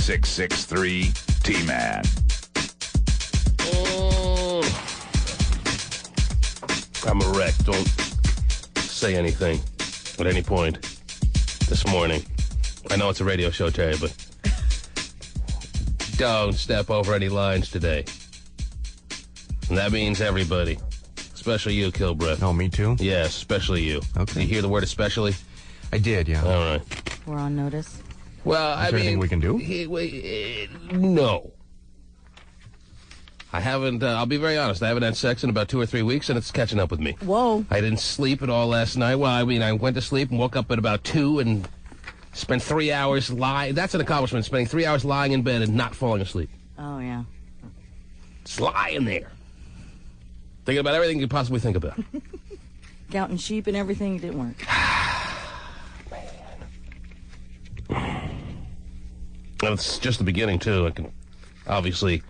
663 T-Man. I'm a wreck. Don't say anything at any point this morning. I know it's a radio show, Terry, but don't step over any lines today. And that means everybody. Especially you, Kilbreth. Oh, me too? Yes, especially you. Okay. Did you hear the word especially? I did, yeah. All right. We're on notice. Well, Is there anything we can do? No. I haven't, I'll be very honest, I haven't had sex in about 2 or 3 weeks, and it's catching up with me. Whoa. I didn't sleep at all last night. Well, I mean, I went to sleep and woke up at about 2 and spent 3 hours lying. That's an accomplishment, spending 3 hours lying in bed and not falling asleep. Oh, yeah. Just lying there. Thinking about everything you could possibly think about. Counting sheep and everything didn't work. It's just the beginning, too. I can obviously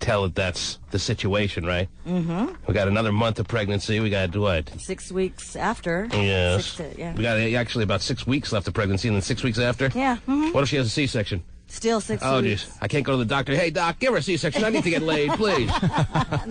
tell that that's the situation, right? Mm-hmm. We got another month of pregnancy. We got, what? 6 weeks after. Yes. Yeah. We got actually about 6 weeks left of pregnancy, and then 6 weeks after? Yeah. Mm-hmm. What if she has a C-section? Still 6 Oh, weeks. jeez. I can't go to the doctor. Hey, Doc, give her a C-section. I need to get laid, please.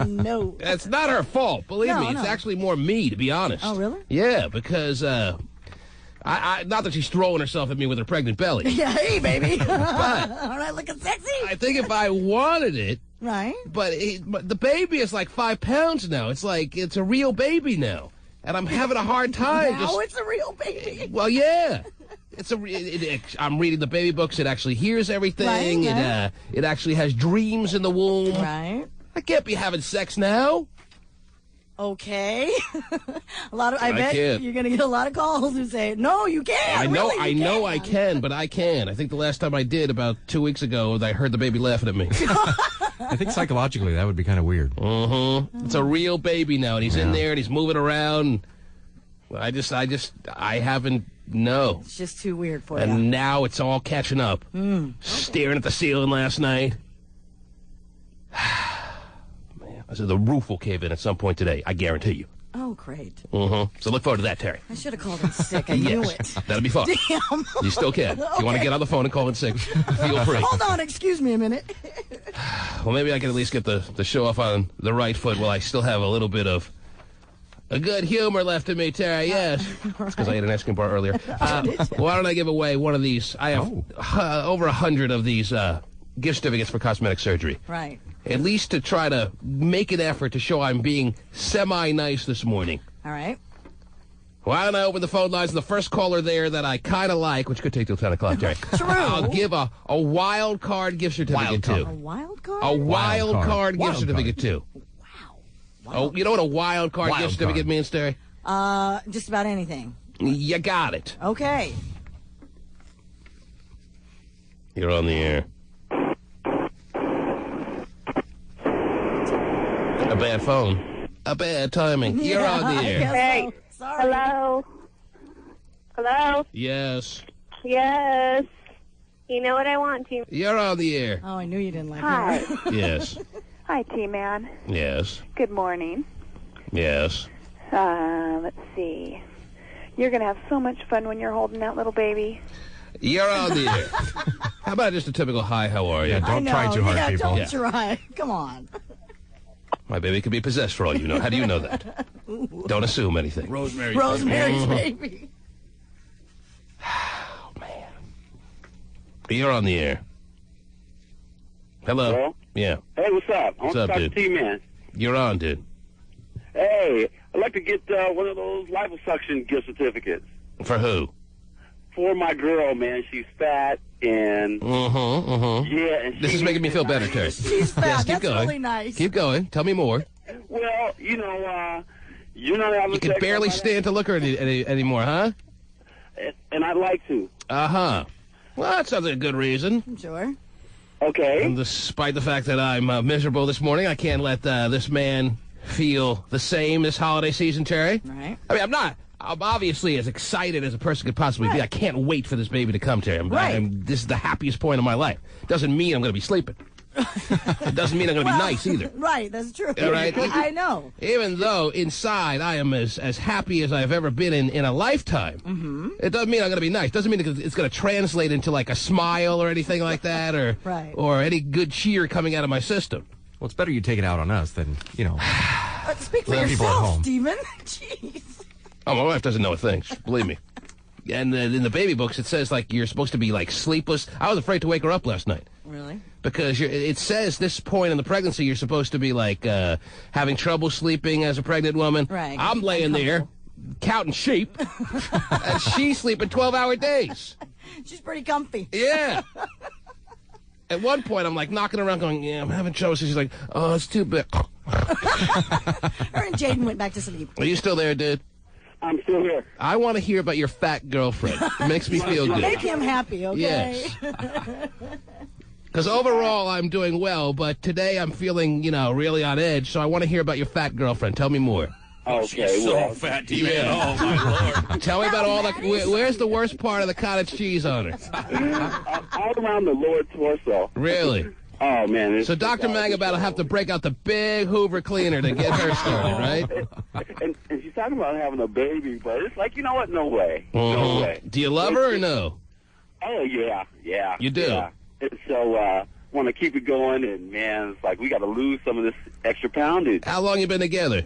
No. It's not her fault. Believe me, it's actually more me, to be honest. Oh, really? Yeah, because, I not that she's throwing herself at me with her pregnant belly. Yeah, hey, baby. But all right, looking sexy. I think if I wanted it, Right. but the baby is like 5 pounds now. It's like, it's a real baby now. And I'm having a hard time. Now it's a real baby. Well, yeah. I'm reading the baby books. It actually hears everything. Right. It actually has dreams in the womb. Right. I can't be having sex now. Okay. I bet can't. you're going to get a lot of calls who say, no, you can't. I know, Really, you I can, but I can. I think the last time I did, about 2 weeks ago, I heard the baby laughing at me. I think psychologically that would be kind of weird. Mm-hmm. It's a real baby now, and he's in there, and he's moving around. I haven't, no. It's just too weird for you. And now it's all catching up. Okay. Staring at the ceiling last night. Man, I said the roof will cave in at some point today. I guarantee you. Oh, great. Mm-hmm. So look forward to that, Terry. I should have called in sick. I knew it. That'll be fun. Damn. You still can. If you want to get on the phone and call in sick, feel free. Hold on. Excuse me a minute. Well, maybe I can at least get the show off on the right foot while I still have a little bit of a good humor left in me, Terry. Yes. It's because I ate an ice cream bar earlier. Why don't I give away one of these? I have over 100 of these gift certificates for cosmetic surgery. Right. At least to try to make an effort to show I'm being semi-nice this morning. All right. Why don't I open the phone lines? The first caller there that I kind of like, which could take till 10 o'clock, Terry. True. I'll give a wild card gift certificate to. A wild card? A wild card gift certificate to. Wow. Oh, you know what a wild card gift certificate means, Terry? Just about anything. You got it. Okay. You're on the air. A bad phone. A bad timing. Yeah, You're on the air. Hey. So. Sorry. Hello? Hello? Yes. Yes. You know what I want to. You're on the air. Oh, I knew you didn't like Hi. her. Yes. Hi, T-Man. Yes. Good morning. Yes. Let's see. You're going to have so much fun when you're holding that little baby. You're on the air. How about just a typical hi, how are you? Yeah, don't try too hard, people. Don't try. Come on. My baby could be possessed for all you know. How do you know that? Don't assume anything. Rosemary's Baby. Oh, man. You're on the air. Hello? Hello? Yeah. Hey, what's up? I want What's to up, talk dude? to T-Man. You're on, dude. Hey, I'd like to get one of those liposuction gift certificates. For who? For my girl, man. She's fat and... Yeah, and This is making me feel better, Terry. She's fat. Yes, keep That's going. really nice. Keep going. Tell me more. Well, you know, you're not having You can sex barely all night, stand to look at her anymore, huh? and I'd like to. Uh-huh. Well, that sounds like a good reason. Sure. Okay. And despite the fact that I'm miserable this morning, I can't let this man feel the same this holiday season, Terry. Right. I mean, I'm obviously as excited as a person could possibly be. I can't wait for this baby to come, Terry. Right. This is the happiest point of my life. Doesn't mean I'm going to be sleeping. It doesn't mean I'm going to be nice either. Right, that's true. All right. I know. Even though inside I am as happy as I've ever been in a lifetime, it doesn't mean I'm going to be nice. Doesn't mean it's going to translate into like a smile or anything like that, or Right. or any good cheer coming out of my system. Well, it's better you take it out on us than, Speak for Let people at yourself, home. Stephen. Jeez. Oh, my wife doesn't know a thing. Believe me. And in the baby books, it says like you're supposed to be like sleepless. I was afraid to wake her up last night. Really? Because it says this point in the pregnancy you're supposed to be like having trouble sleeping as a pregnant woman. Right. I'm laying there counting sheep, and she's sleeping 12-hour days. She's pretty comfy. Yeah. At one point, I'm like knocking around going, yeah, I'm having trouble. So she's like, oh, it's too big. Her and Jaden went back to sleep. Are you still there, dude? I'm still here. I want to hear about your fat girlfriend. It makes me feel good. Make him happy, okay? Yes. Because overall, I'm doing well, but today I'm feeling, really on edge, so I want to hear about your fat girlfriend. Tell me more. Okay, well, fat, T-Man. Oh, my Lord. Tell me about all the... Where's the worst part of the cottage cheese on her? all around the lower torso. Really? Oh, man. So Dr. Mangabat will have to break out the big Hoover cleaner to get her started, right? And she's talking about having a baby, but it's like, you know what? No way. No way. Do you love her or no? Oh, yeah. You do? Yeah. And so, want to keep it going, and, man, it's like we got to lose some of this extra poundage. How long you been together?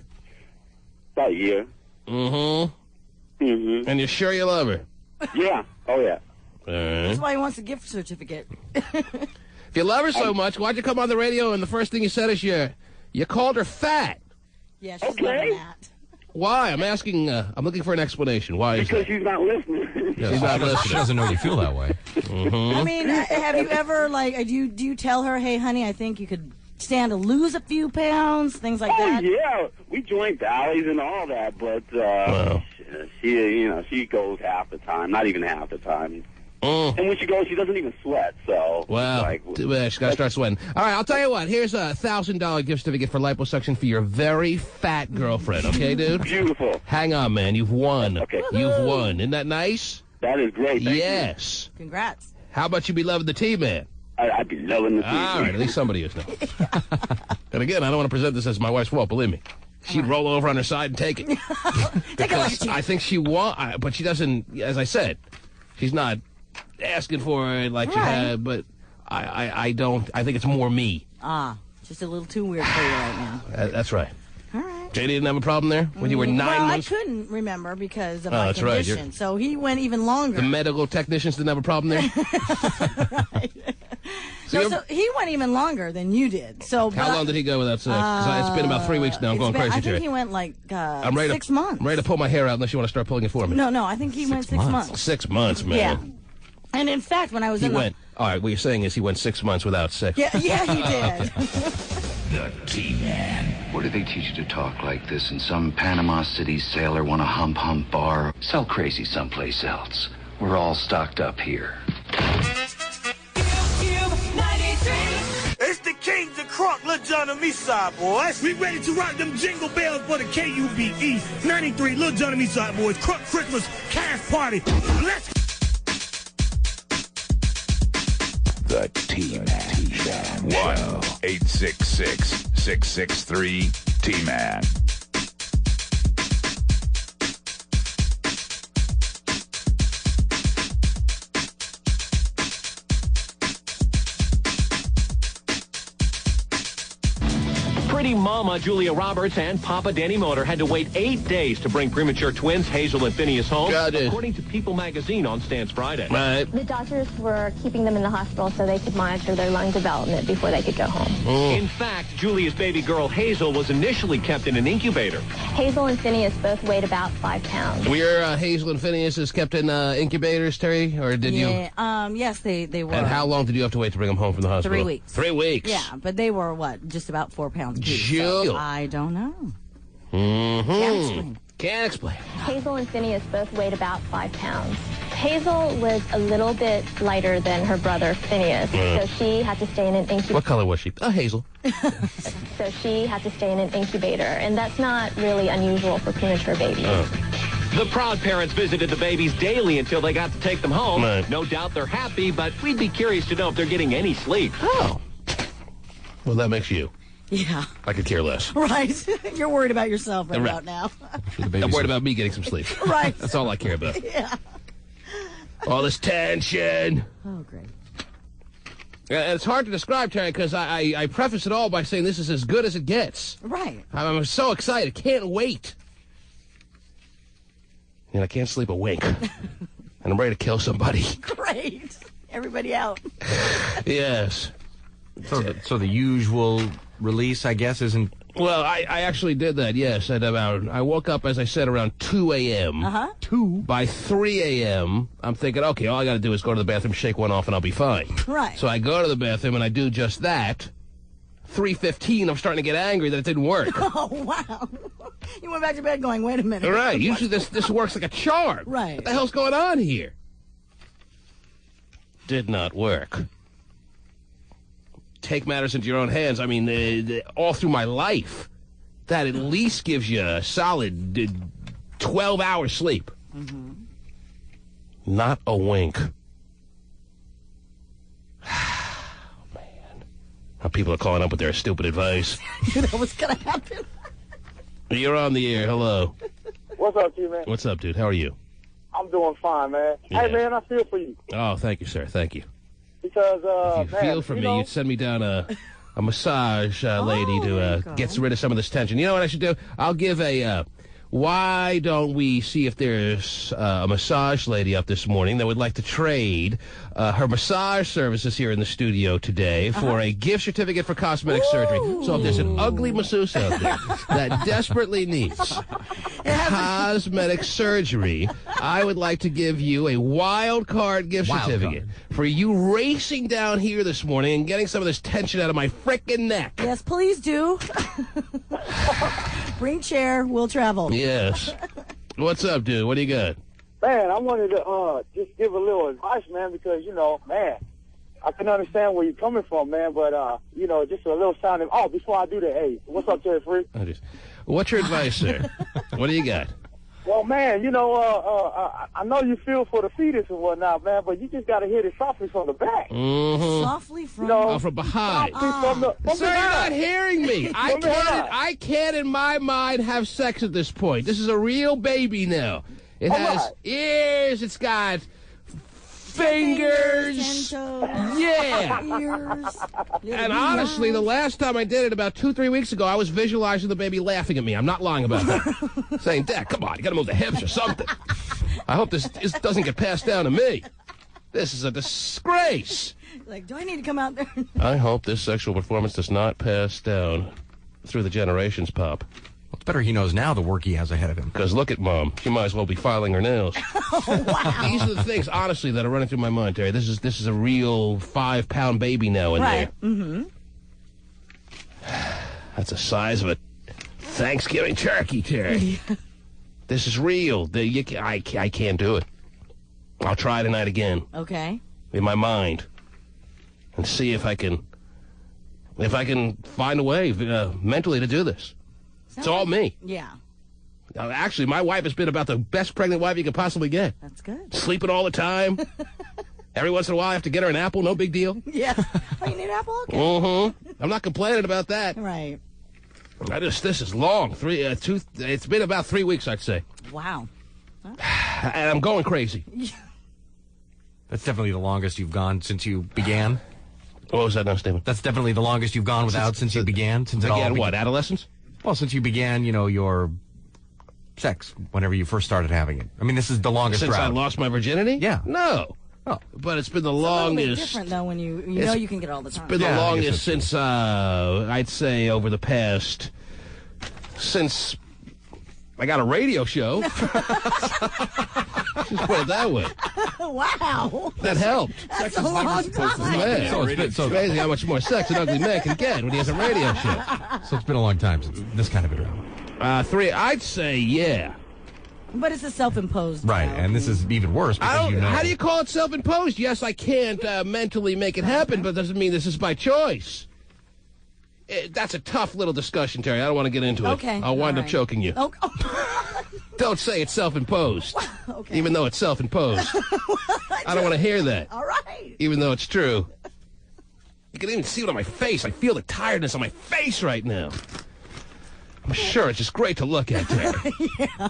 About a year. Mm-hmm. Mm-hmm. And you're sure you love her? Yeah. Oh, yeah. All right. That's why he wants a gift certificate. If you love her so much, why'd you come on the radio and the first thing you said is you called her fat? Yeah, she's Okay. loving that. Why? I'm asking, I'm looking for an explanation. Why is Because that? she's not listening. She's not She listening. doesn't know you feel that way. I mean, have you ever, do you tell her, hey, honey, I think you could stand to lose a few pounds, things like Oh, that? yeah. We joined valleys and all that, but Wow. she goes half the time, not even half the time. Mm. And when she goes, she doesn't even sweat, so... Wow. Like, Too bad. She's got to start sweating. All right, I'll tell you what. Here's a $1,000 gift certificate for liposuction for your very fat girlfriend, okay, dude? beautiful. Hang on, man. You've won. Okay. You've won. Isn't that nice? That is great. Thank Yes. Congrats. How about you be loving the T-Man? you. I'd be loving the TV. All right, at least somebody is now. And again, I don't want to present this as my wife's fault, believe me. She'd roll over on her side and take it. Take it like a Because cheat. I think she wants, but she doesn't, as I said, she's not asking for it like she Right. had, but I don't, I think it's more me. Just a little too weird for you right now. That's right. All right. JD didn't have a problem there when you were 9 Well, months? I couldn't remember because of Oh, my that's right. condition. So he went even longer. The medical technicians didn't have a problem there? So So he went even longer than you did. So how long did he go without sex? 'Cause it's been about 3 weeks now. I'm going crazy, I think Terry. he went like I'm ready 6 to, months. I'm ready to pull my hair out unless you want to start pulling it for me. No, I think he went 6 months. 6 months, man. Yeah. And in fact, when I was He in went, all right, what you're saying is he went 6 months without sex. yeah, he did. The T-Man. Where do they teach you to talk like this? In some Panama City sailor want a hump bar? Sell crazy someplace else. We're all stocked up here. It's the Kings of Crunk, Lil Jon and me side, boys. We ready to rock them jingle bells for the KUBE 93 Lil Jon and me side, boys. Crunk Christmas Cash Party. Let's The T-Man. 1-866-663-T-Man. Pretty mama Julia Roberts and Papa Danny Motor had to wait 8 days to bring premature twins Hazel and Phineas home, according to People magazine on Stance Friday. Right. The doctors were keeping them in the hospital so they could monitor their lung development before they could go home. In fact, Julia's baby girl Hazel was initially kept in an incubator. Hazel and Phineas both weighed about 5 pounds. Were your Hazel and Phineas is kept in incubators, Terry, or did you? Yeah. Yes, they were. And how long did you have to wait to bring them home from the hospital? 3 weeks. 3 weeks. Yeah, but they were just about 4 pounds each. Jill. So I don't know. Mm-hmm. Can't explain. Can't explain. Hazel and Phineas both weighed about 5 pounds. Hazel was a little bit lighter than her brother Phineas, so she had to stay in an incubator. What color was she? Hazel. So she had to stay in an incubator, and that's not really unusual for premature babies. The proud parents visited the babies daily until they got to take them home. Right. No doubt they're happy, but we'd be curious to know if they're getting any sleep. Oh. Well, that makes you. Yeah. I could care less. Right. You're worried about yourself right Right. about now. I'm worried about me getting some sleep. Right. That's all I care about. Yeah. All this tension. Oh, great. And it's hard to describe, Terry, because I preface it all by saying this is as good as it gets. Right. I'm so excited. Can't wait. And I can't sleep a wink. And I'm ready to kill somebody. Great. Everybody out. Yes. So the usual release, I guess, isn't... Well, I actually did that, yes. I woke up, as I said, around 2 a.m. Uh-huh. 2? By 3 a.m., I'm thinking, okay, all I got to do is go to the bathroom, shake one off, and I'll be fine. Right. So I go to the bathroom, and I do just that. 3:15, I'm starting to get angry that it didn't work. Oh, wow. You went back to bed going, wait a minute. All right. Usually this works like a charm. Right. What the hell's going on here? Did not work. Take matters into your own hands. I mean, all through my life, that at least gives you a solid 12 hours sleep. Mm-hmm. Not a wink. How people are calling up with their stupid advice. You knew that was going to happen. You're on the air. Hello. What's up, T-Man? What's up, dude? How are you? I'm doing fine, man. Yeah. Hey, man, I feel for you. Oh, thank you, sir. Thank you. Because, If you man, feel for you me, know, you'd send me down a massage lady to get rid of some of this tension. You know what I should do? I'll give a... why don't we see if there's a massage lady up this morning that would like to trade her massage services here in the studio today for a gift certificate for cosmetic surgery. So if there's an ugly masseuse out there that desperately needs cosmetic surgery, I would like to give you a wild card gift certificate for you racing down here this morning and getting some of this tension out of my frickin' neck. Yes, please do. Bring chair, we'll travel. Yes. What's up, dude? What do you got? man, I wanted to just give a little advice, man, because, you know, man, I can understand where you're coming from, man, but, you know, just a little sounding. Oh, before I do that, hey, what's up, Terry Free? What's your advice, sir? What do you got? Well, man, you know, I know you feel for the fetus and whatnot, man, but you just got to hit it softly from the back. Mm-hmm. Softly from, you know, from behind. From Sir, you're not hearing me. I can't, in my mind, have sex at this point. This is a real baby now. It has ears. It's got fingers. Yeah. Ears, and honestly, the last time I did it, about 2-3 weeks ago, I was visualizing the baby laughing at me. I'm not lying about that. Saying, Dad, come on, you got to move the hips or something. I hope this doesn't get passed down to me. This is a disgrace. Like, do I need to come out there? I hope this sexual performance does not pass down through the generations, Pop. It's better he knows now the work he has ahead of him. Because look at Mom. She might as well be filing her nails. Oh, wow. These are the things, honestly, that are running through my mind, Terry. This is a real 5-pound baby now in there. Mm-hmm. That's the size of a Thanksgiving turkey, Terry. This is real. I can't do it. I'll try tonight again. Okay. In my mind. And see if I can find a way mentally to do this. It's all me. Yeah. Actually, my wife has been about the best pregnant wife you could possibly get. That's good. Sleeping all the time. Every once in a while, I have to get her an apple. No big deal. Yeah. Oh, you need an apple? Okay. Mm-hmm. I'm not complaining about that. Right. This is long. It's been about 3 weeks, I'd say. Wow. And I'm going crazy. That's definitely the longest you've gone since you began. What was that now, Stephen? That's definitely the longest you've gone without since you began. Since Again, what, adolescence? Well, since you began, you know, your sex, whenever you first started having it. I mean, this is the longest Since route. I lost my virginity? Yeah. No. Oh. But it's been the It's a little bit longest. different, though, when you know you can get it all the time. It's been the longest since, I'd say, over the past, since I got a radio show. Just put it that way. Wow. That helped. That's a long time. Man, it's amazing how much more sex an ugly man can get when he has a radio show. So it's been a long time since this kind of a drama. 3, I'd say, yeah. But it's a self-imposed. Right, now. and this is even worse because you know. How do you call it self-imposed? Yes, I can't mentally make it happen, but doesn't mean this is by choice. That's a tough little discussion, Terry. I don't want to get into it. Okay. I'll wind up choking you. Oh. Don't say it's self-imposed. Okay. Even though it's self-imposed. I don't want to hear that. All right. Even though it's true. You can even see it on my face. I feel the tiredness on my face right now. I'm sure it's just great to look at, Terry. Yeah.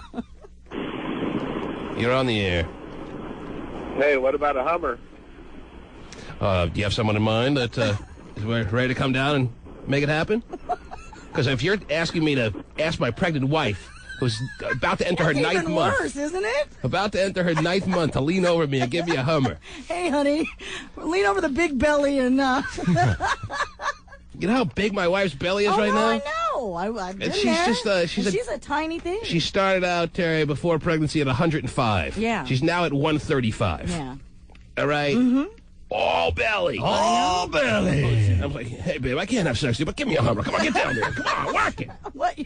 You're on the air. Hey, what about a Hummer? Do you have someone in mind that is ready to come down and make it happen? Because if you're asking me to ask my pregnant wife, who's about to enter her ninth even month. worse, isn't it? About to enter her ninth month to lean over me and give me a Hummer. Hey, honey, lean over the big belly and... You know how big my wife's belly is right now? I know. I've been she's there. just she's a tiny thing. She started out, Terry, before pregnancy at 105. Yeah. She's now at 135. Yeah. All right? Mm-hmm. All belly. All belly. I was like, hey, babe, I can't have sex with you, but give me a Hummer. Come on, get down there. Come on, work it. What?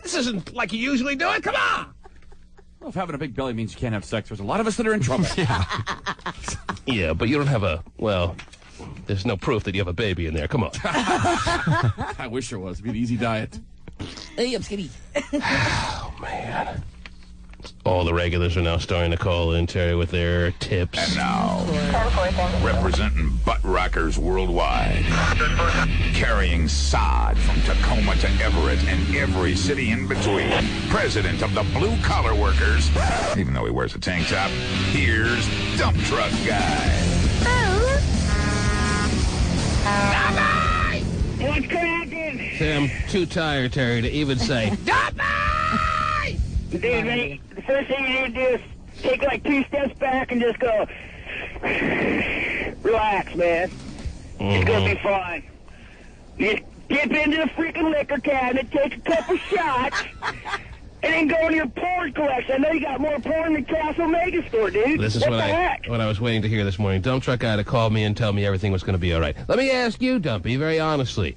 This isn't like you usually do it. Come on. Well, if having a big belly means you can't have sex, there's a lot of us that are in trouble. Yeah, but you don't have a, well, there's no proof that you have a baby in there. Come on. I wish there was. It'd be an easy diet. Hey, I'm skinny. Oh, man. All the regulars are now starting to call in, Terry, with their tips. And now, representing butt rockers worldwide, carrying sod from Tacoma to Everett and every city in between, president of the blue-collar workers, even though he wears a tank top, here's Dump Truck Guy. What's cracking? See, I'm too tired, Terry, to even say, Dude, man, the first thing you need to do is take like 2 steps back and just go, relax, man. It's going to be fine. Just dip into the freaking liquor cabinet, take a couple shots, and then go into your porn collection. I know you got more porn than Castle Megastore, dude. This is what what the heck? I was waiting to hear this morning. Dump truck guy to call me and tell me everything was going to be all right. Let me ask you, Dumpy, very honestly.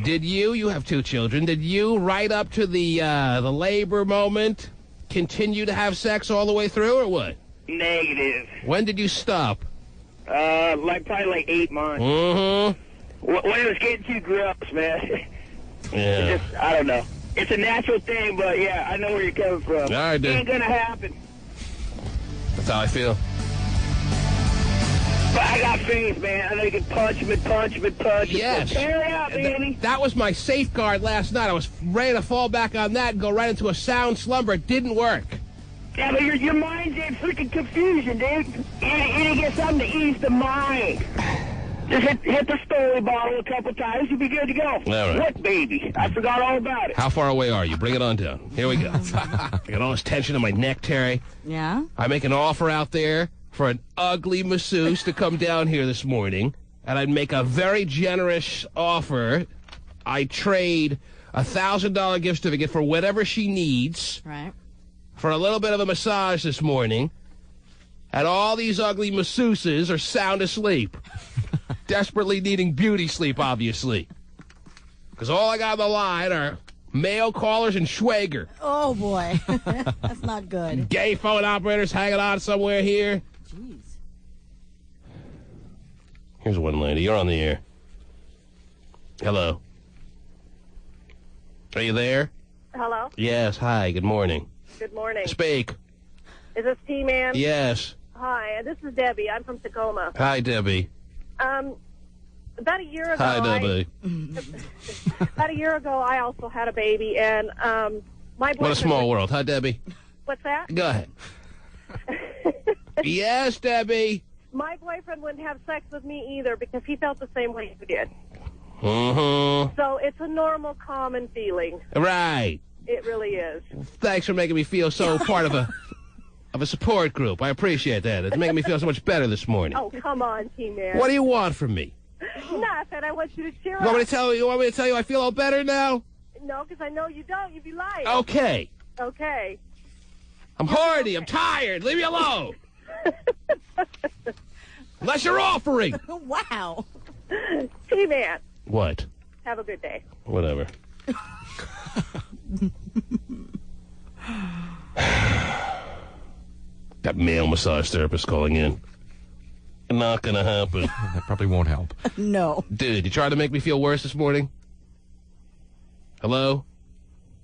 Did you have 2 children, did you, right up to the labor moment, continue to have sex all the way through, or what? Negative. When did you stop? Probably 8 months. Mm-hmm. When it was getting too gross, man. Yeah. I don't know. It's a natural thing, but yeah, I know where you're coming from. All right, dude. Ain't gonna happen. That's how I feel. But I got faith, man. I know you can punch him and punch him and punch him. Yes. So tear it out, Danny. That was my safeguard last night. I was ready to fall back on that and go right into a sound slumber. It didn't work. Yeah, but your mind's in freaking confusion, dude. You need to get something to ease the mind. Just hit the story bottle a couple times, you'll be good to go. All right. What baby? I forgot all about it. How far away are you? Bring it on down. Here we go. I got all this tension in my neck, Terry. Yeah? I make an offer out there for an ugly masseuse to come down here this morning, and I'd make a very generous offer. I trade a $1,000 gift certificate for whatever she needs. Right. For a little bit of a massage this morning. And all these ugly masseuses are sound asleep. Desperately needing beauty sleep, obviously. Because all I got on the line are male callers and Schwager. Oh, boy. That's not good. Gay phone operators hanging out somewhere here. Jeez. Here's one lady. You're on the air. Hello. Are you there? Hello? Yes. Hi. Good morning. Good morning. Speak. Is this T-Man? Yes. Hi, this is Debbie. I'm from Tacoma. Hi, Debbie. About a year ago... Hi, Debbie. About a year ago, I also had a baby, and my boyfriend... What a small world. Hi, Debbie. What's that? Go ahead. Yes, Debbie. My boyfriend wouldn't have sex with me either because he felt the same way you did. Mm-hmm. So it's a normal, common feeling. Right. It really is. Thanks for making me feel so part of a support group. I appreciate that. It's making me feel so much better this morning. Oh, come on, T-Man. What do you want from me? Nothing. I want you to cheer You want me up. to tell you I feel all better now? No, because I know you don't. You'd be lying. Okay. Okay. I'm hardy. I'm tired. Leave me alone. Unless you're offering. Wow. T-Man. What? Have a good day. Whatever. Got male massage therapist calling in. Not gonna happen. That probably won't help. No. Dude, you tried to make me feel worse this morning? Hello?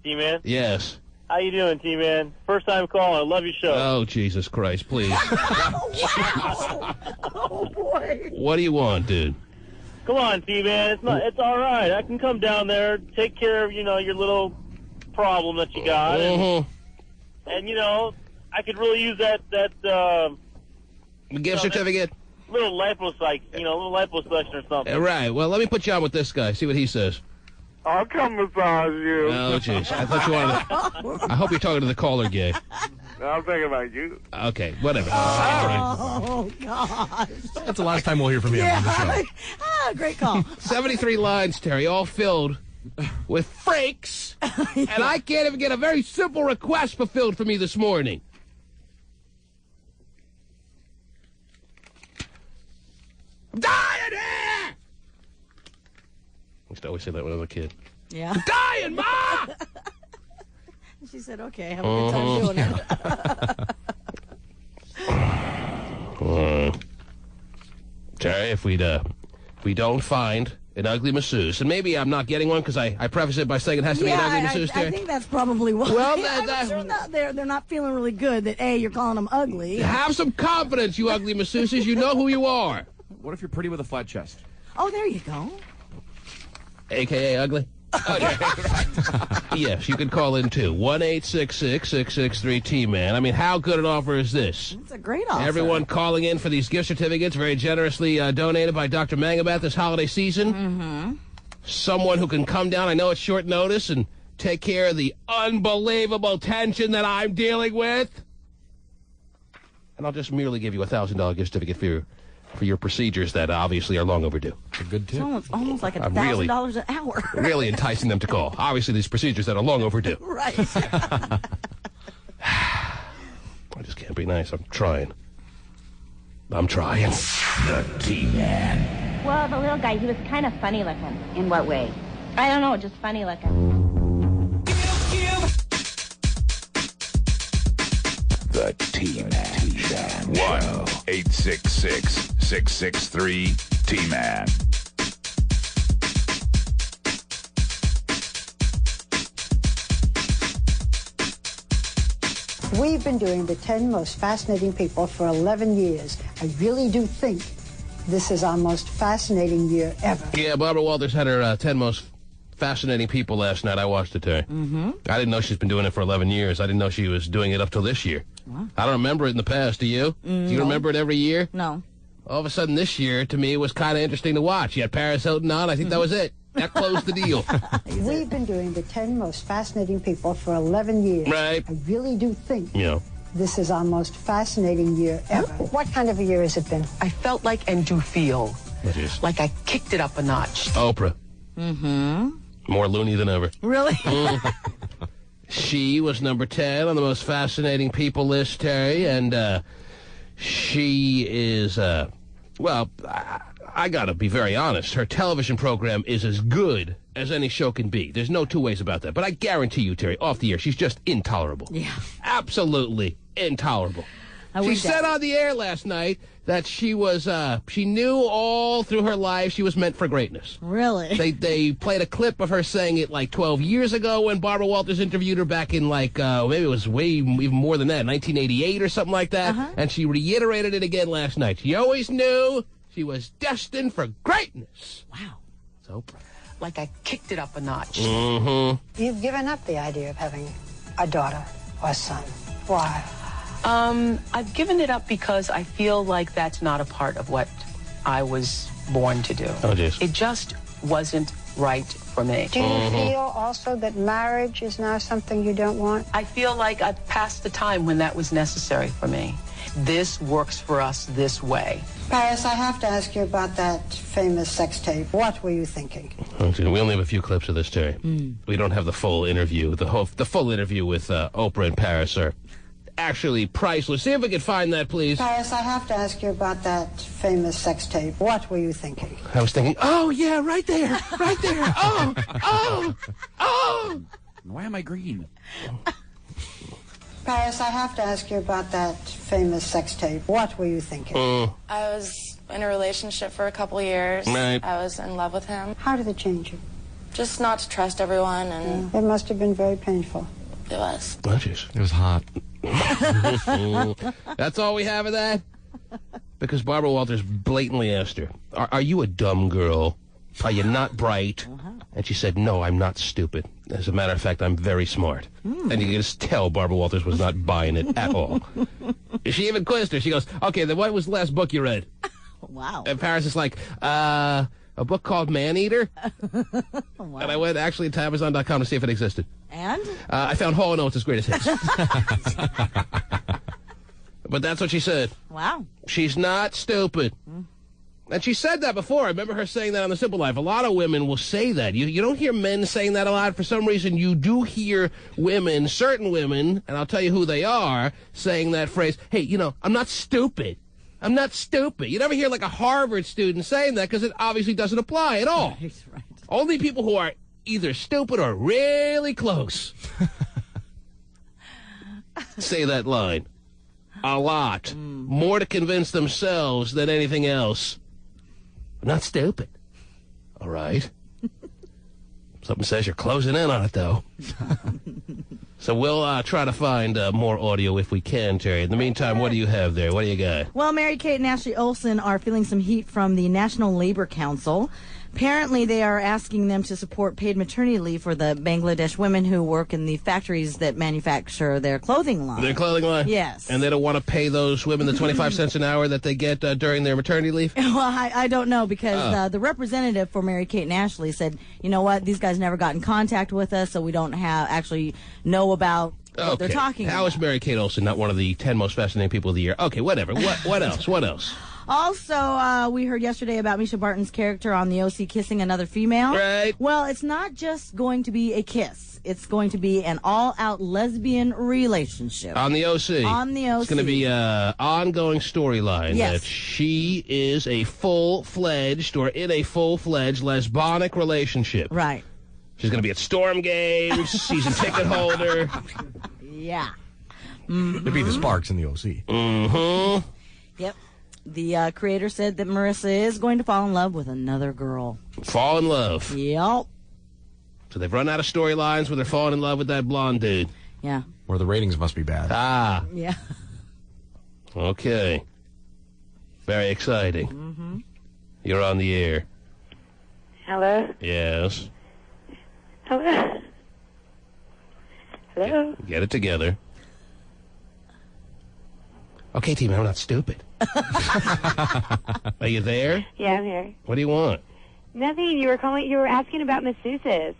T-Man? Yes. How you doing, T-Man? First time calling. I love your show. Oh, Jesus Christ, please. Oh, wow. Oh, boy. What do you want, dude? Come on, T-Man. It's all right. I can come down there, take care of, your little problem that you got. And I could really use that gift certificate? Little liposuction or something. Right. Well, let me put you on with this guy. See what he says. I'll come massage you. Oh, jeez. I thought you wanted to... I hope you're talking to the caller, gay. No, I'm thinking about you. Okay, whatever. Oh, gosh. That's the last time we'll hear from you on the show. Great call. 73 lines, Terry, all filled with freaks. And I can't even get a very simple request fulfilled for me this morning. I'm dying here! I used to always say that when I was a kid. Yeah. I'm dying, Ma! She said, okay, have a good time doing it. Terry, if we don't find an ugly masseuse, and maybe I'm not getting one because I preface it by saying it has to be an ugly masseuse, Terry. I think that's probably why. Well, I'm sure they're not feeling really good that, A, you're calling them ugly. Have some confidence, you ugly masseuses. You know who you are. What if you're pretty with a flat chest? Oh, there you go. A.K.A. ugly? Yes, you can call in, too. 1-866-663-T-Man. I mean, how good an offer is this? It's a great offer. Everyone calling in for these gift certificates, very generously donated by Dr. Mangabat this holiday season. Mm-hmm. Someone who can come down, I know it's short notice, and take care of the unbelievable tension that I'm dealing with. And I'll just merely give you a $1,000 gift certificate for your procedures that obviously are long overdue. A good tip. It's almost like $1,000 an hour. Really enticing them to call. Obviously, these procedures that are long overdue. Right. I just can't be nice. I'm trying. The T-Man. Well, the little guy, he was kind of funny looking. In what way? I don't know, just funny looking. The T-Man. 1-866-663-T-Man. We've been doing the 10 most fascinating people for 11 years. I really do think this is our most fascinating year ever. Yeah, Barbara Walters had her 10 most fascinating people last night. I watched it, Terry. Mm-hmm. I didn't know she's been doing it for 11 years. I didn't know she was doing it up till this year. Wow. I don't remember it in the past. Do you? Do you remember it every year? No. All of a sudden this year, to me, it was kind of interesting to watch. You had Paris Hilton on. I think that was it. That closed the deal. We've been doing the 10 most fascinating people for 11 years. Right. I really do think Yeah. this is our most fascinating year ever. What kind of a year has it been? I felt like and do feel like I kicked it up a notch. Oprah. Mm-hmm. More loony than ever. Really? She was number 10 on the most fascinating people list, Terry, and she is, well, I gotta be very honest. Her television program is as good as any show can be. There's no two ways about that. But I guarantee you, Terry, off the air, she's just intolerable. Yeah. Absolutely intolerable. She said on the air last night that she was, she knew all through her life she was meant for greatness. Really? They played a clip of her saying it like 12 years ago when Barbara Walters interviewed her back in like, maybe it was way even more than that, 1988 or something like that. And she reiterated it again last night. She always knew she was destined for greatness. Wow. It's Oprah. Like I kicked it up a notch. Mm-hmm. You've given up the idea of having a daughter or son. Why? I've given it up because I feel like that's not a part of what I was born to do. Oh, jeez. It just wasn't right for me. Do you feel also that marriage is now something you don't want? I feel like I've passed the time when that was necessary for me. This works for us this way. Paris, I have to ask you about that famous sex tape. What were you thinking? We only have a few clips of this, Terry. We don't have the full interview. The full interview with Oprah and Paris are actually priceless. See if we can find that, please. Paris, I have to ask you about that famous sex tape. What were you thinking? I was thinking, oh, yeah, right there. Right there. Oh. Why am I green? Paris, I have to ask you about that famous sex tape. What were you thinking? I was in a relationship for a couple years. Right. I was in love with him. How did it change you? Just not to trust everyone, and It must have been very painful. it was. Oh, jeez. It was hot. That's all we have of that? Because Barbara Walters blatantly asked her, are you a dumb girl? Are you not bright? And she said, no, I'm not stupid. As a matter of fact, I'm very smart. And you can just tell Barbara Walters was not buying it at all. She even quizzed her. She goes, okay, then what was the last book you read? Wow. And Paris is like, a book called Maneater? Wow. And I went actually to Amazon.com to see if it existed. And? I found Hall & Oates' greatest hits. But that's what she said. Wow. She's not stupid. And she said that before. I remember her saying that on The Simple Life. A lot of women will say that. You don't hear men saying that a lot. For some reason, you do hear women, certain women, and I'll tell you who they are, saying that phrase, hey, you know, I'm not stupid. I'm not stupid. You never hear like a Harvard student saying that because it obviously doesn't apply at all. Right. Only people who are either stupid or really close say that line. A lot. More to convince themselves than anything else. I'm not stupid. All right. Something says you're closing in on it, though. So we'll try to find more audio if we can, Terry. In the meantime, what do you have there? What do you got? Well, Mary-Kate and Ashley Olsen are feeling some heat from the National Labor Council. Apparently, they are asking them to support paid maternity leave for the Bangladesh women who work in the factories that manufacture their clothing line. Their clothing line? Yes. And they don't want to pay those women the 25 cents an hour that they get during their maternity leave? Well, I don't know, because the representative for Mary-Kate and Ashley said, you know what, these guys never got in contact with us, so we don't actually know about what they're talking about. How is Mary-Kate Olsen not one of the 10 most fascinating people of the year? Okay, whatever. What else? What else? Also, we heard yesterday about Misha Barton's character on the OC kissing another female. Right. Well, it's not just going to be a kiss. It's going to be an all-out lesbian relationship. On the OC. On the OC. It's going to be an ongoing storyline. Yes. That she is a full-fledged or in a full-fledged lesbonic relationship. Right. She's going to be at Storm games, season ticket holder. Yeah. It'd be the Sparks in the OC. Mm-hmm. Yep. The creator said that Marissa is going to fall in love with another girl. Fall in love. Yep. So they've run out of storylines where they're falling in love with that blonde dude. Yeah. Where the ratings must be bad. Ah. Yeah. Okay. Very exciting. Mm-hmm. You're on the air. Hello? Yes. Hello? Hello? Get it together. Okay, team, I'm not stupid. Are you there? Yeah, I'm here. What do you want? Nothing. You were asking about masseuses.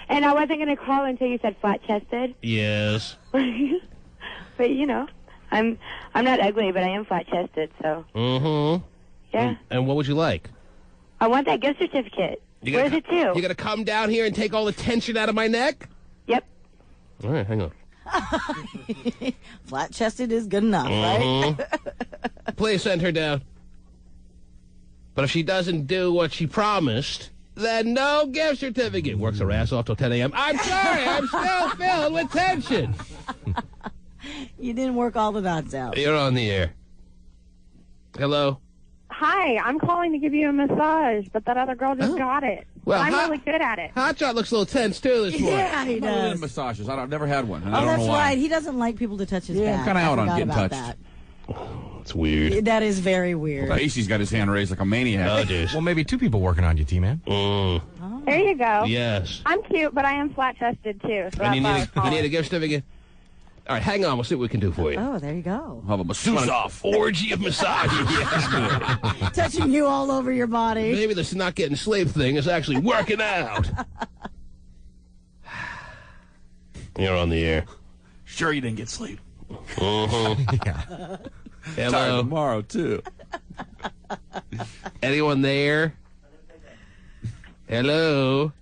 And I wasn't going to call until you said flat-chested. Yes. But, you know, I'm not ugly, but I am flat-chested, so. Mm-hmm. Yeah. And what would you like? I want that gift certificate. Where's it to? You're going to come down here and take all the tension out of my neck? Yep. All right, hang on. Flat-chested is good enough, right? Please send her down. But if she doesn't do what she promised, then no gift certificate. Works her ass off till 10 a.m. I'm sorry, I'm still filled with tension. You didn't work all the knots out. You're on the air. Hello? Hi, I'm calling to give you a massage, but that other girl just got it. Well, I'm really good at it. Hotshot looks a little tense, too, this morning. Yeah, he does. Massages. I've never had one. Oh, I don't that's know why. right. He doesn't like people to touch his back. I'm kind of out on getting touched. That. It's weird. That is very weird. Well, AC's got his hand raised like a maniac. Oh, dude. Well, maybe two people working on you, T-Man. There you go. Yes. I'm cute, but I am flat-chested, too. So And you that's why I was need a calling. gift certificate? All right, hang on. We'll see what we can do for you. Oh, there you go. Have a masseuse off. Orgy of massages. Touching you all over your body. Maybe this not getting sleep thing is actually working out. You're on the air. Sure you didn't get sleep. Yeah. Hello. Tired tomorrow, too. Anyone there? Hello?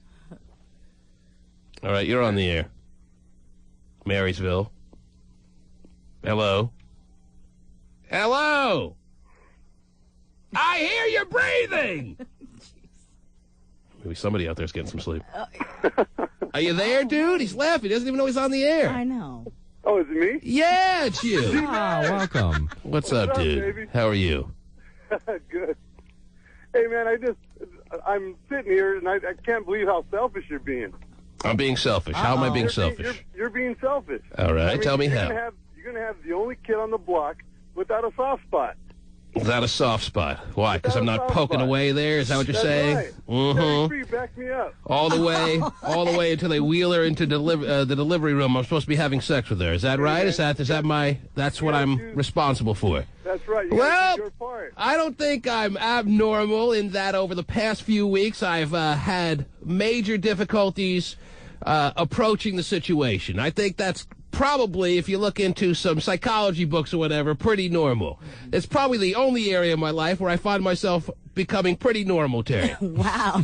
All right, you're on the air. Marysville. Hello? Hello? I hear you breathing! Maybe somebody out there's getting some sleep. Are you there, dude? He's laughing. He doesn't even know he's on the air. I know. Oh, is it me? Yeah, it's you. Welcome. What's up, dude? Baby? How are you? Good. Hey, man, I'm sitting here, and I can't believe how selfish you're being. I'm being selfish. How am I being selfish? You're being selfish. All right, tell me how. You're going to have the only kid on the block without a soft spot. Is that a soft spot? Why? Because I'm not poking away there? Is that what you're saying? Right. Mm-hmm. Free, back me up. All the way until they wheel her into the delivery room. I'm supposed to be having sex with her. Is that right? That's what I'm responsible for? That's right. You Well, gotta do your part. I don't think I'm abnormal in that over the past few weeks I've had major difficulties approaching the situation. I think that's probably, if you look into some psychology books or whatever, pretty normal. It's probably the only area of my life where I find myself becoming pretty normal, Terry. Wow.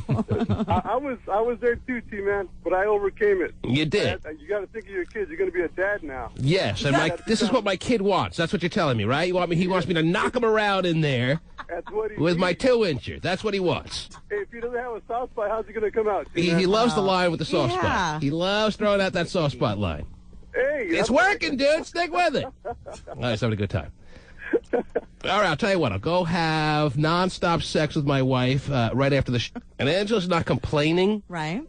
I was there too, T-Man, but I overcame it. You did. You got to think of your kids. You're going to be a dad now. Yes, and this is what my kid wants. That's what you're telling me, right? He wants me to knock him around in there with my 2-incher. That's what he wants. Hey, if he doesn't have a soft spot, how's he going to come out? He loves the line with the soft spot. He loves throwing out that soft spot line. Hey, it's working, dude. Stick with it. All right, it's having a good time. All right, I'll tell you what. I'll go have nonstop sex with my wife right after the show. And Angela's not complaining. Right.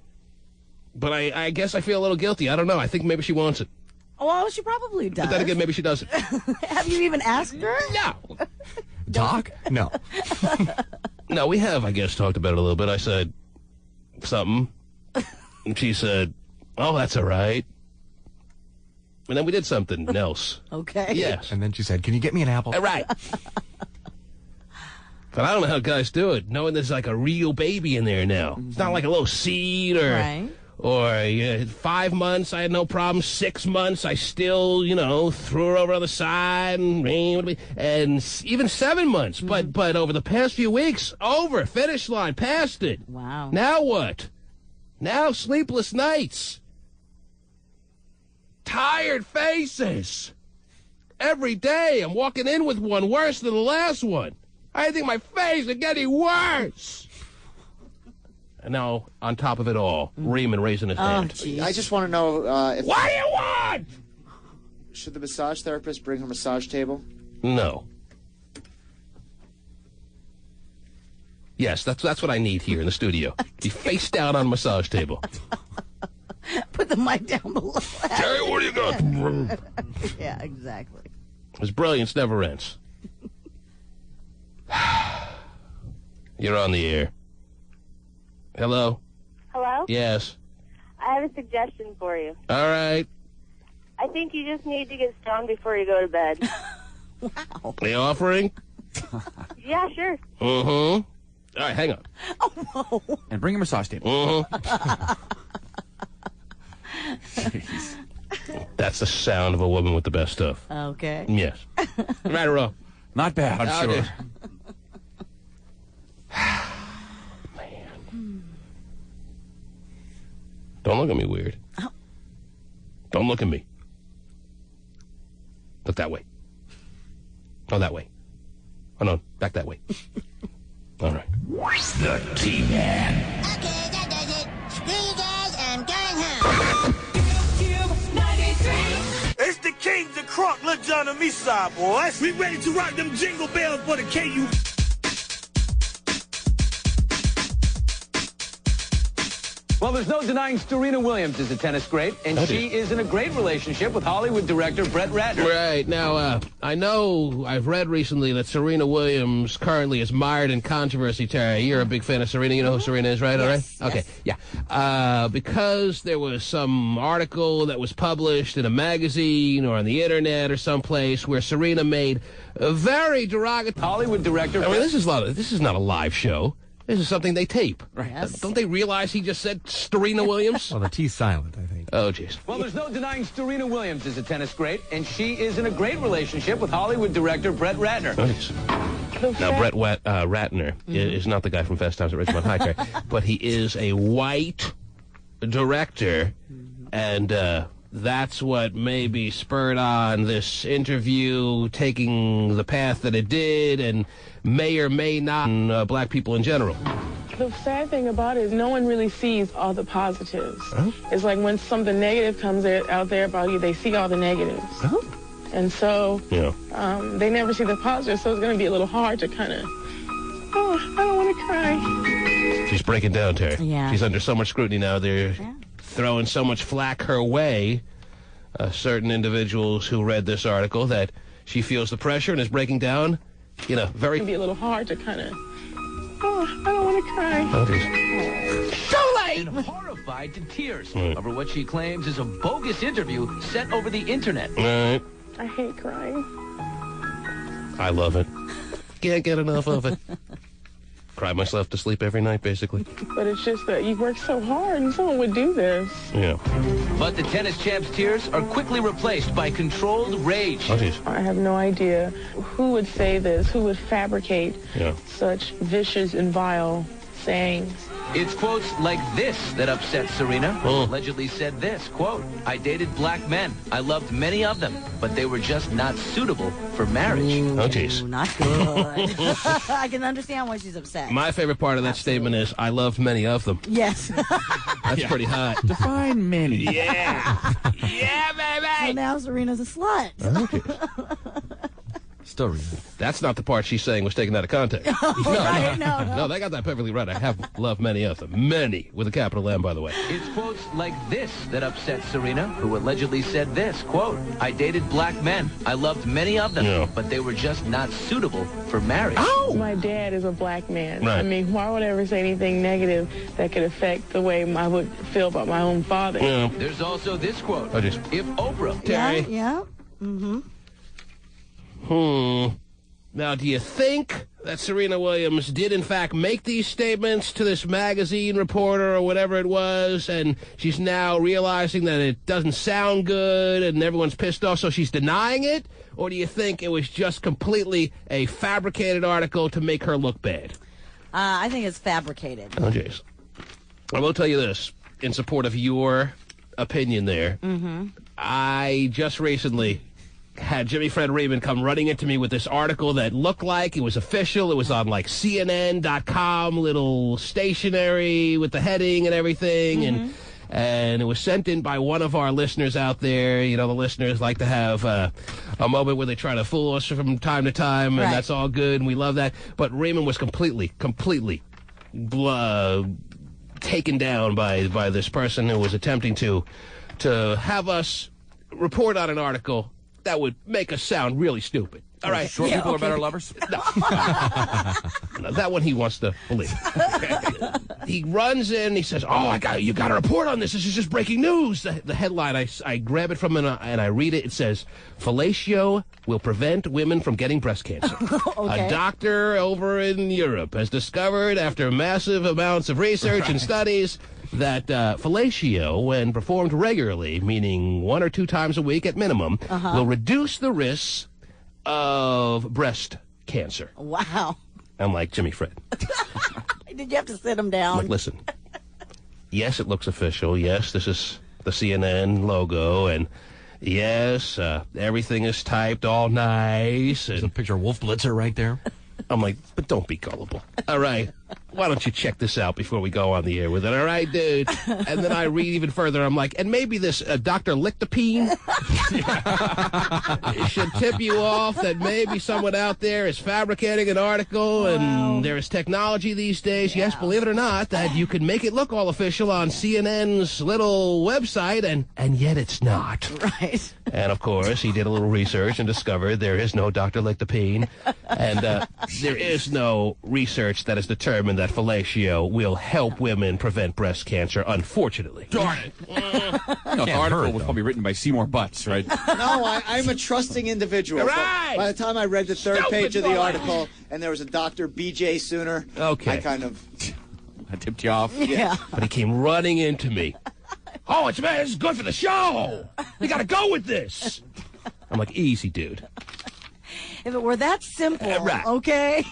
But I guess I feel a little guilty. I don't know. I think maybe she wants it. Well, she probably does. But then again, maybe she doesn't. Have you even asked her? No. Doc? No. No, we have, I guess, talked about it a little bit. I said something. And she said, oh, that's all right. And then we did something else. Okay. Yes. And then she said, can you get me an apple? Right. But I don't know how guys do it, knowing there's like a real baby in there now. It's not like a little seed or 5 months, I had no problem. 6 months, I still, threw her over on the side. And even 7 months. But over the past few weeks, over, finish line, past it. Wow. Now what? Now sleepless nights. Tired faces. Every day I'm walking in with one worse than the last one. I think my face is getting worse. And now, on top of it all, Raymond raising his hand. Geez. I just want to know if... What do you want? Should the massage therapist bring her massage table? No. Yes, that's what I need here in the studio. Be face down on a massage table. Put the mic down below. Terry, what do you got? Yeah, exactly. His brilliance never ends. You're on the air. Hello? Hello? Yes. I have a suggestion for you. All right. I think you just need to get stoned before you go to bed. Wow. Are you offering? Yeah, sure. Mm-hmm. All right, hang on. Oh, no. And bring a massage table. Mm-hmm. That's the sound of a woman with the best stuff. Okay. Yes. Right or wrong? Not bad, I'm sure. Man. Don't look at me weird. Oh. Don't look at me. Look that way. Oh, that way. Oh, no, back that way. All right. The T-Man. Okay, that does it. Screw you guys, I'm going home. It's the Kings of Crunk, Lil Jon and me side, boys. We ready to rock them jingle bells for the KU. Well, there's no denying Serena Williams is a tennis great, and she is in a great relationship with Hollywood director Brett Ratner. Right. Now, I know I've read recently that Serena Williams currently is mired in controversy, Terry. You're a big fan of Serena. You know who Serena is, right? Yes, all right? Okay, yeah. Because there was some article that was published in a magazine or on the internet or someplace where Serena made a very derogatory... Hollywood director... I mean, this is not a live show. This is something they tape. Right. Yes. Don't they realize he just said Serena Williams? Well, the T's silent, I think. Oh, jeez. Well, there's no denying Serena Williams is a tennis great, and she is in a great relationship with Hollywood director Brett Ratner. Oh, yes. Now, Brett Ratner is not the guy from Fast Times at Ridgemont High, Terry, but he is a white director, and that's what maybe spurred on this interview taking the path that it did, and may or may not black people in general. The sad thing about it is no one really sees all the positives. Oh. It's like when something negative comes out there about you, they see all the negatives. Oh. And so Yeah. They never see the positives, so it's going to be a little hard to kind of, I don't want to cry. She's breaking down, Terry. Yeah. She's under so much scrutiny now. They're throwing so much flack her way, certain individuals who read this article, that she feels the pressure and is breaking down. very... It can be a little hard to kind of, I don't want to cry. Oh, geez. Too late! And horrified to tears over what she claims is a bogus interview sent over the internet. All right. I hate crying. I love it. Can't get enough of it. Cry myself to sleep every night, basically. But it's just that you work so hard and someone would do this. Yeah. But the tennis champ's tears are quickly replaced by controlled rage. Oh, geez. I have no idea who would say this, who would fabricate such vicious and vile sayings. It's quotes like this that upset Serena, who allegedly said this, quote, "I dated black men. I loved many of them, but they were just not suitable for marriage." Oh, jeez. Not good. I can understand why she's upset. My favorite part of that statement is, I loved many of them. Yes. That's pretty hot. Define many. Yeah. Yeah, baby. So now Serena's a slut. Okay. Still, that's not the part she's saying was taken out of context. No, they got that perfectly right. I have loved many of them. Many, with a capital M, by the way. It's quotes like this that upset Serena, who allegedly said this, quote, "I dated black men. I loved many of them, but they were just not suitable for marriage." Oh! My dad is a black man. Right. I mean, why would I ever say anything negative that could affect the way I would feel about my own father? Yeah. There's also this quote. Oh, geez. If Oprah... Terry. Yeah. Mm-hmm. Now, do you think that Serena Williams did, in fact, make these statements to this magazine reporter or whatever it was, and she's now realizing that it doesn't sound good and everyone's pissed off, so she's denying it? Or do you think it was just completely a fabricated article to make her look bad? I think it's fabricated. Oh, jeez. I will tell you this, in support of your opinion there. Mm-hmm. I just recently had Jimmy Fred Raymond come running into me with this article that looked like it was official. It was on, like, CNN.com, little stationery with the heading and everything, and it was sent in by one of our listeners out there. You know, the listeners like to have a moment where they try to fool us from time to time, and that's all good, and we love that. But Raymond was completely taken down by this person who was attempting to have us report on an article that would make us sound really stupid. All right. Short people are better lovers? No. No, that one he wants to believe. He runs in, he says, "Oh, you got to report on this. This is just breaking news." The headline, I grab it from and I read it. It says, "Fellatio will prevent women from getting breast cancer." Okay. A doctor over in Europe has discovered, after massive amounts of research and studies, that fellatio, when performed regularly, meaning 1 or 2 times a week at minimum, will reduce the risks of breast cancer. Wow. I'm like, Jimmy Fred. Did you have to sit him down? I'm like, listen, yes, it looks official. Yes, this is the CNN logo, and yes, everything is typed all nice. There's a picture of Wolf Blitzer right there. I'm like, but don't be gullible. All right, why don't you check this out before we go on the air with it? All right, dude. And then I read even further. I'm like, and maybe this Dr. Lictopene should tip you off that maybe someone out there is fabricating an article, and there is technology these days. Yes, believe it or not, that you can make it look all official on CNN's little website, and yet it's not. Right. And, of course, he did a little research and discovered there is no Dr. Lictopene, and there is no research that has determined that fellatio will help women prevent breast cancer, unfortunately. Darn it. The article was probably written by Seymour Butts, right? No, I'm a trusting individual. Right. By the time I read the third page of the article, and there was a Dr. B.J. Sooner, Okay. I kind of... I tipped you off. Yeah. But he came running into me. "Oh, it's good for the show. You got to go with this." I'm like, easy, dude. If it were that simple, Right. okay?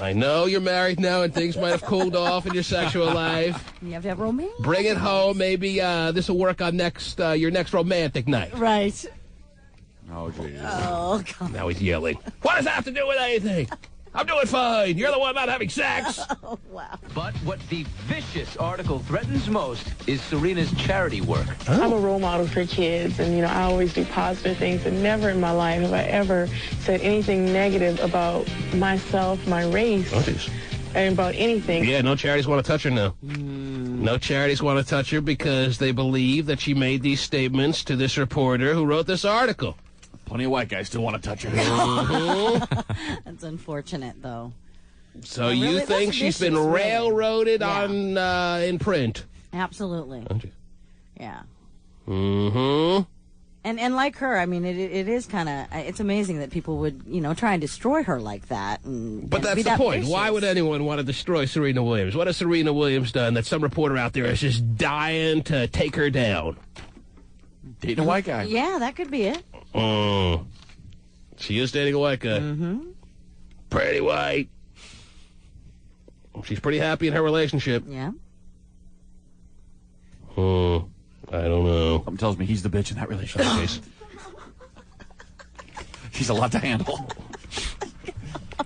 I know you're married now and things might have cooled off in your sexual life. You have to have romance. Bring it home. Maybe this will work on your next romantic night. Right. Oh, jeez. Oh, God. Now he's yelling. What does that have to do with anything? I'm doing fine. You're the one not having sex. Oh, wow. But what the vicious article threatens most is Serena's charity work. I'm a role model for kids, and, I always do positive things, and never in my life have I ever said anything negative about myself, my race, and about anything. Yeah, no charities want to touch her now. No charities want to touch her because they believe that she made these statements to this reporter who wrote this article. Plenty of white guys still want to touch her. That's unfortunate, though. So you think she's been railroaded on in print? Absolutely. Don't you? Yeah. Mm-hmm. And like her, I mean, it is kind of, it's amazing that people would, try and destroy her like that. But that's the point. vicious. Why would anyone want to destroy Serena Williams? What has Serena Williams done that some reporter out there is just dying to take her down? Dating a white guy. Yeah, that could be it. She is dating a white guy. Mm-hmm. Pretty white. She's pretty happy in her relationship. Yeah. I don't know. Something tells me he's the bitch in that relationship. He's a lot to handle.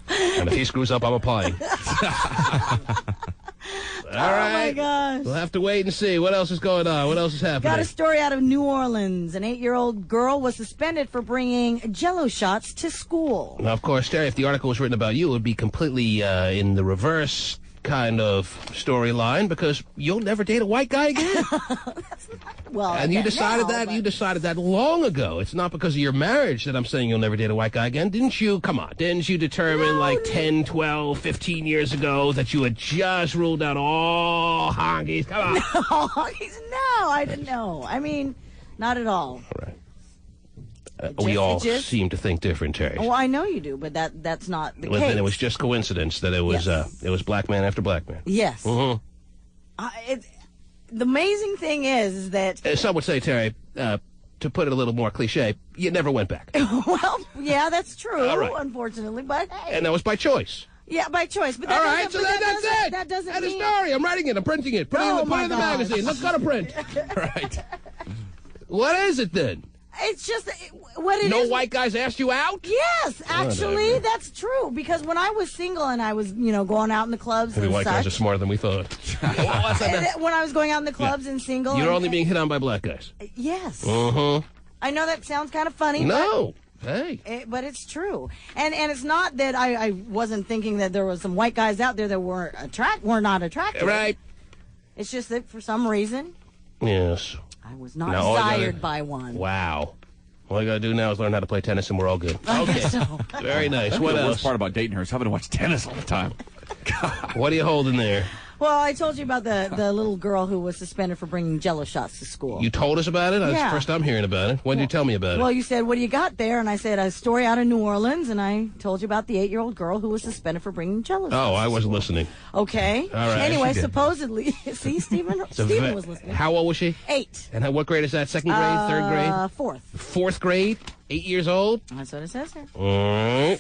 And if he screws up, I'm applying. All right. Oh, my gosh. We'll have to wait and see. What else is going on? What else is happening? Got a story out of New Orleans. An 8-year-old girl was suspended for bringing Jello shots to school. Now, of course, Terry, if the article was written about you, it would be completely in the reverse kind of storyline because you'll never date a white guy again. Well, and you decided that long ago. It's not because of your marriage that I'm saying you'll never date a white guy again. Didn't you determine like 10, 12, 15 years ago that you had just ruled out all honkies? Come on. No, honkies? No, I didn't know. I mean, not at all. All right. We all seem to think different, Terry. Well, I know you do, but that's not the case. Then it was just coincidence that it was black man after black man. Yes. Mm-hmm. The amazing thing is that... some would say, Terry, to put it a little more cliche, you never went back. Well, yeah, that's true, All right. unfortunately, but hey. And that was by choice. Yeah, by choice. But all right, so that's it. That doesn't That's mean... a story. I'm writing it. I'm printing it. Put it in the magazine. Let's go to print. Right. What is it then? It's just what it is. No white guys asked you out? Yes, actually, that's true. Because when I was single and I was, going out in the clubs Maybe and white such, guys are smarter than we thought. when I was going out in the clubs and single, You're only being hit on by black guys. Yes. Mm-hmm. I know that sounds kind of funny. No. Hey. But it's true, and it's not that I wasn't thinking that there was some white guys out there that were not attractive. Right. It's just that for some reason, yes, I was not desired by one. Wow. All I gotta do now is learn how to play tennis, and we're all good. Okay. Very nice. What the else? worst part about dating her is having to watch tennis all the time. God. What are you holding there? Well, I told you about the little girl who was suspended for bringing Jello shots to school. You told us about it? That's Yeah. the first time hearing about it. When did you tell me about it? Well, you said, what do you got there? And I said, a story out of New Orleans, and I told you about the 8-year-old girl who was suspended for bringing Jello shots. Oh, I wasn't listening. Okay. All right. Anyway, supposedly, see, Stephen was listening. How old was she? 8. And what grade is that? Second grade? Third grade? Fourth. Fourth grade? 8 years old? That's what it says here. All right.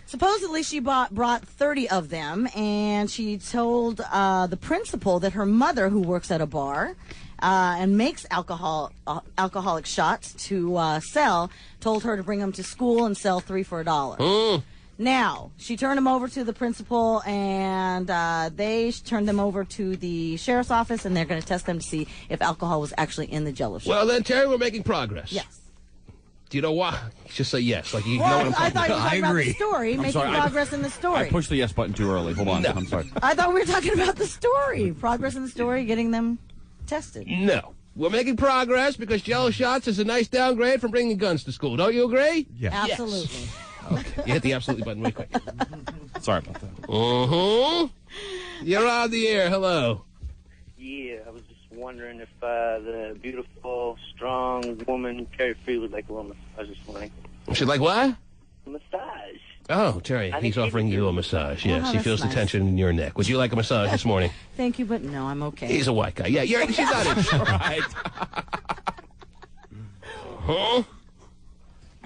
Supposedly, she brought 30 of them, and she told the principal that her mother, who works at a bar and makes alcoholic shots to sell, told her to bring them to school and sell 3 for $1. Now, she turned them over to the principal, and they turned them over to the sheriff's office, and they're going to test them to see if alcohol was actually in the Jello shot. Well, then, Terry, we're making progress. Yes. Do you know why? Just say yes. Like you know Well, what I'm I talking thought you were about. talking about the story, making sorry, progress in the story. I pushed the yes button too early. Hold on. No. I'm sorry. I thought we were talking about the story. Progress in the story, getting them tested. No. We're making progress because Jello shots is a nice downgrade from bringing guns to school. Don't you agree? Yes. Absolutely. Okay. You hit the absolutely button real quick. Sorry about that. You're on the air. Hello. Yeah, I was just wondering if the beautiful, strong woman, Terry Free, would like a little massage this morning. She'd like what? A massage. Oh, Terry, he's offering you a massage. Yes, he that's feels the nice. tension in your neck. Would you like a massage this morning? Thank you, but no, I'm okay. He's a white guy. Yeah, she's not interested. Right. Huh?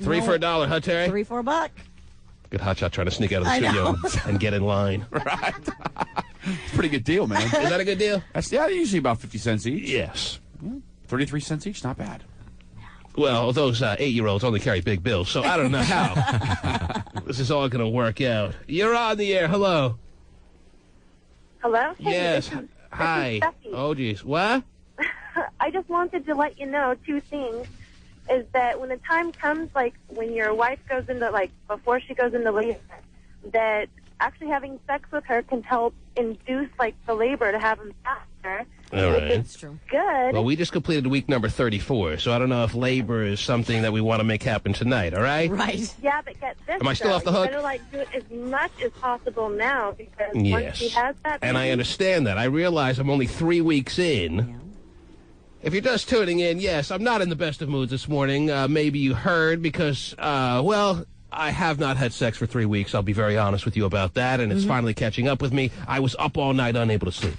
3 for $1, huh, Terry? 3 for $1. Good hotshot trying to sneak out of the I studio know. and get in line. Right. It's a pretty good deal, man. Is that a good deal? That's usually about 50 cents each. Yes. 33 cents each, not bad. Well, those 8-year-olds only carry big bills, so I don't know how this is all going to work out. You're on the air. Hello. Hello? Hey, Yes. this is Hi. Stephanie. Oh, geez. What? I just wanted to let you know 2 things. Is that when the time comes, like when your wife goes into, like before she goes into labor, that actually having sex with her can help induce like the labor to happen faster. All right. That's true. Good. Well, we just completed week number 34, so I don't know if labor is something that we want to make happen tonight, all right? Right. Yeah, but get this. Am I still though. off the hook? You better do it as much as possible now because once Yes. she has that. And I understand that. I realize I'm only 3 weeks in. Yeah. If you're just tuning in, yes, I'm not in the best of moods this morning. Maybe you heard because, well, I have not had sex for 3 weeks. I'll be very honest with you about that, and it's finally catching up with me. I was up all night, unable to sleep.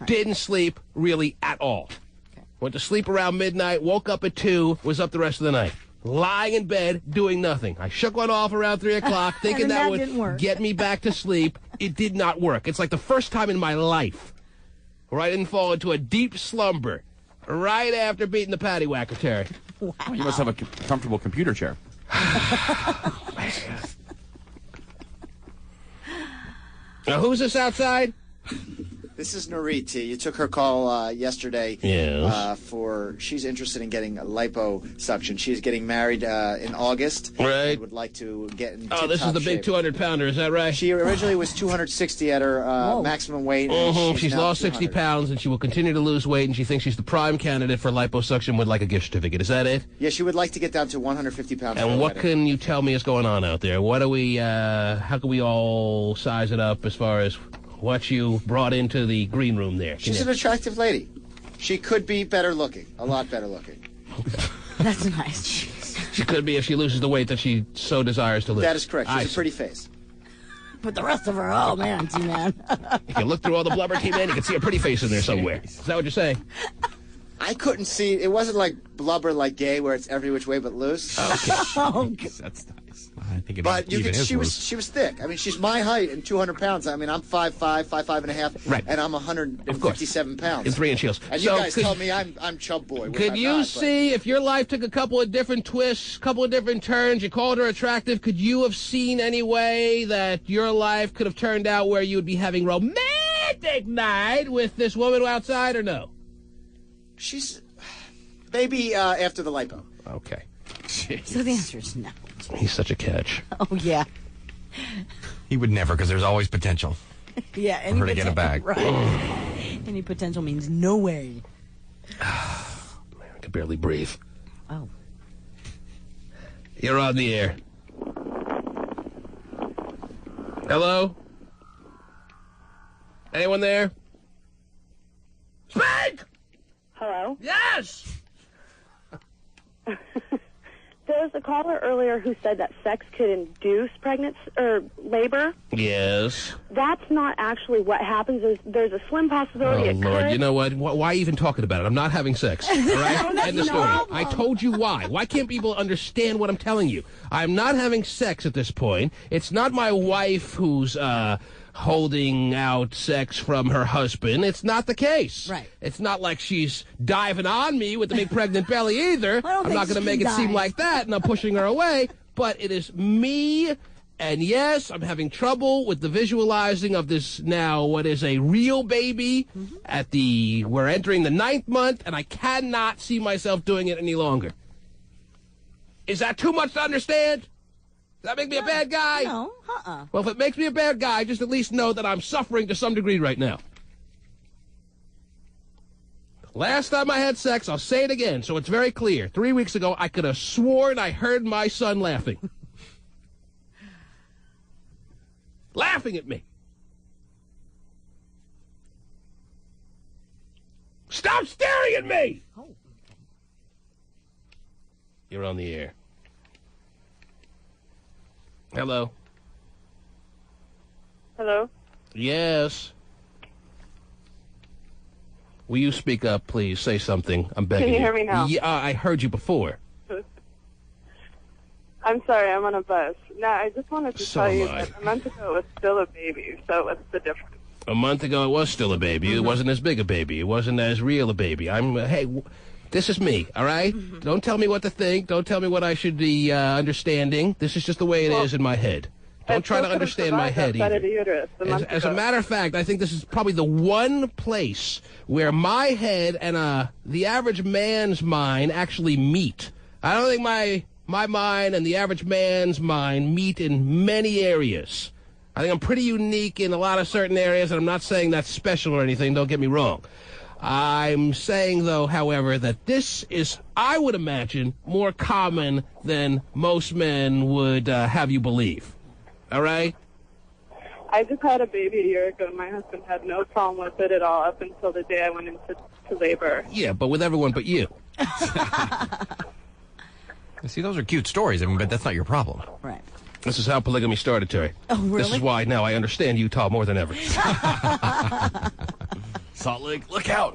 Right. Didn't sleep really at all. Okay. Went to sleep around midnight, woke up at 2, was up the rest of the night. Lying in bed, doing nothing. I shook one off around 3 o'clock, thinking that would get me back to sleep. It did not work. It's like the first time in my life where I didn't fall into a deep slumber right after beating the paddywhacker, Terry. Wow. Well, you must have a comfortable computer chair. Now, who's this outside? This is Noriti. You took her call yesterday. Yes. She's interested in getting a liposuction. She's getting married in August. Right. And would like to get in Oh, this is the big 200-pounder. Is that right? She originally was 260 at her maximum weight. And she's lost 60 pounds, and she will continue to lose weight, and she thinks she's the prime candidate for liposuction with like a gift certificate. Is that it? Yeah, she would like to get down to 150 pounds. And what can you tell me is going on out there? What do we, how can we all size it up as far as what you brought into the green room there? She's an attractive lady. She could be better looking, a lot better looking. Okay. That's nice. She could be if she loses the weight that she so desires to lose. That is correct. She has a pretty face. But the rest of her, oh man, T-Man. If you look through all the blubber, T-Man, you can see a pretty face in there somewhere. Is that what you're saying? I couldn't see. It wasn't like blubber like gay where it's every which way but loose. Okay. Oh, that's nice. I think it But even is she was thick. I mean, she's my height and 200 pounds. I mean, I'm 5'5", 5'5.5", right. and I'm 157 pounds. In 3-inch heels. And so you guys tell me I'm chub boy. Could you see if your life took a couple of different twists, couple of different turns, you called her attractive, could you have seen any way that your life could have turned out where you would be having romantic night with this woman outside, or no? She's maybe after the lipo. Okay. Jeez. So the answer is no. He's such a catch. Oh, yeah. He would never, because there's always potential. Yeah, for her to get a bag. Right. Any potential means no way. Man, I can barely breathe. Oh. You're on the air. Hello? Anyone there? Speak! Hello? Yes! There was a caller earlier who said that sex could induce pregnancy or labor. Yes. That's not actually what happens. There's a slim possibility it Lord, could. you know what? Why even talking about it? I'm not having sex. All right? End of story. I told you why. Why can't people understand what I'm telling you? I'm not having sex at this point. It's not my wife who's holding out sex from her husband. It's not the case. Right. It's not like she's diving on me with the big pregnant belly either. I'm not going to make it seem like that, and I'm pushing her away. But it is me, and yes, I'm having trouble with the visualizing of this now, what is a real baby we're entering the 9th month, and I cannot see myself doing it any longer. Is that too much to understand? Does that make me a bad guy? No, Well, if it makes me a bad guy, just at least know that I'm suffering to some degree right now. Last time I had sex, I'll say it again, so it's very clear. 3 weeks ago, I could have sworn I heard my son laughing. Laughing at me. Stop staring at me! Oh. You're on the air. Hello. Hello? Yes. Will you speak up, please? Say something. I'm begging Can you hear me now? Yeah, I heard you before. I'm sorry, I'm on a bus. No, I just wanted to So tell you am I. that a month ago it was still a baby, so what's the difference? A month ago, it was still a baby. It wasn't as big a baby. It wasn't as real a baby. This is me, all right? Don't tell me what to think. Don't tell me what I should be understanding. This is just the way it is in my head. Don't try to understand my head either. As a matter of fact, I think this is probably the one place where my head and the average man's mind actually meet. I don't think my mind and the average man's mind meet in many areas. I think I'm pretty unique in a lot of certain areas, and I'm not saying that's special or anything. Don't get me wrong. I'm saying, though, however, that this is, I would imagine, more common than most men would have you believe. All right? I just had a baby a year ago, and my husband had no problem with it at all up until the day I went into labor. Yeah, but with everyone but you. See, those are cute stories, but that's not your problem. Right. This is how polygamy started, Terry. Oh, really? This is why now I understand Utah more than ever. Salt Lake, look out.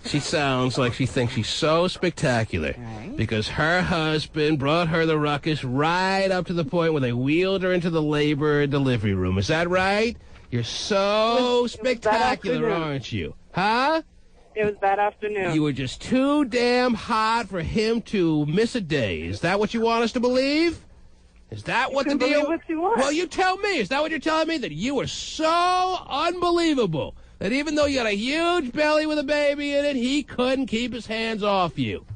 She sounds like she thinks she's so spectacular because her husband brought her the ruckus right up to the point where they wheeled her into the labor delivery room. Is that right? You're so spectacular, aren't you? Huh? It was that afternoon. You were just too damn hot for him to miss a day. Is that what you want us to believe? Is that what the deal? What you want. Well, you tell me. Is that what you're telling me? That you were so unbelievable that even though you had a huge belly with a baby in it, he couldn't keep his hands off you.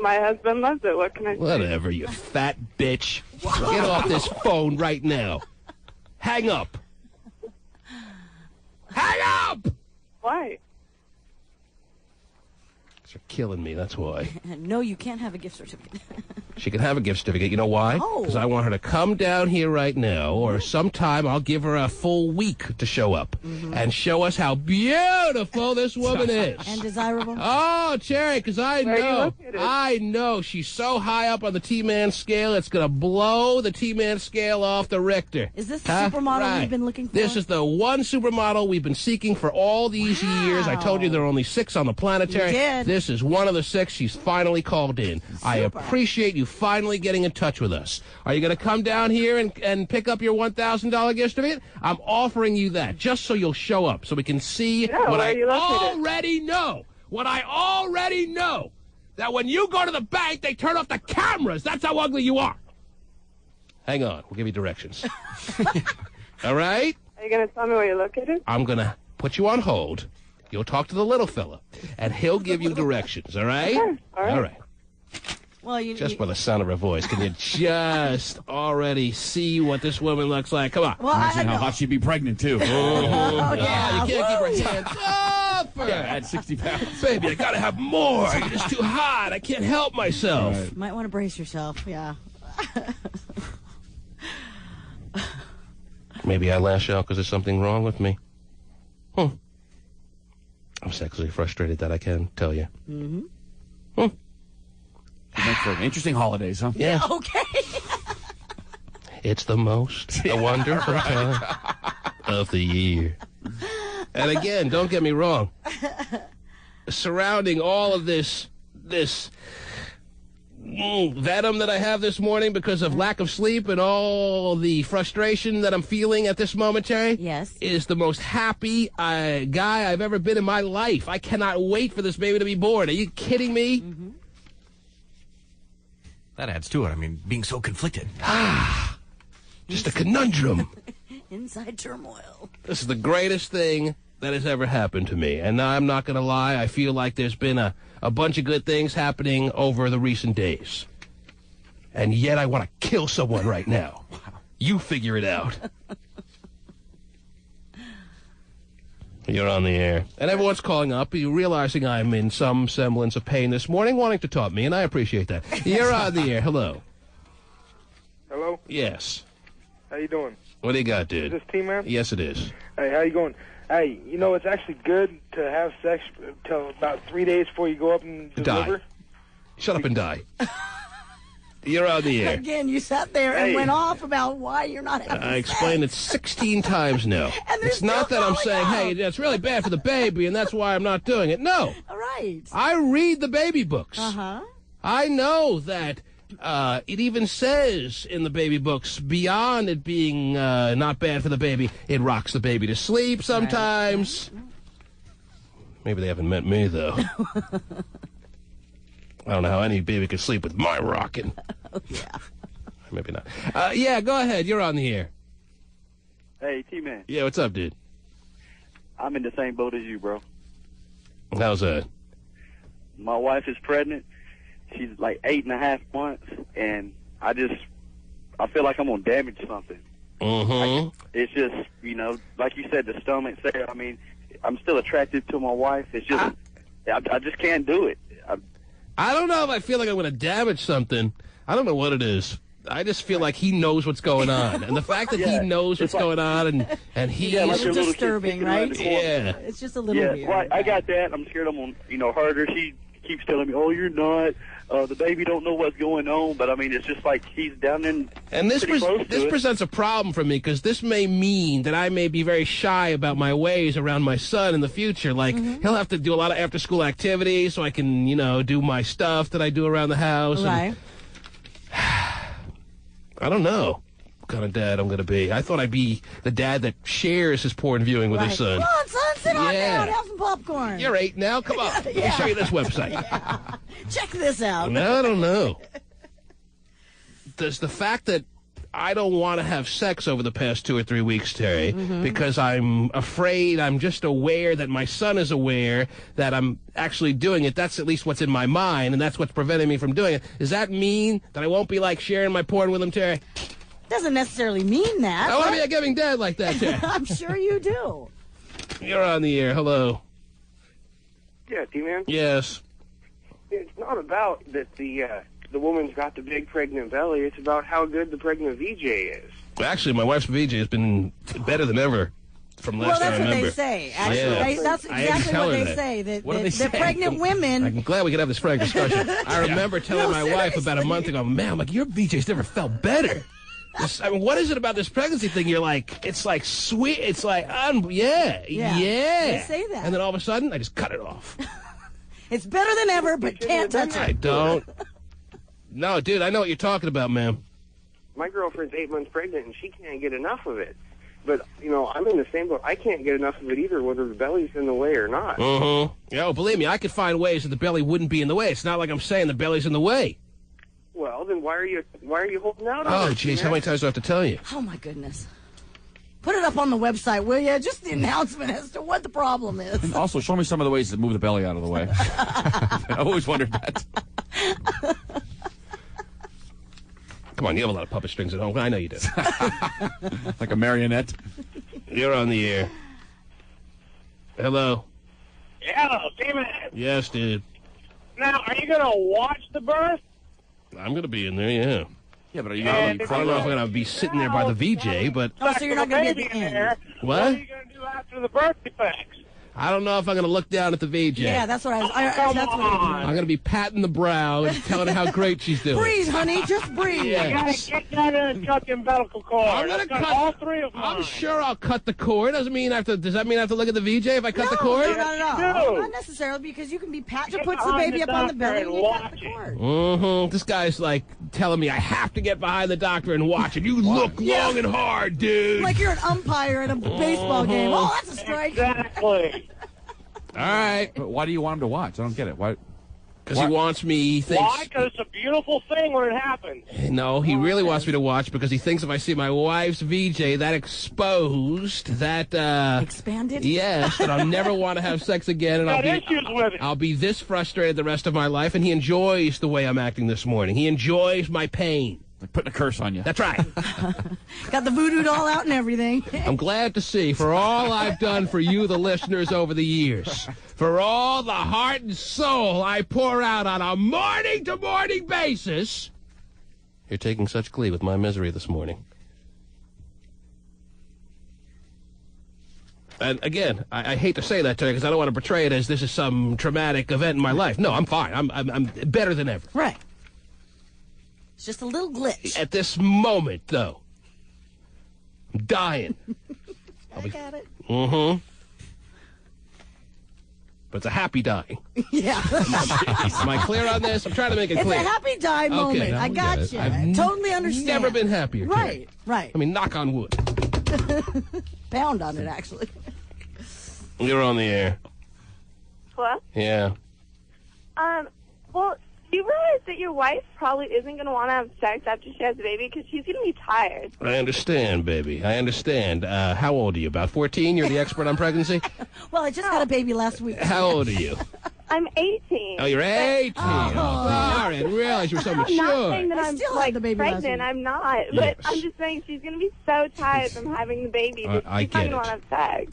My husband loves it. What can I say? Whatever, you fat bitch. Get off this phone right now. Hang up. Hang up! Why? You're killing me, that's why. No, you can't have a gift certificate. She can have a gift certificate. You know why? Because I want her to come down here right now, or sometime I'll give her a full week to show up and show us how beautiful this woman is. And desirable. Oh, Cherry, because I know she's so high up on the T-Man scale, it's going to blow the T-Man scale off the Richter. Is this the supermodel we've been looking for? This is the one supermodel we've been seeking for all these years. I told you there are only 6 on the planetary. You did. This is one of the 6. She's finally called in. I appreciate you finally getting in touch with us. Are you going to come down here and pick up your $1,000 gift certificate? I'm offering you that just so you'll show up so we can see what I already know. What I already know. That when you go to the bank, they turn off the cameras. That's how ugly you are. Hang on. We'll give you directions. All right? Are you going to tell me where you're located? I'm going to put you on hold. You'll talk to the little fella, and he'll give you directions, all right? Okay. All right. Well, just by the sound of her voice, can you just already see what this woman looks like? Come on. Well, imagine how hot she'd be pregnant, too. Yeah, you can't keep her hands off her. Yeah, at 60 pounds. Baby, I got to have more. You're just too hot. I can't help myself. You might want to brace yourself, yeah. Maybe I lash out because there's something wrong with me. I'm sexually frustrated, that I can tell you. Make for interesting holidays, huh? Yeah. Okay. It's the most wonderful time of the year. And again, don't get me wrong. Surrounding all of this venom that I have this morning because of lack of sleep and all the frustration that I'm feeling at this momentary is the most happy guy I've ever been in my life. I cannot wait for this baby to be born. Are you kidding me? That adds to it. I mean, being so conflicted. Just a conundrum. Inside turmoil. This is the greatest thing that has ever happened to me. And I'm not going to lie, I feel like there's been a bunch of good things happening over the recent days. And yet I want to kill someone right now. You figure it out. You're on the air. And everyone's calling up, realizing I'm in some semblance of pain this morning, wanting to talk to me, and I appreciate that. You're on the air. Hello. Hello? Yes. How you doing? What do you got, dude? Is this T-Man? Yes, it is. Hey, how you going? Hey, you know, it's actually good to have sex till about 3 days before you go up and deliver. Die. Shut up and die. You're on the air. Again, you sat there and went off about why you're not having I explained it 16 times now. It's not that I'm saying, hey, it's really bad for the baby, and that's why I'm not doing it. No. All right. I read the baby books. Uh-huh. I know that it even says in the baby books, beyond it being not bad for the baby, it rocks the baby to sleep sometimes. Right. Maybe they haven't met me, though. I don't know how any baby could sleep with my rocking. Oh, yeah. Maybe not. Yeah, go ahead. You're on the air. Hey, T-Man. Yeah, what's up, dude? I'm in the same boat as you, bro. How's that? My wife is pregnant. She's like 8.5 months, and I feel like I'm going to damage something. Mm-hmm. It's just, you know, like you said, the stomach there. I mean, I'm still attracted to my wife. It's just I just can't do it. I don't know if I feel like I'm going to damage something. I don't know what it is. I just feel like he knows what's going on. And the fact that he knows what's going on and he's... Yeah, like It's disturbing, right? Yeah. It's just a little weird. Well, I got that. I'm scared I'm going to hurt her. She keeps telling me, oh, you're not. The baby don't know what's going on. But, I mean, it's just like he's down in And this close to it. presents a problem for me because this may mean that I may be very shy about my ways around my son in the future. Like, he'll have to do a lot of after-school activities so I can, do my stuff that I do around the house. Right. I don't know what kind of dad I'm going to be. I thought I'd be the dad that shares his porn viewing with his son. Come on, son, sit on down, have some popcorn. You're 8 now. Come on. Let me show you this website. Check this out. No, I don't know. Does the fact that I don't want to have sex over the past 2 or 3 weeks, Terry, because I'm afraid, I'm just aware that my son is aware that I'm actually doing it. That's at least what's in my mind, and that's what's preventing me from doing it. Does that mean that I won't be, like, sharing my porn with him, Terry? Doesn't necessarily mean that. I want to be a giving dad like that, Terry. I'm sure you do. You're on the air. Hello. Yeah, T-Man. Yes. It's not about that the woman's got the big pregnant belly. It's about how good the pregnant VJ is. Actually, my wife's VJ has been better than ever from last time I remember. Well, that's what they say. Actually, that's exactly what they say. That pregnant women. I'm glad we could have this frank discussion. I remember telling my wife about a month ago, man, I'm like, your VJ's never felt better. I mean, what is it about this pregnancy thing? You're like, it's like sweet. It's like, yeah. They say that. And then all of a sudden, I just cut it off. It's better than ever, but can't touch it. I don't. No, dude, I know what you're talking about, ma'am. My girlfriend's 8 months pregnant, and she can't get enough of it. But, I'm in the same boat. I can't get enough of it either, whether the belly's in the way or not. Yeah, well, believe me, I could find ways that the belly wouldn't be in the way. It's not like I'm saying the belly's in the way. Well, then why are you holding out on Oh, it, jeez, man? how many times do I have to tell you? Oh, my goodness. Put it up on the website, will you? Just the announcement as to what the problem is. And also, show me some of the ways to move the belly out of the way. I always wondered that. Come on, you have a lot of puppet strings at home. I know you do. Like a marionette. You're on the air. Hello. Hello, Steven. Yes, dude. Now, are you going to watch the birth? I'm going to be in there, yeah. Yeah, but are you I don't know if I'm going to be sitting there by the VJ, but... Oh, so you're not going to be at the end. What? What are you going to do after the birth defects? I don't know if I'm going to look down at the VJ. Yeah, that's what I'm going to be patting the brow and telling her how great she's doing. Breathe, honey, just breathe. Yes. You got to get down there and cut the umbilical cord. I'm going to cut all three of them. I'm sure I'll cut the cord. Does that mean I have to look at the VJ if I cut the cord? No. Not necessarily, because you can be patting. Puts the baby up on the belly and you cut the cord. This guy's like telling me I have to get behind the doctor and watch it. You look long and hard, dude. Like you're an umpire at a baseball game. Oh, that's a strike. Exactly. All right. But why do you want him to watch? I don't get it. Why? Because he wants me. He thinks. Why? Because it's a beautiful thing when it happens. No, he really wants me to watch because he thinks if I see my wife's VJ that exposed, that expanded. Yes, that I'll never want to have sex again, and I'll be this frustrated the rest of my life. And he enjoys the way I'm acting this morning. He enjoys my pain. Like putting a curse on you. That's right. Got the voodoo doll out and everything. I'm glad to see, for all I've done for you, the listeners, over the years, for all the heart and soul I pour out on a morning-to-morning basis, you're taking such glee with my misery this morning. And again, I hate to say that to you because I don't want to portray it as this is some traumatic event in my life. No, I'm fine. I'm better than ever. Right. It's just a little glitch. At this moment, though, I'm dying. I got it. Mm-hmm. But it's a happy dying. Yeah. Am I clear on this? I'm trying to make it clear. It's a happy die moment. Okay, I got you. I've totally understand. Never been happier. Right, right. I mean, knock on wood. Pound on it, actually. You're on the air. Hello? Yeah. Well, do you realize that your wife probably isn't going to want to have sex after she has a baby because she's going to be tired? I understand, baby. I understand. How old are you? About 14? You're the expert on pregnancy? Well, I just had a baby last week. How old are you? I'm 18. Oh, you're 18. Oh, sorry. I didn't realize you were so I'm not mature. saying that I'm still like had the baby last pregnant. week. I'm not. But I'm just saying she's going to be so tired from having the baby that I she's not get going to it. want to have sex.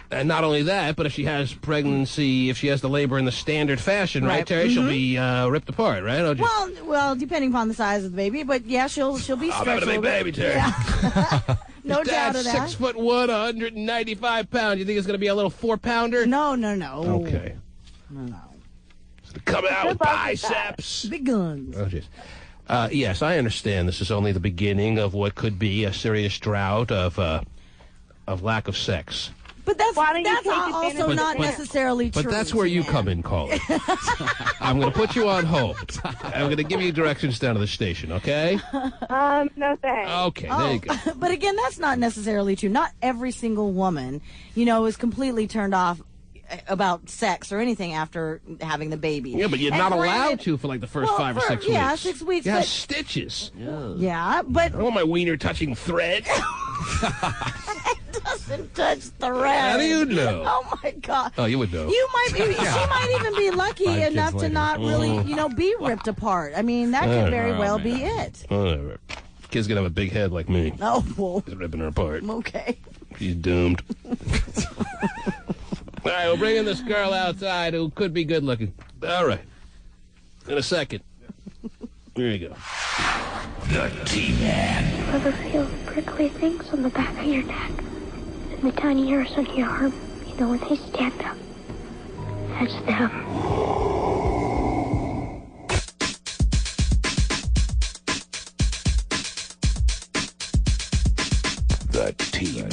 And not only that, but if she has pregnancy, if she has the labor in the standard fashion, right, Terry, she'll be ripped apart, right? Well, depending upon the size of the baby, but yeah, she'll be stretched. I'm having a big baby, Terry. Yeah. No doubt of that. 6'1", 195 pounds. You think it's going to be a little 4-pounder? No. Okay. No. Come out with biceps. Big guns. Oh, jeez. Yes, I understand this is only the beginning of what could be a serious drought of lack of sex. But that's also not necessarily true. But that's where you come in, caller. I'm going to put you on hold. I'm going to give you directions down to the station, okay? No thanks. Okay, there you go. But again, that's not necessarily true. Not every single woman, is completely turned off about sex or anything after having the baby. Yeah, but you're not allowed to for like the first 5 or 6 weeks. Yeah, 6 weeks. You have stitches. Yeah, but... I don't want my wiener touching thread. It doesn't touch thread. How do you know? Oh, my God. Oh, you would know. You might be, she might even be lucky enough to not really, be ripped apart. I mean, that could very well be it. Whatever. Kid's going to have a big head like me. Oh, well. He's ripping her apart. Okay. She's doomed. All right, we'll bring in this girl outside who could be good looking. All right. In a second. Here you go. The T-Man. Ever feel prickly things on the back of your neck? And the tiny hairs on your arm? When they stand up. That's them. The T-Man.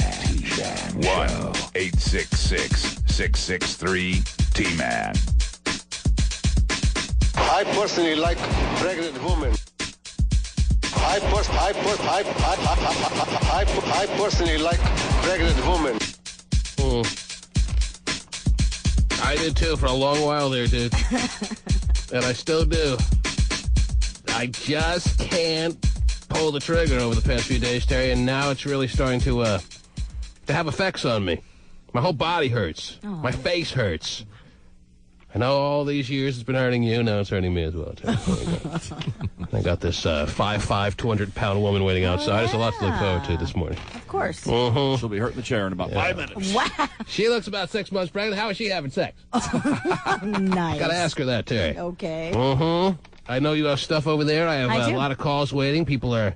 1-866-663-T-Man. I personally like pregnant women. I personally like pregnant women. I did too for a long while there, dude. And I still do. I just can't pull the trigger over the past few days, Terry, and now it's really starting to have effects on me. My whole body hurts. Aww. My face hurts. I know all these years it's been hurting you, now it's hurting me as well, Terry. I got this 5'5", 200-pound woman waiting outside. There's a lot to look forward to this morning. Of course. She'll be hurting the chair in about 5 minutes. Wow. She looks about 6 months pregnant. How is she having sex? Nice. Got to ask her that, Terry. Okay. I know you have stuff over there. I have a lot of calls waiting. People are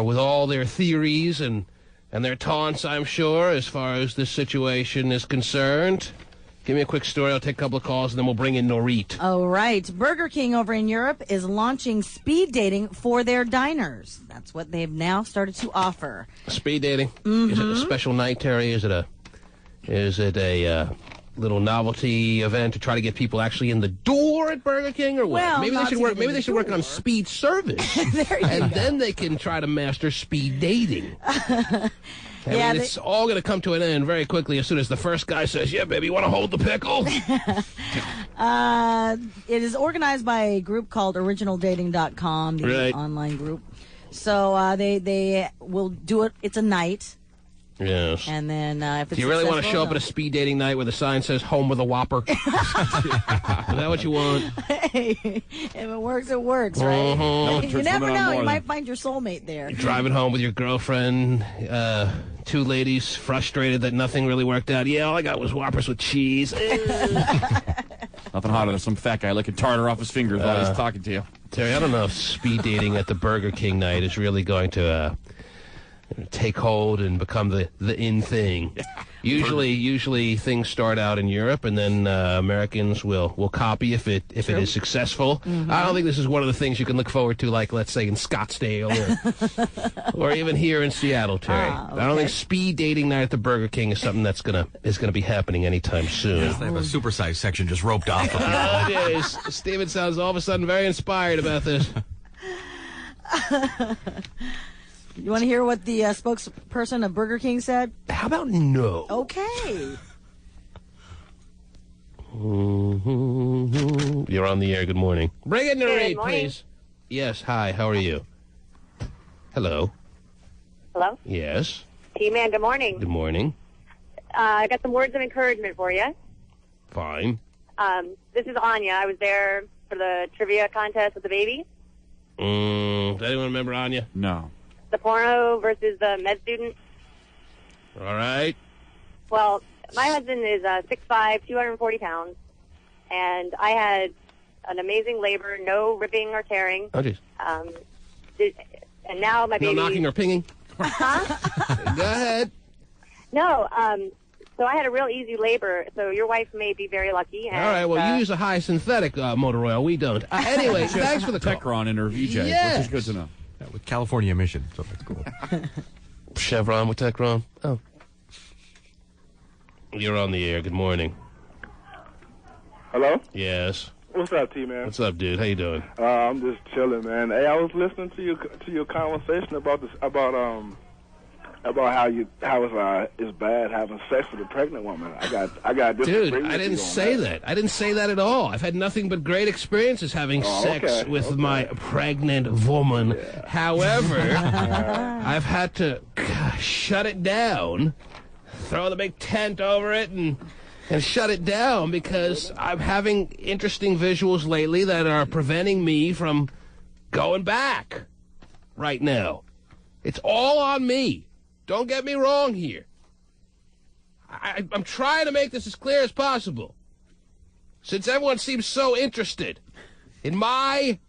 with all their theories and their taunts, I'm sure, as far as this situation is concerned. Give me a quick story. I'll take a couple of calls, and then we'll bring in Norit. All right. Burger King over in Europe is launching speed dating for their diners. That's what they've now started to offer. Speed dating? Is it a special night, Terry? Is it a little novelty event to try to get people actually in the door at Burger King, or what? Well, maybe they should work on speed service. Then they can try to master speed dating. I mean, it's all going to come to an end very quickly as soon as the first guy says, "Yeah, baby, you want to hold the pickle?" It is organized by a group called OriginalDating.com, the online group. So they will do it. It's a night. Yes. And then if it's Do you really want to show up at a speed dating night where the sign says "Home with a Whopper"? Is that what you want? Hey, if it works, it works, right? You never know. You might find your soulmate there. You're driving home with your girlfriend, two ladies frustrated that nothing really worked out. Yeah, all I got was Whoppers with cheese. Nothing hotter than some fat guy licking tartar off his fingers while he's talking to you. Terry, I don't know if speed dating at the Burger King night is really going to take hold and become the in thing. Usually things start out in Europe, and then Americans will copy if it is successful. I don't think this is one of the things you can look forward to, like, let's say, in Scottsdale or even here in Seattle, Terry. I don't think speed dating night at the Burger King is something that's gonna be happening anytime soon. Yes, they have a supersized section just roped off. It is. Steven sounds all of a sudden very inspired about this. You want to hear what the spokesperson of Burger King said? How about no? Okay. You're on the air. Good morning. Bring in the read, please. Yes. Hi. How are you? Hello. Hello? Yes. T-Man, good morning. Good morning. I got some words of encouragement for you. Fine. This is Anya. I was there for the trivia contest with the baby. Does anyone remember Anya? No. The porno versus the med student. All right. Well, my husband is 6'5", 240 pounds, and I had an amazing labor, no ripping or tearing. Oh, jeez. And now my baby... No knocking or pinging? Huh? Go ahead. No, so I had a real easy labor, so your wife may be very lucky. And, All right, well, you use a high synthetic motor oil. We don't. Anyway, thanks for the call. Techron in her VJ, Yes. which is good to know. Yeah, with California emissions, so that's cool. Chevron with Techron. Oh. You're on the air. Good morning. Hello? Yes. What's up, T-Man? What's up, dude? How you doing? I'm just chilling, man. Hey, I was listening to your conversation about how it's bad having sex with a pregnant woman. I got Dude, I didn't say that. I didn't say that at all. I've had nothing but great experiences having sex with my pregnant woman. Yeah. However, I've had to shut it down, throw the big tent over it, and shut it down because I'm having interesting visuals lately that are preventing me from going back right now. It's all on me. Don't get me wrong here. I'm trying to make this as clear as possible. Since everyone seems so interested in my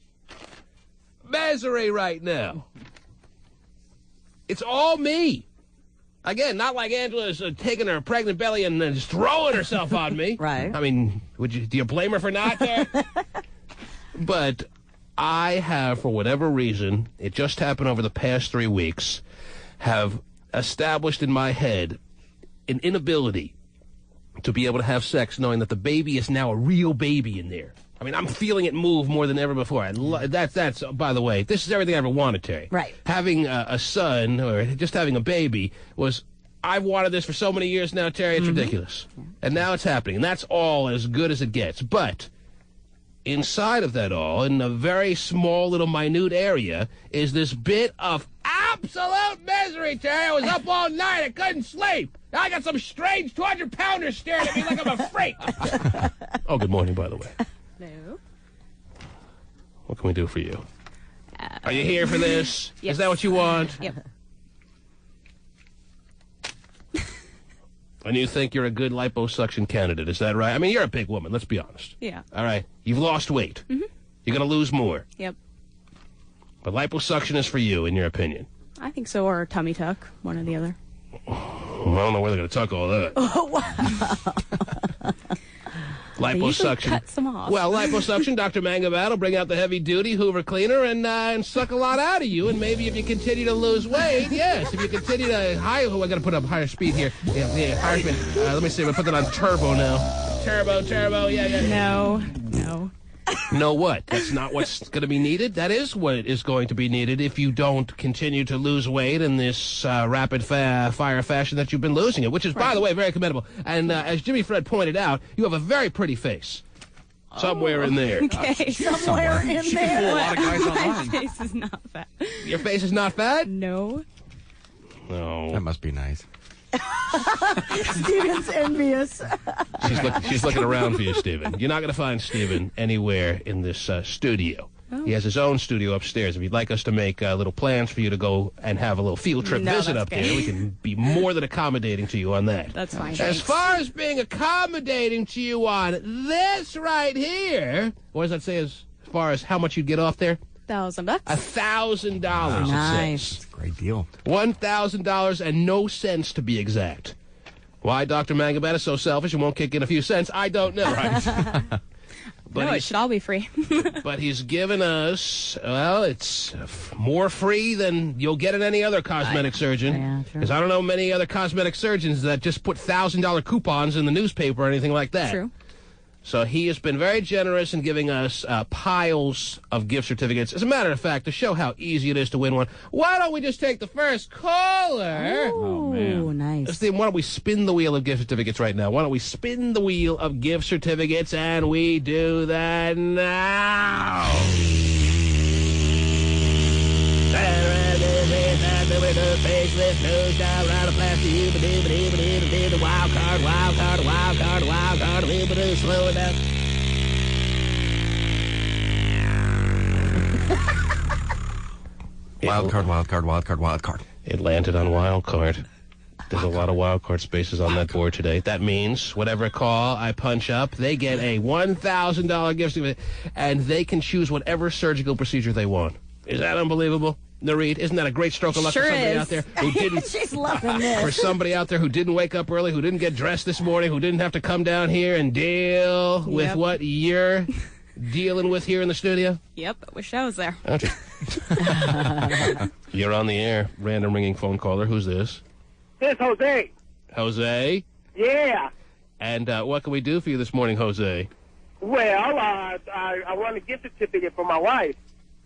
misery right now. It's all me. Again, not like Angela's taking her pregnant belly and just throwing herself on me. Right. I mean, do you blame her for not there? But I have, for whatever reason, it just happened over the past 3 weeks, have established in my head an inability to be able to have sex knowing that the baby is now a real baby in there. I mean, I'm feeling it move more than ever before. That's by the way, this is everything I ever wanted, Terry. Right. Having a son or just having a baby was, I've wanted this for so many years now, Terry, it's ridiculous. And now it's happening, and that's all as good as it gets. But inside of that all, in a very small little minute area, is this bit of absolute misery, Terry. I was up all night. I couldn't sleep. Now I got some strange 200-pounders staring at me like I'm a freak. Oh, good morning, by the way. Hello. What can we do for you? Are you here for this? Yes. Is that what you want? Yep. And you think you're a good liposuction candidate, is that right? I mean, you're a big woman, let's be honest. Yeah. All right. You've lost weight. Mm-hmm. You're going to lose more. Yep. But liposuction is for you, in your opinion. I think so, or a tummy tuck, one or the other. Well, I don't know where they're going to tuck all that. Oh, wow. Liposuction. Cut some off. Well, liposuction, Dr. Mangabat will bring out the heavy-duty Hoover cleaner and suck a lot out of you. And maybe if you continue to lose weight, yes. If you continue to I got to put up higher speed here. Yeah, higher speed. Let me see. We'll put that on turbo now. Turbo. Yeah. No. No what? That's not what's going to be needed? That is what is going to be needed if you don't continue to lose weight in this rapid-fire fashion that you've been losing it, which is, by the way, very commendable. And as Jimmy Fred pointed out, you have a very pretty face. Somewhere in there. Okay. Somewhere in there. She can fool a lot of guys online. My face is not fat. Your face is not fat? No. No. That must be nice. Steven's envious. She's looking around for you, Steven. You're not going to find Steven anywhere in this studio. Oh. He has his own studio upstairs. If you'd like us to make little plans for you to go and have a little field trip visit up there, we can be more than accommodating to you on that. That's fine. As far as being accommodating to you on this right here, what does that say as far as how much you'd get off there? $1,000. $1,000. Nice. It's a great deal. $1,000 and no cents to be exact. Why Dr. Mangabat is so selfish and won't kick in a few cents, I don't know. Right? But No, it should all be free. But he's given us, well, it's more free than you'll get at any other cosmetic surgeon. Yeah, Because I don't know many other cosmetic surgeons that just put $1,000 coupons in the newspaper or anything like that. True. So he has been very generous in giving us piles of gift certificates. As a matter of fact, to show how easy it is to win one, why don't we just take the first caller? Oh, nice. Why don't we spin the wheel of gift certificates right now? Why don't we spin the wheel of gift certificates, and we do that now. Faceless nose job, right up last you, the wild card, slow it down. Wild card. It landed on wild card. There's a lot of wild card spaces on that board today. That means whatever call I punch up, they get a $1,000 gift certificate, and they can choose whatever surgical procedure they want. Is that unbelievable? Nareed, isn't that a great stroke of luck for somebody out there who didn't? She's loving this. For somebody out there who didn't wake up early, who didn't get dressed this morning, who didn't have to come down here and deal with what you're dealing with here in the studio? Yep, I wish I was there. Okay. You're on the air. Random ringing phone caller. Who's this? This Jose. Jose? Yeah. And what can we do for you this morning, Jose? Well, I want a gift certificate for my wife.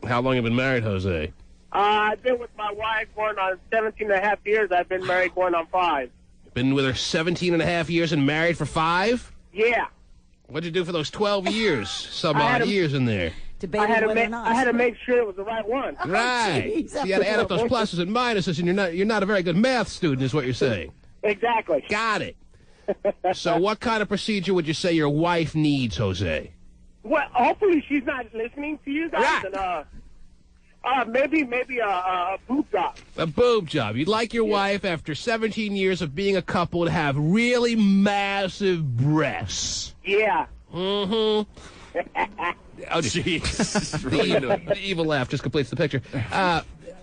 How long have you been married, Jose? I've been with my wife going on 17 and a half years. I've been married going on 5. Been with her 17 and a half years and married for 5? Yeah. What'd you do for those 12 years? Some odd years in there. I had to make sure it was the right one. Right. So you got to add up those pluses and minuses, and you're not a very good math student, is what you're saying. Exactly. Got it. So what kind of procedure would you say your wife needs, Jose? Well, hopefully she's not listening to you guys. Right. And maybe a boob job. A boob job. You'd like your wife, after 17 years of being a couple, to have really massive breasts. Yeah. Mm-hmm. Oh, jeez. The evil laugh just completes the picture.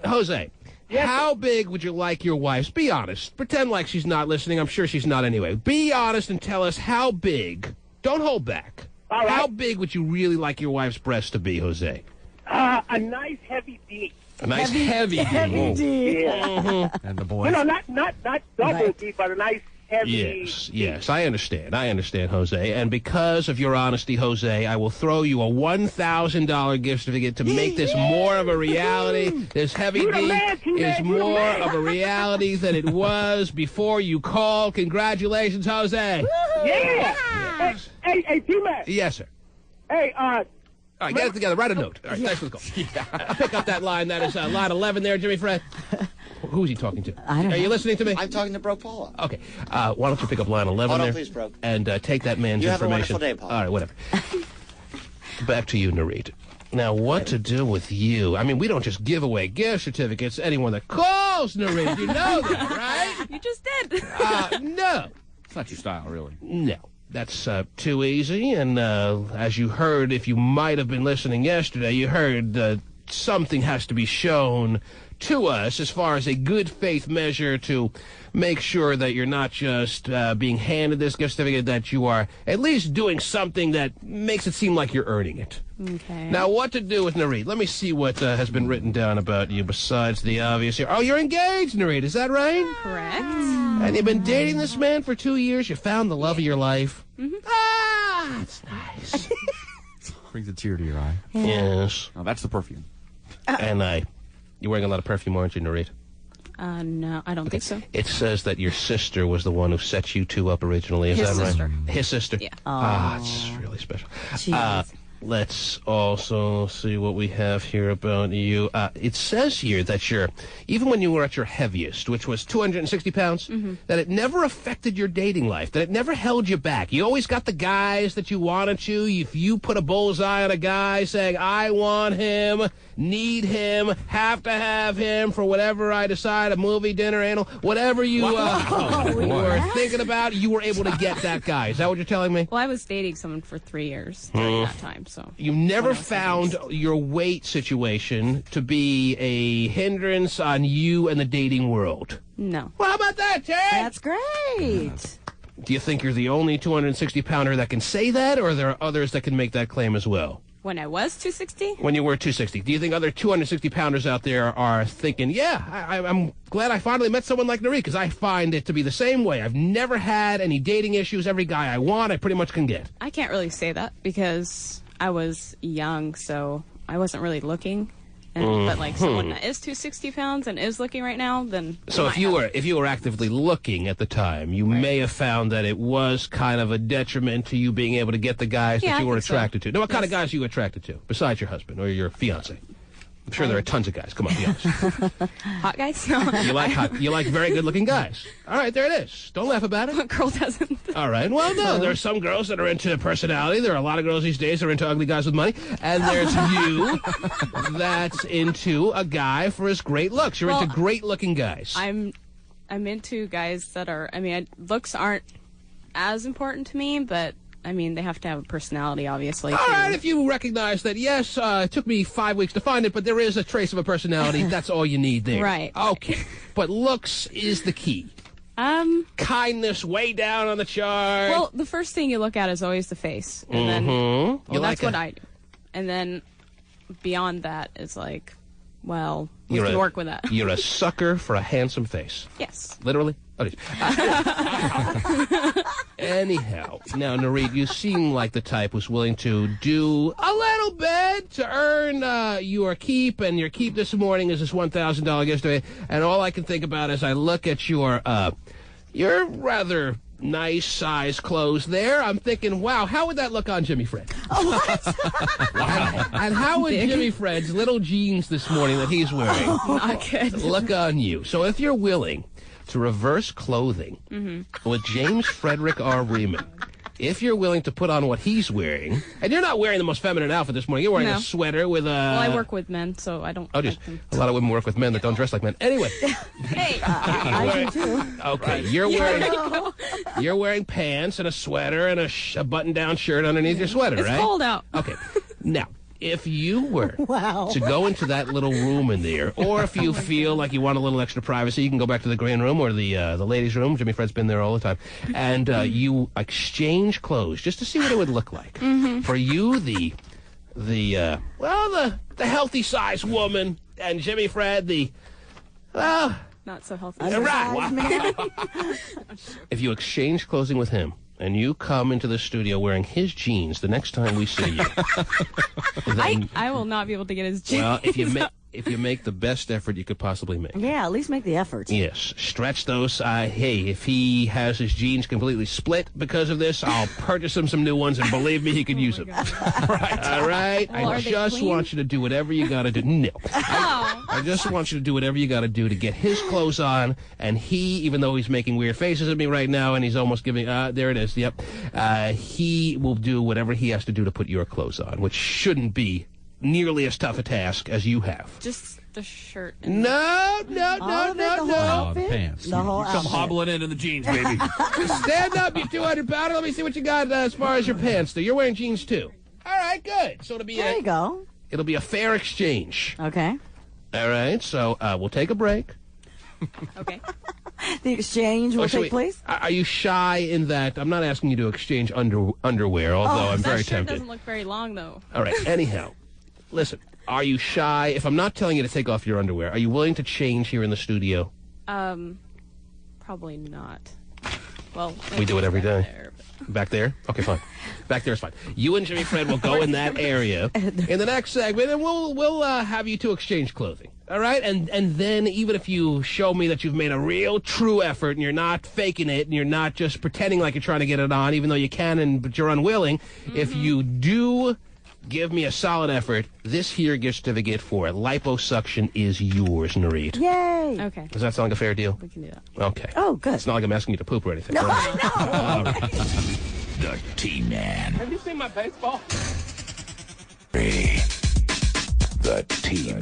Jose, how big would you like your wife's? Be honest. Pretend like she's not listening. I'm sure she's not anyway. Be honest and tell us how big. Don't hold back. All right. How big would you really like your wife's breasts to be, Jose? A nice heavy D. A nice heavy D. Heavy D. Yeah. Mm-hmm. And the boys? No, not double D, but a nice heavy. Yes, I understand. I understand, Jose. And because of your honesty, Jose, I will throw you a $1,000 gift certificate to make this more of a reality. This heavy D is more of a reality than it was before you called. Congratulations, Jose. Yeah. Yes. Hey, T-Mac. Yes, sir. Hey, all right, get it together. Write a note. All right, thanks for the call. Pick up that line. That is line 11 there, Jimmy Fred. Who's he talking to? I don't know. Are you listening to me? I'm talking to Broke Paula. Okay. Why don't you pick up line 11 Hold on, there? please, Broke. And take that man's You have a information. wonderful day, Paula. All right, whatever. Back to you, Nareed. Now, what to do with you? I mean, we don't just give away gift certificates to anyone that calls, Nareed. You know that, right? You just did. No. It's not your style, really. No. That's too easy, and as you heard, if you might have been listening yesterday, you heard something has to be shown to us as far as a good faith measure to make sure that you're not just being handed this gift certificate, that you are at least doing something that makes it seem like you're earning it. Okay. Now, what to do with Nareed? Let me see what has been written down about you besides the obvious here. Oh, you're engaged, Nareed, is that right? Correct. And you've been dating this man for 2 years. You found the love of your life. Mm-hmm. Ah, that's nice. Brings a tear to your eye. Yes. Oh, that's the perfume. And you're wearing a lot of perfume, aren't you, Nareed? No, I don't think so. It says that your sister was the one who set you two up originally. Is His that sister. right? His sister? Yeah. It's really special. Jeez. Let's also see what we have here about you. It says here that even when you were at your heaviest, which was 260 pounds, that it never affected your dating life, that it never held you back. You always got the guys that you wanted to. If you put a bullseye on a guy saying, I want him, need him, have to have him for whatever I decide, a movie, dinner, anal, whatever you were thinking about, you were able to get that guy. Is that what you're telling me? Well, I was dating someone for 3 years during that time, so. You never found your weight situation to be a hindrance on you and the dating world. No. Well, how about that, Terry? That's great. Do you think you're the only 260-pounder that can say that, or are there others that can make that claim as well? When I was 260? When you were 260. Do you think other 260-pounders out there are thinking, yeah, I'm glad I finally met someone like Nareed, because I find it to be the same way. I've never had any dating issues. Every guy I want, I pretty much can get. I can't really say that because I was young, so I wasn't really looking. But like someone that is 260 pounds and is looking right now, then. So if you were actively looking at the time, you may have found that it was kind of a detriment to you being able to get the guys that you were attracted to. Now, what kind of guys are you attracted to besides your husband or your fiance? I'm sure there are tons of guys. Come on, be honest. Hot guys? No. You like very good-looking guys. All right, there it is. Don't laugh about it. What girl doesn't? All right. Well, no, there are some girls that are into personality. There are a lot of girls these days that are into ugly guys with money. And there's you that's into a guy for his great looks. You're into great-looking guys. I'm I'm into guys that are, looks aren't as important to me, but, they have to have a personality, obviously, All too. right, if you recognize that, yes, it took me 5 weeks to find it, but there is a trace of a personality, that's all you need there. Right. Okay. But looks is the key. Kindness way down on the chart. Well, the first thing you look at is always the face. And then, that's what I do. And then beyond that is like, well, we can work with that. You're a sucker for a handsome face. Yes. Literally? Oh, anyhow, now, Nareed, you seem like the type who's willing to do a little bit to earn your keep, and your keep this morning is this $1,000 gift away. And all I can think about as I look at your rather nice size clothes there, I'm thinking, wow, how would that look on Jimmy Fred? And how would Jimmy Fred's little jeans this morning that he's wearing not good. look on you? So if you're willing to reverse clothing with James Frederick R. Riemann, if you're willing to put on what he's wearing, and you're not wearing the most feminine outfit this morning, you're wearing a sweater with a... Well, I work with men, so I don't... Oh, just a lot of women work with men that don't dress like men. Anyway. Hey! I do, too. Okay, you're wearing pants and a sweater and a button-down shirt underneath your sweater, right? It's cold out. Okay. Now, if you were to go into that little room in there, or if you feel like you want a little extra privacy, you can go back to the green room or the ladies' room. Jimmy Fred's been there all the time. And you exchange clothes just to see what it would look like. For you, the healthy-sized woman, and Jimmy Fred, not so healthy. Right. If you exchange clothing with him, and you come into the studio wearing his jeans the next time we see you, then, I will not be able to get his jeans. Well, if you make the best effort you could possibly make. Yeah, at least make the effort. Yes. Stretch those. Hey, if he has his jeans completely split because of this, I'll purchase him some new ones, and believe me, he could use them. Right. All right? Well, I just want you to do whatever you got to do. No. I just want you to do whatever you got to do to get his clothes on, and he, even though he's making weird faces at me right now, and he's almost giving, there it is, yep, he will do whatever he has to do to put your clothes on, which shouldn't be nearly as tough a task as you have. Just the shirt. No. The pants. The whole Come outfit. hobbling into the jeans, baby. Stand up, you 200-pounder. Let me see what you got as far as your pants do. You're wearing jeans, too. All right, good. So There you go. It'll be a fair exchange. Okay. All right, so we'll take a break. Okay. The exchange will take place? Are you shy in that? I'm not asking you to exchange underwear, although I'm very That shirt tempted. doesn't look very long, though. All right, anyhow. Listen, are you shy? If I'm not telling you to take off your underwear, are you willing to change here in the studio? Probably not. Well, We do it every day. there, Back there? Okay, fine. Back there is fine. You and Jimmy Fred will go in that area in the next segment, and we'll have you two exchange clothing. All right? And then even if you show me that you've made a real true effort and you're not faking it and you're not just pretending like you're trying to get it on, even though you can, but you're unwilling, if you do give me a solid effort, this here gift certificate for liposuction is yours, Nareed. Yay! Okay. Does that sound like a fair deal? We can do that. Okay. Oh, good. It's not like I'm asking you to poop or anything. No, right? I know. The T-Man. Have you seen my baseball? The T-Man.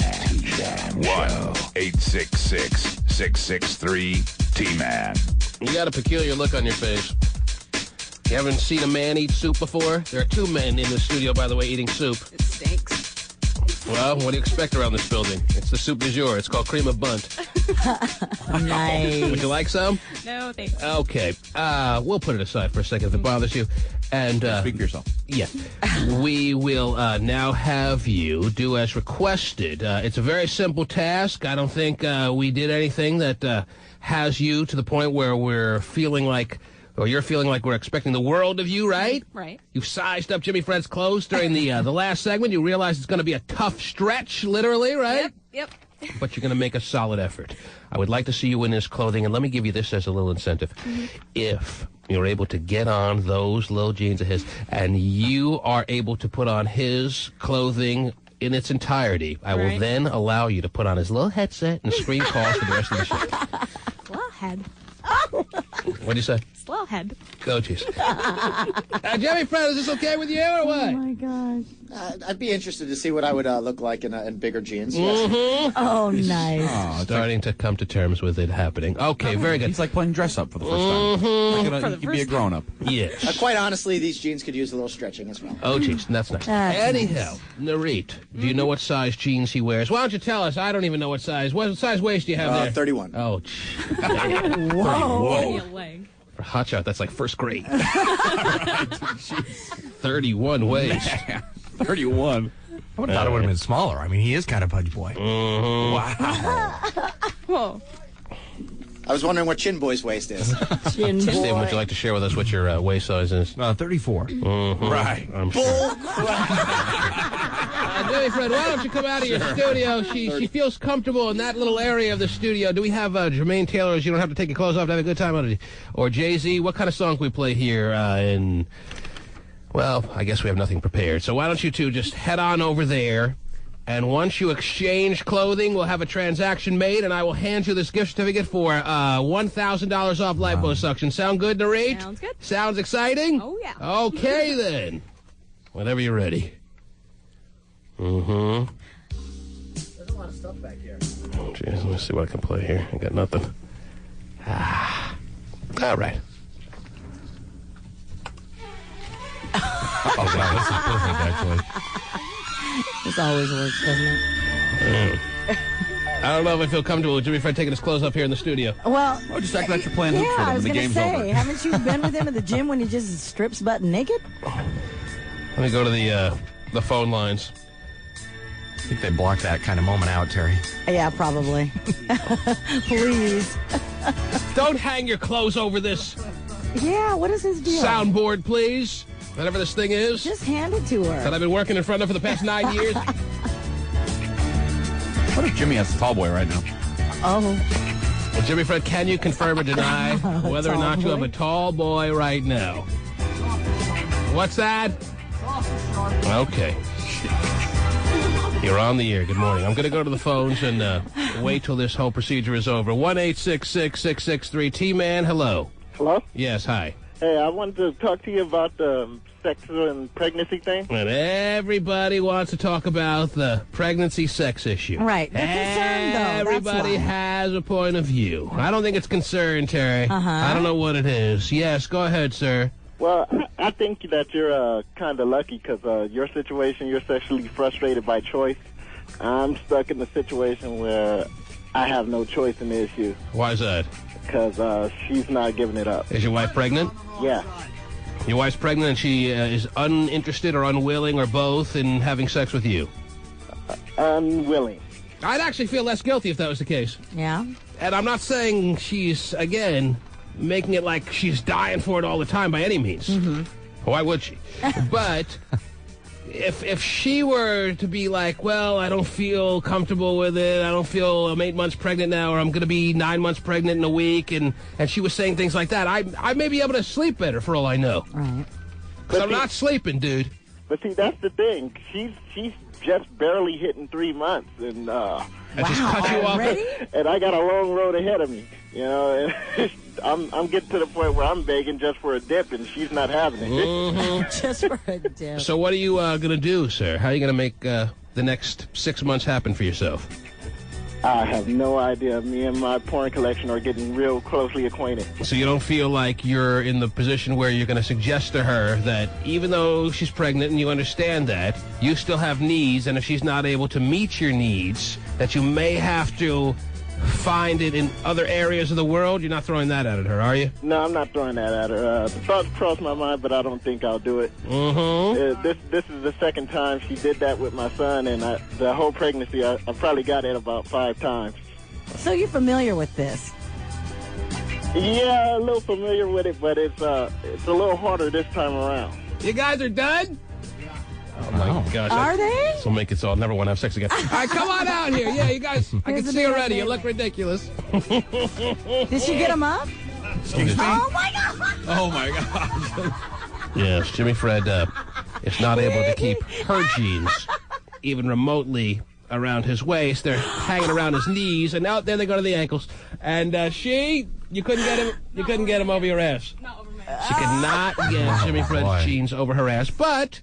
1-866-663-T-Man. You got a peculiar look on your face. You haven't seen a man eat soup before? There are two men in the studio, by the way, eating soup. It stinks. Well, what do you expect around this building? It's the soup du jour. It's called cream of bunt. Nice. Would you like some? No, thanks. Okay. We'll put it aside for a second if it bothers you. And Speak for yourself. yeah, we will now have you do as requested. It's a very simple task. I don't think we did anything that has you to the point where we're feeling like, or you're feeling like we're expecting the world of you, right? Right. You sized up Jimmy Fred's clothes during the last segment. You realize it's going to be a tough stretch, literally, right? Yep. But you're going to make a solid effort. I would like to see you in his clothing, and let me give you this as a little incentive. If you're able to get on those little jeans of his, and you are able to put on his clothing in its entirety, I will then allow you to put on his little headset and screen calls for the rest of the show. Well, head. What'd you say? Slow head. Go, jeez. Jimmy Fred, is this okay with you or what? Oh, my gosh. I'd be interested to see what I would look like in bigger jeans. Yes. Mm-hmm. Oh, nice. Starting to come to terms with it happening. Okay, very good. It's like playing dress up for the first time. You can be a grown up. Yes. Quite honestly, these jeans could use a little stretching as well. Oh, jeez, that's nice. Anyhow, Narit, do you know what size jeans he wears? Why don't you tell us? I don't even know what size. What size waist do you have there? 31. Oh, Whoa. Leg. For hotshot, that's like first grade. 31 waist. 31. I would have thought it would have been smaller. I mean, he is kind of pudge boy. Mm-hmm. Wow. Whoa. I was wondering what Chin Boy's waist is. Chin boy. Steve, would you like to share with us what your waist size is? 34. Mm-hmm. Right. I'm sure. Jimmy Fred, why don't you come out of your studio? She feels comfortable in that little area of the studio. Do we have Jermaine Taylor, so you don't have to take your clothes off to have a good time? Or Jay-Z? What kind of song can we play here Well, I guess we have nothing prepared. So why don't you two just head on over there, and once you exchange clothing, we'll have a transaction made, and I will hand you this gift certificate for $1,000 off liposuction. Sound good, Narit? Sounds good. Sounds exciting? Oh, yeah. Okay, then. Whenever you're ready. Mm-hmm. There's a lot of stuff back here. Oh, jeez, let me see what I can play here. I got nothing. All right. Oh, wow, this is perfect, actually. This always works, doesn't it? I don't know if I feel comfortable with Jimmy Fred taking his clothes up here in the studio. Well, just act like you're playing hoops yeah, with him I was when the going to game's say, over. haven't you been with him at the gym when he just strips butt naked? Let me go to the phone lines. I think they blocked that kind of moment out, Terry. Yeah, probably. Please. Don't hang your clothes over this Yeah, what is his deal? soundboard, please. Whatever this thing is. Just hand it to her. That I've been working in front of for the past 9 years. What if Jimmy has a tall boy right now? Oh. Well, Jimmy Fred, can you confirm or deny whether or not you have a tall boy right now? What's that? Okay. You're on the air. Good morning. I'm going to go to the phones and wait till this whole procedure is over. 1-866-663-T-Man. Hello. Hello? Yes, hi. Hey, I wanted to talk to you about the sex and pregnancy thing. And everybody wants to talk about the pregnancy sex issue. Right. They're concerned, though. Everybody has a point of view. I don't think it's concern, Terry. I don't know what it is. Yes, go ahead, sir. Well, I think that you're kind of lucky because your situation, you're sexually frustrated by choice. I'm stuck in the situation where I have no choice in the issue. Why is that? Because she's not giving it up. Is your wife pregnant? Yeah. Your wife's pregnant and she is uninterested or unwilling or both in having sex with you? Unwilling. I'd actually feel less guilty if that was the case. Yeah. And I'm not saying she's, again, making it like she's dying for it all the time by any means. Mm-hmm. Why would she? But if she were to be like, well, I don't feel comfortable with it, I don't feel I'm 8 months pregnant now, or I'm going to be 9 months pregnant in a week, and she was saying things like that, I may be able to sleep better for all I know. Right. Because I'm not sleeping, dude. But see, that's the thing. She's just barely hitting 3 months, and I just cut you off. And I got a long road ahead of me. You know, I'm getting to the point where I'm begging just for a dip, and she's not having it. Mm-hmm. Just for a dip. So what are you going to do, sir? How are you going to make the next 6 months happen for yourself? I have no idea. Me and my porn collection are getting real closely acquainted. So you don't feel like you're in the position where you're going to suggest to her that even though she's pregnant and you understand that, you still have needs, and if she's not able to meet your needs, that you may have to find it in other areas of the world? You're not throwing that at her, are you? No, I'm not throwing that at her. The thoughts crossed my mind, but I don't think I'll do it. Mm-hmm. This is the second time she did that with my son, and the whole pregnancy, I probably got it about 5 times. So you're familiar with this? Yeah, a little familiar with it, but it's a little harder this time around. You guys are done? Oh, my gosh. Are they? This will make it so I'll never want to have sex again. All right, come on out here. Yeah, you guys, I can see already. You look ridiculous. Did she get him up? Excuse me? Oh, my God. Oh, my God. Yes, Jimmy Fred is not able to keep her jeans even remotely around his waist. They're hanging around his knees, and out there they go to the ankles. And you couldn't get him over your ass. Not over my She could not get Jimmy Fred's jeans over her ass, but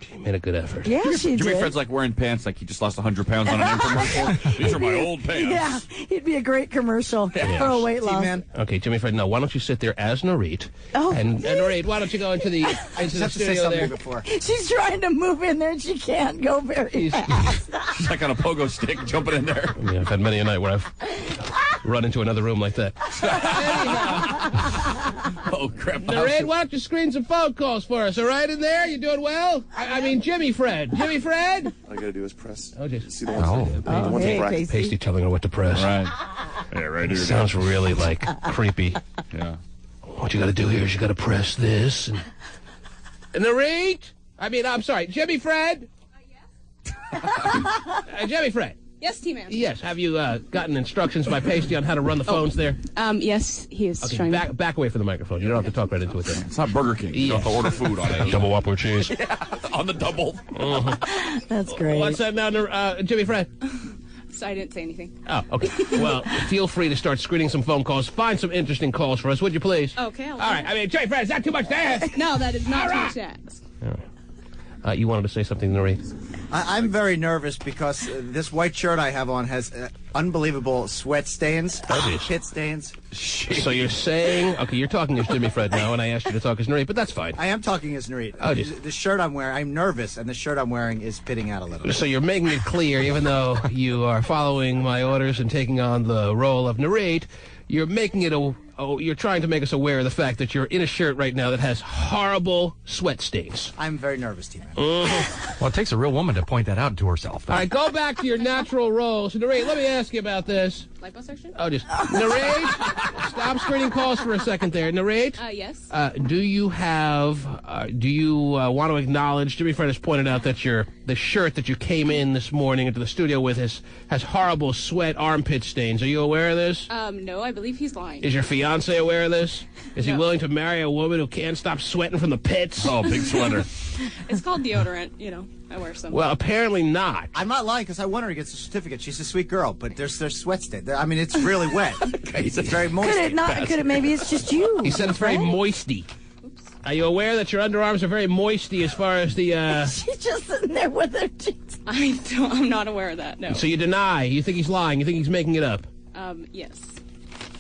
She made a good effort. Yeah, she Jimmy did. Fred's like wearing pants like he just lost 100 pounds on an infomercial. These are my old pants. Yeah, he'd be a great commercial for a weight loss. T-Man. Okay, Jimmy Fred, now why don't you sit there as Nareet? Oh. And Nareet, why don't you go into the studio there? Before. She's trying to move in there and she can't go very fast. She's like on a pogo stick jumping in there. I mean, I've had many a night where I've run into another room like that. Oh, crap. Nareet, why don't you screen some phone calls for us, all right, in there? You doing well? I mean, Jimmy Fred. Jimmy Fred? All you gotta do is press. Oh, just See the ones the ones in brackets. Pasty telling her what to press. Right. Yeah, right It here. sounds really, like, creepy. Yeah. What you gotta do here is you gotta press this. And Nareet? I'm sorry, Jimmy Fred? Yes. Jimmy Fred? Yes, T-Man. Yes. Have you gotten instructions by Pasty on how to run the phones there? Yes, he is showing me. Back away from the microphone. You don't have to talk right into it there. It's not Burger King. You don't have to order food on it. Double Whopper cheese. On the double. That's great. What's that now, Jimmy Fred? So I didn't say anything. Oh, okay. Well, feel free to start screening some phone calls. Find some interesting calls for us, would you please? Okay. All right. Jimmy Fred, is that too much to ask? No, that is not too much to ask. You wanted to say something, Nareet? I'm very nervous because this white shirt I have on has unbelievable sweat stains, pit stains. So you're saying, okay, you're talking as Jimmy Fred now, and I asked you to talk as Nareet, but that's fine. I am talking as Nareet. The shirt I'm wearing, I'm nervous, and the shirt I'm wearing is pitting out a little. So you're making it clear, even though you are following my orders and taking on the role of Nareet, you're making it you're trying to make us aware of the fact that you're in a shirt right now that has horrible sweat stains. I'm very nervous, T-Man. Well, it takes a real woman to point that out to herself. All right, go back to your natural role. So, Nareet, let me ask you about this. Liposuction? Oh, just Nareet, stop screening calls for a second there. Nareet? Yes. Do you want to acknowledge, Jimmy Fred has pointed out that the shirt that you came in this morning into the studio with has horrible sweat armpit stains. Are you aware of this? No, I believe he's lying. Is your fiance aware of this? Is he willing to marry a woman who can't stop sweating from the pits? Oh, big sweater. It's called deodorant, I wear some. Well, apparently not. I'm not lying because I want her to get a certificate. She's a sweet girl, but there's sweat stain. I mean, it's really wet. It's very moist. Maybe it's just you. He said it's very moisty. Oops. Are you aware that your underarms are very moisty as far as the... She's just sitting there with her jeans. I'm not aware of that, no. So you deny. You think he's lying. You think he's making it up. Yes.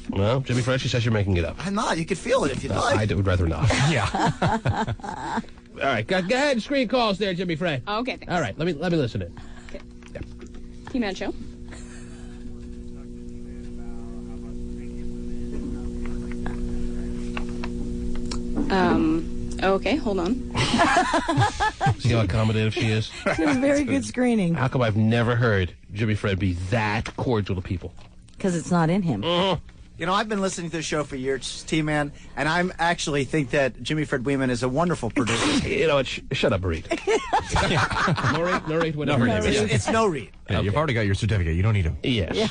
Well, Jimmy Fred, she says you're making it up. I'm not. You could feel it if you'd like. I would rather not. Yeah. All right, go ahead and screen calls there, Jimmy Fred. Oh, okay, thanks. All right, let me listen in. Okay. Yeah. He-Man Show. Okay, hold on. See how accommodative she is? It was very good screening. How come I've never heard Jimmy Fred be that cordial to people? Because it's not in him. You know, I've been listening to the show for years, T-Man, and I actually think that Jimmy Fred Weeman is a wonderful producer. You know what? Shut up, Reed. Noreen, whatever. It's no Reed. Yeah, You've already got your certificate. You don't need him. Yes. Yeah.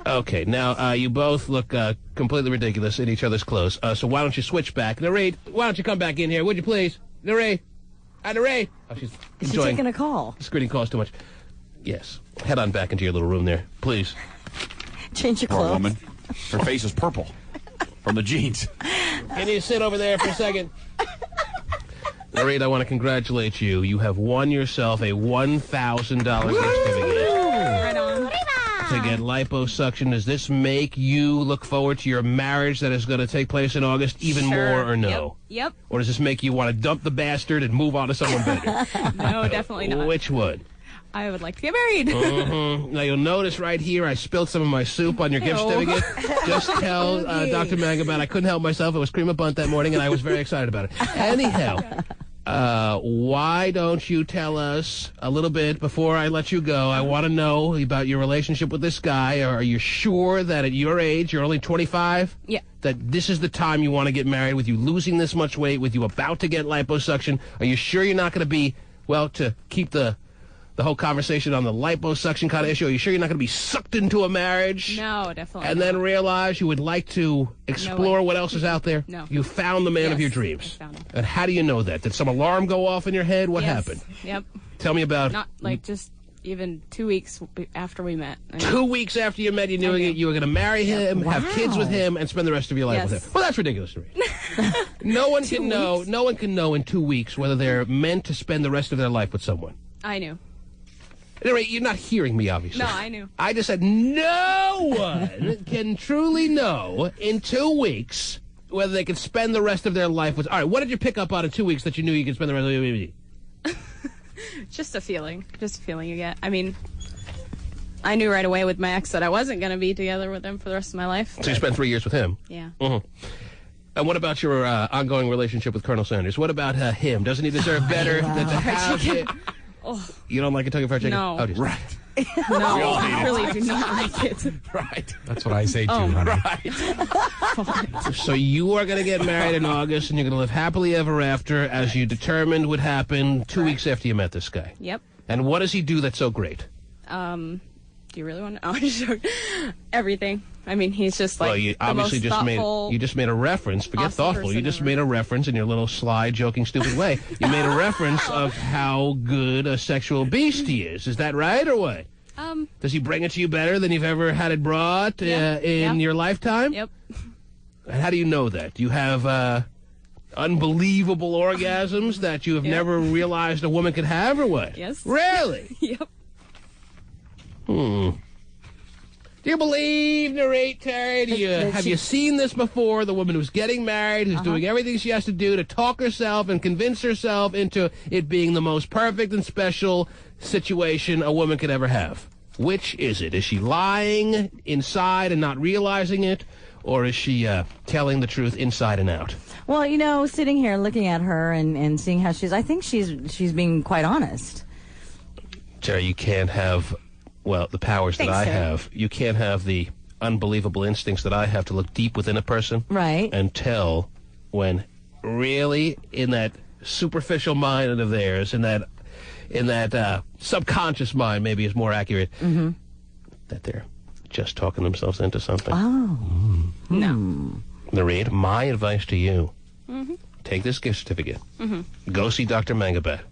Okay, now you both look completely ridiculous in each other's clothes. So why don't you switch back? Nareet, why don't you come back in here, would you please? Nareet. Nareet. Oh, she's enjoying taking a call. Screening calls too much. Yes. Head on back into your little room there, please. Change your Poor clothes. woman. Her face is purple from the jeans. Can you sit over there for a second? Nareet, I want to congratulate you. You have won yourself a $1,000 gift certificate. Right on. To get liposuction. Does this make you look forward to your marriage that is going to take place in August even more or no? Yep. Or does this make you want to dump the bastard and move on to someone better? No, definitely not. Which would? I would like to get married. Now, you'll notice right here I spilled some of my soup on your gift certificate. Just tell Dr. Mangabat I couldn't help myself. It was cream of bunt that morning, and I was very excited about it. Anyhow, why don't you tell us a little bit before I let you go? I want to know about your relationship with this guy. Are you sure that at your age, you're only 25? Yeah. That this is the time you want to get married, with you losing this much weight, with you about to get liposuction? Are you sure you're not going to be, well, to keep the whole conversation on the liposuction kind of issue, are you sure you're not going to be sucked into a marriage? No, definitely And not. then realize you would like to explore what else is out there? No. You found the man of your dreams. I found him. And how do you know that? Did some alarm go off in your head? What Yes. happened? Yep. Tell me about... Not like just Even 2 weeks after we met. 2 weeks after you met, you knew you were going to marry him, have kids with him, and spend the rest of your life with him. Well, that's ridiculous to me. No one can know. No one can know in 2 weeks whether they're meant to spend the rest of their life with someone. I knew. Anyway, you're not hearing me, obviously. No, I knew. I just said no one can truly know in 2 weeks whether they can spend the rest of their life with... All right, what did you pick up on in 2 weeks that you knew you could spend the rest of your life with? Just a feeling. Just a feeling you get. I mean, I knew right away with my ex that I wasn't going to be together with him for the rest of my life. So you spent 3 years with him? Yeah. Mm-hmm. And what about your ongoing relationship with Colonel Sanders? What about him? Doesn't he deserve better than to have him? Oh. You don't like Kentucky Fried Chicken? No. Oh, just... Right. No, I really do not like it. Right. That's what I say too, honey. Right. So you are going to get married in August, and you're going to live happily ever after, as you determined would happen 2 weeks after you met this guy. Yep. And what does he do that's so great? Do you really want to? Oh, everything. I mean, he's just like you obviously the most thoughtful, just made a reference. Forget awesome thoughtful. You just made a reference in your little sly, joking, stupid way. You made a reference of how good a sexual beast he is. Is that right or what? Does he bring it to you better than you've ever had it brought in your lifetime? Yep. And how do you know that? Do you have unbelievable orgasms that you have never realized a woman could have, or what? Yes. Really? Yep. Do you believe, narrate, Terry? Have you seen this before? The woman who's getting married, who's doing everything she has to do to talk herself and convince herself into it being the most perfect and special situation a woman could ever have. Which is it? Is she lying inside and not realizing it? Or is she telling the truth inside and out? Well, you know, sitting here looking at her and seeing how I think she's being quite honest. Terry, you can't have... Well, the powers that I have, you can't have the unbelievable instincts that I have to look deep within a person. Right. And tell when really in that superficial mind of theirs, in that subconscious mind, maybe is more accurate, that they're just talking themselves into something. Oh. No. Nareed, my advice to you, take this gift certificate, go see Dr. Mangabat,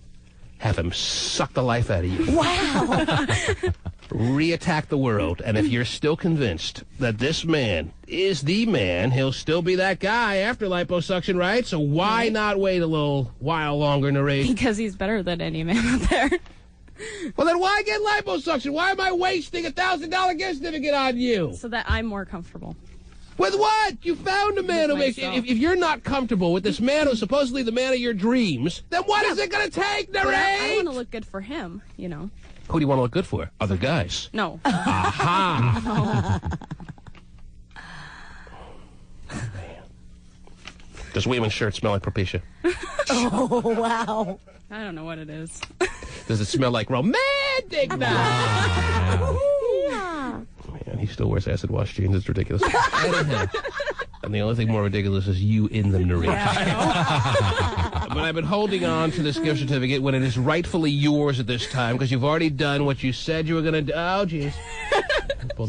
have him suck the life out of you. Wow. Reattack the world, and if you're still convinced that this man is the man, he'll still be that guy after liposuction, right? So why not wait a little while longer, Narrate? Because he's better than any man out there. Well, then why get liposuction? Why am I wasting $1,000 gift certificate on you? So that I'm more comfortable. With what? You found a man who makes... If you're not comfortable with this man who's supposedly the man of your dreams, then what is it going to take, Narrate? I want to look good for him, you know. Who do you want to look good for? Other guys? No. Aha! Does Weeman's shirt smell like Propecia? Oh, wow. I don't know what it is. Does it smell like romantic now? Man, he still wears acid wash jeans. It's ridiculous. And the only thing more ridiculous is you in them, Narita. But I've been holding on to this gift certificate when it is rightfully yours at this time because you've already done what you said you were going to do. Oh, jeez.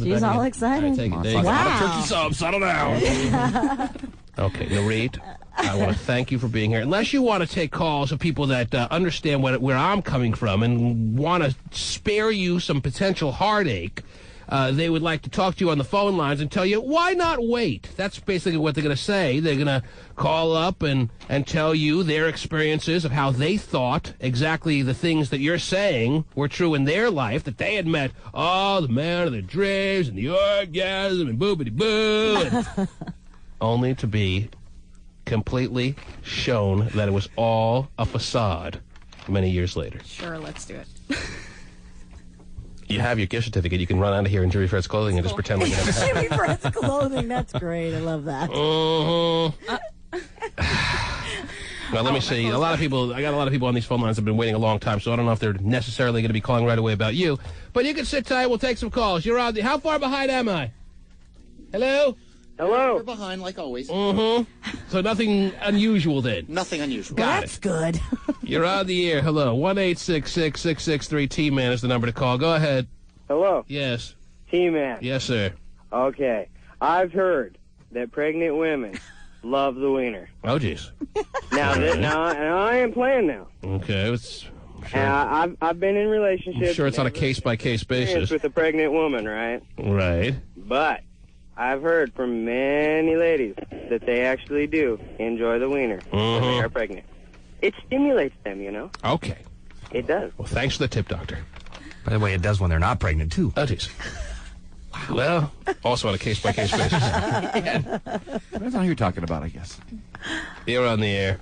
She's all excited. Right, take it. There you go. Turkey sub, settle down. Okay, Nareed, I want to thank you for being here. Unless you want to take calls of people that understand where I'm coming from and want to spare you some potential heartache, they would like to talk to you on the phone lines and tell you, why not wait? That's basically what they're going to say. They're going to call up and tell you their experiences of how they thought exactly the things that you're saying were true in their life, that they had met, the man of the dreams and the orgasm and boobity-boo. Only to be completely shown that it was all a facade many years later. Sure, let's do it. You have your gift certificate. You can run out of here in Jimmy Fred's clothing and just pretend like you never Jimmy Fred's clothing. That's great. I love that. Now, let me see. I got a lot of people on these phone lines that have been waiting a long time, so I don't know if they're necessarily going to be calling right away about you. But you can sit tight. We'll take some calls. You're on how far behind am I? Hello? Hello. We're behind, like always. So nothing unusual then? Nothing unusual. That's good. You're on the air. Hello. 1-866-663-T-Man is the number to call. Go ahead. Hello. Yes. T-Man. Yes, sir. Okay. I've heard that pregnant women love the wiener. Oh, jeez. Now I am playing now. Okay. Sure. I've been in relationships. I'm sure it's on a case-by-case basis. With a pregnant woman, right? Right. But I've heard from many ladies that they actually do enjoy the wiener when they are pregnant. It stimulates them, you know? Okay. It does. Well, thanks for the tip, Doctor. By the way, it does when they're not pregnant, too. Oh, geez. Well, also on a case-by-case basis. That's all you're talking about, I guess. You're on the air.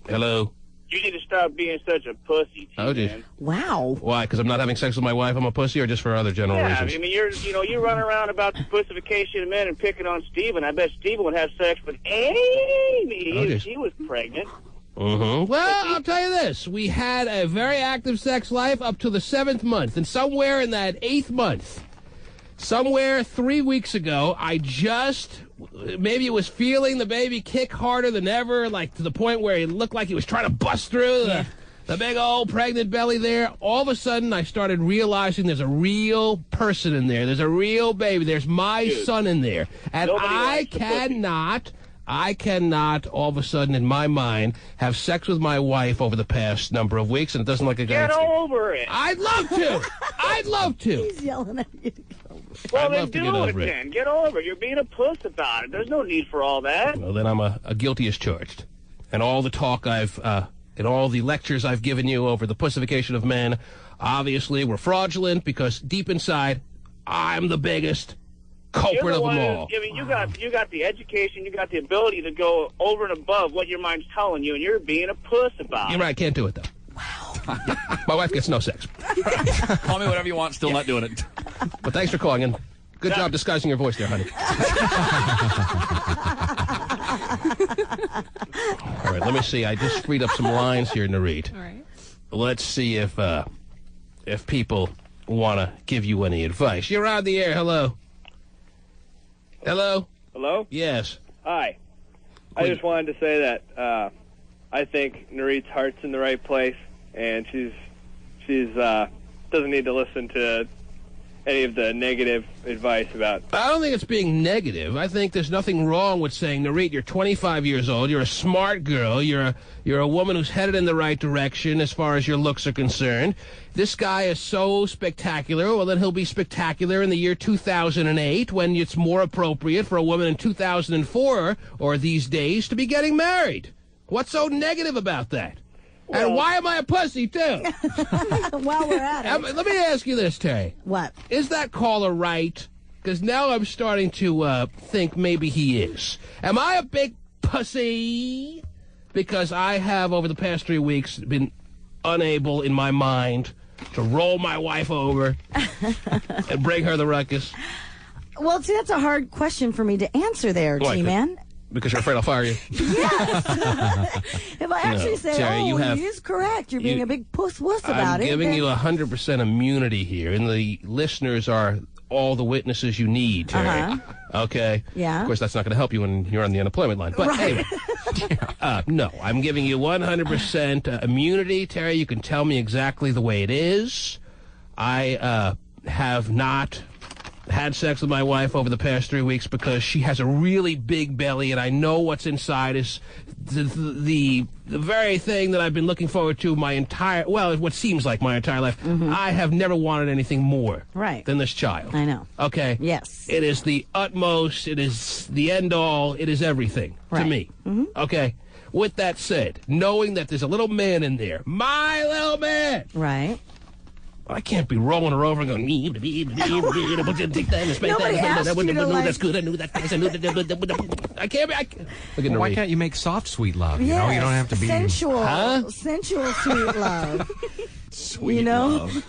Hello. You need to stop being such a pussy, Oh, geez. man. Wow. Why? Because I'm not having sex with my wife, I'm a pussy, or just for other general Yeah, reasons? I mean, you're running around about the pussification of men and picking on Steven. I bet Steven would have sex with Amy if she was pregnant. Mm-hmm. Well, I'll tell you this. We had a very active sex life up to the 7th month, and somewhere in that 8th month, somewhere 3 weeks ago, I just, maybe it was feeling the baby kick harder than ever, like to the point where it looked like he was trying to bust through the big old pregnant belly there. All of a sudden, I started realizing there's a real person in there. There's a real baby. There's my son in there. And I cannot, all of a sudden, in my mind, have sex with my wife over the past number of weeks, and it doesn't look like Get over it. I'd love to. I'd love to. He's yelling at you. Well, I'd then love to do get it over it. then. Get over it. You're being a puss about it. There's no need for all that. Well, then I'm a guilty as charged. And all the talk and all the lectures I've given you over the pussification of men, obviously were fraudulent because deep inside, I'm the biggest culprit of them all. I mean, you got the education, you got the ability to go over and above what your mind's telling you, and you're being a puss about it. You're right, I can't do it, though. Wow. My wife gets no sex. Call me whatever you want, still not doing it. But thanks for calling, and good job disguising your voice there, honey. All right, let me see. I just freed up some lines here, Nareet. All right. Let's see if people want to give you any advice. You're on the air. Hello. Hello? Hello? Yes. Hi. I just wanted to say that I think Nareet's heart's in the right place, and she's doesn't need to listen to any of the negative advice about... I don't think it's being negative. I think there's nothing wrong with saying, Nareet, you're 25 years old, you're a smart girl, you're a woman who's headed in the right direction as far as your looks are concerned. This guy is so spectacular, well, then he'll be spectacular in the year 2008 when it's more appropriate for a woman in 2004 or these days to be getting married. What's so negative about that? Well, and why am I a pussy, too? While we're at it. Let me ask you this, Terry. What? Is that caller right? Because now I'm starting to think maybe he is. Am I a big pussy? Because I have, over the past 3 weeks, been unable in my mind to roll my wife over and bring her the ruckus. Well, see, that's a hard question for me to answer there, G-Man. Because you're afraid I'll fire you? Yes. If I actually say, Terry, he is correct, you're being a big puss-wuss about it. I'm giving you 100% immunity here, and the listeners are all the witnesses you need, Terry. Okay? Yeah. Of course, that's not going to help you when you're on the unemployment line. But anyway, no, I'm giving you 100% immunity, Terry. You can tell me exactly the way it is. I have not had sex with my wife over the past 3 weeks because she has a really big belly, and I know what's inside is the very thing that I've been looking forward to what seems like my entire life. Mm-hmm. I have never wanted anything more than this child. I know. Okay? Yes. It is the utmost, it is the end-all, it is everything to me. Mm-hmm. Okay? With that said, knowing that there's a little man in there, my little man! Right. I can't be rolling her over and going, Nobody asked you to like... That's good, I knew that. I can't be... Why can't you make soft, sweet love? You know, you don't have to be... Sensual, sensual, sweet love. Sweet love.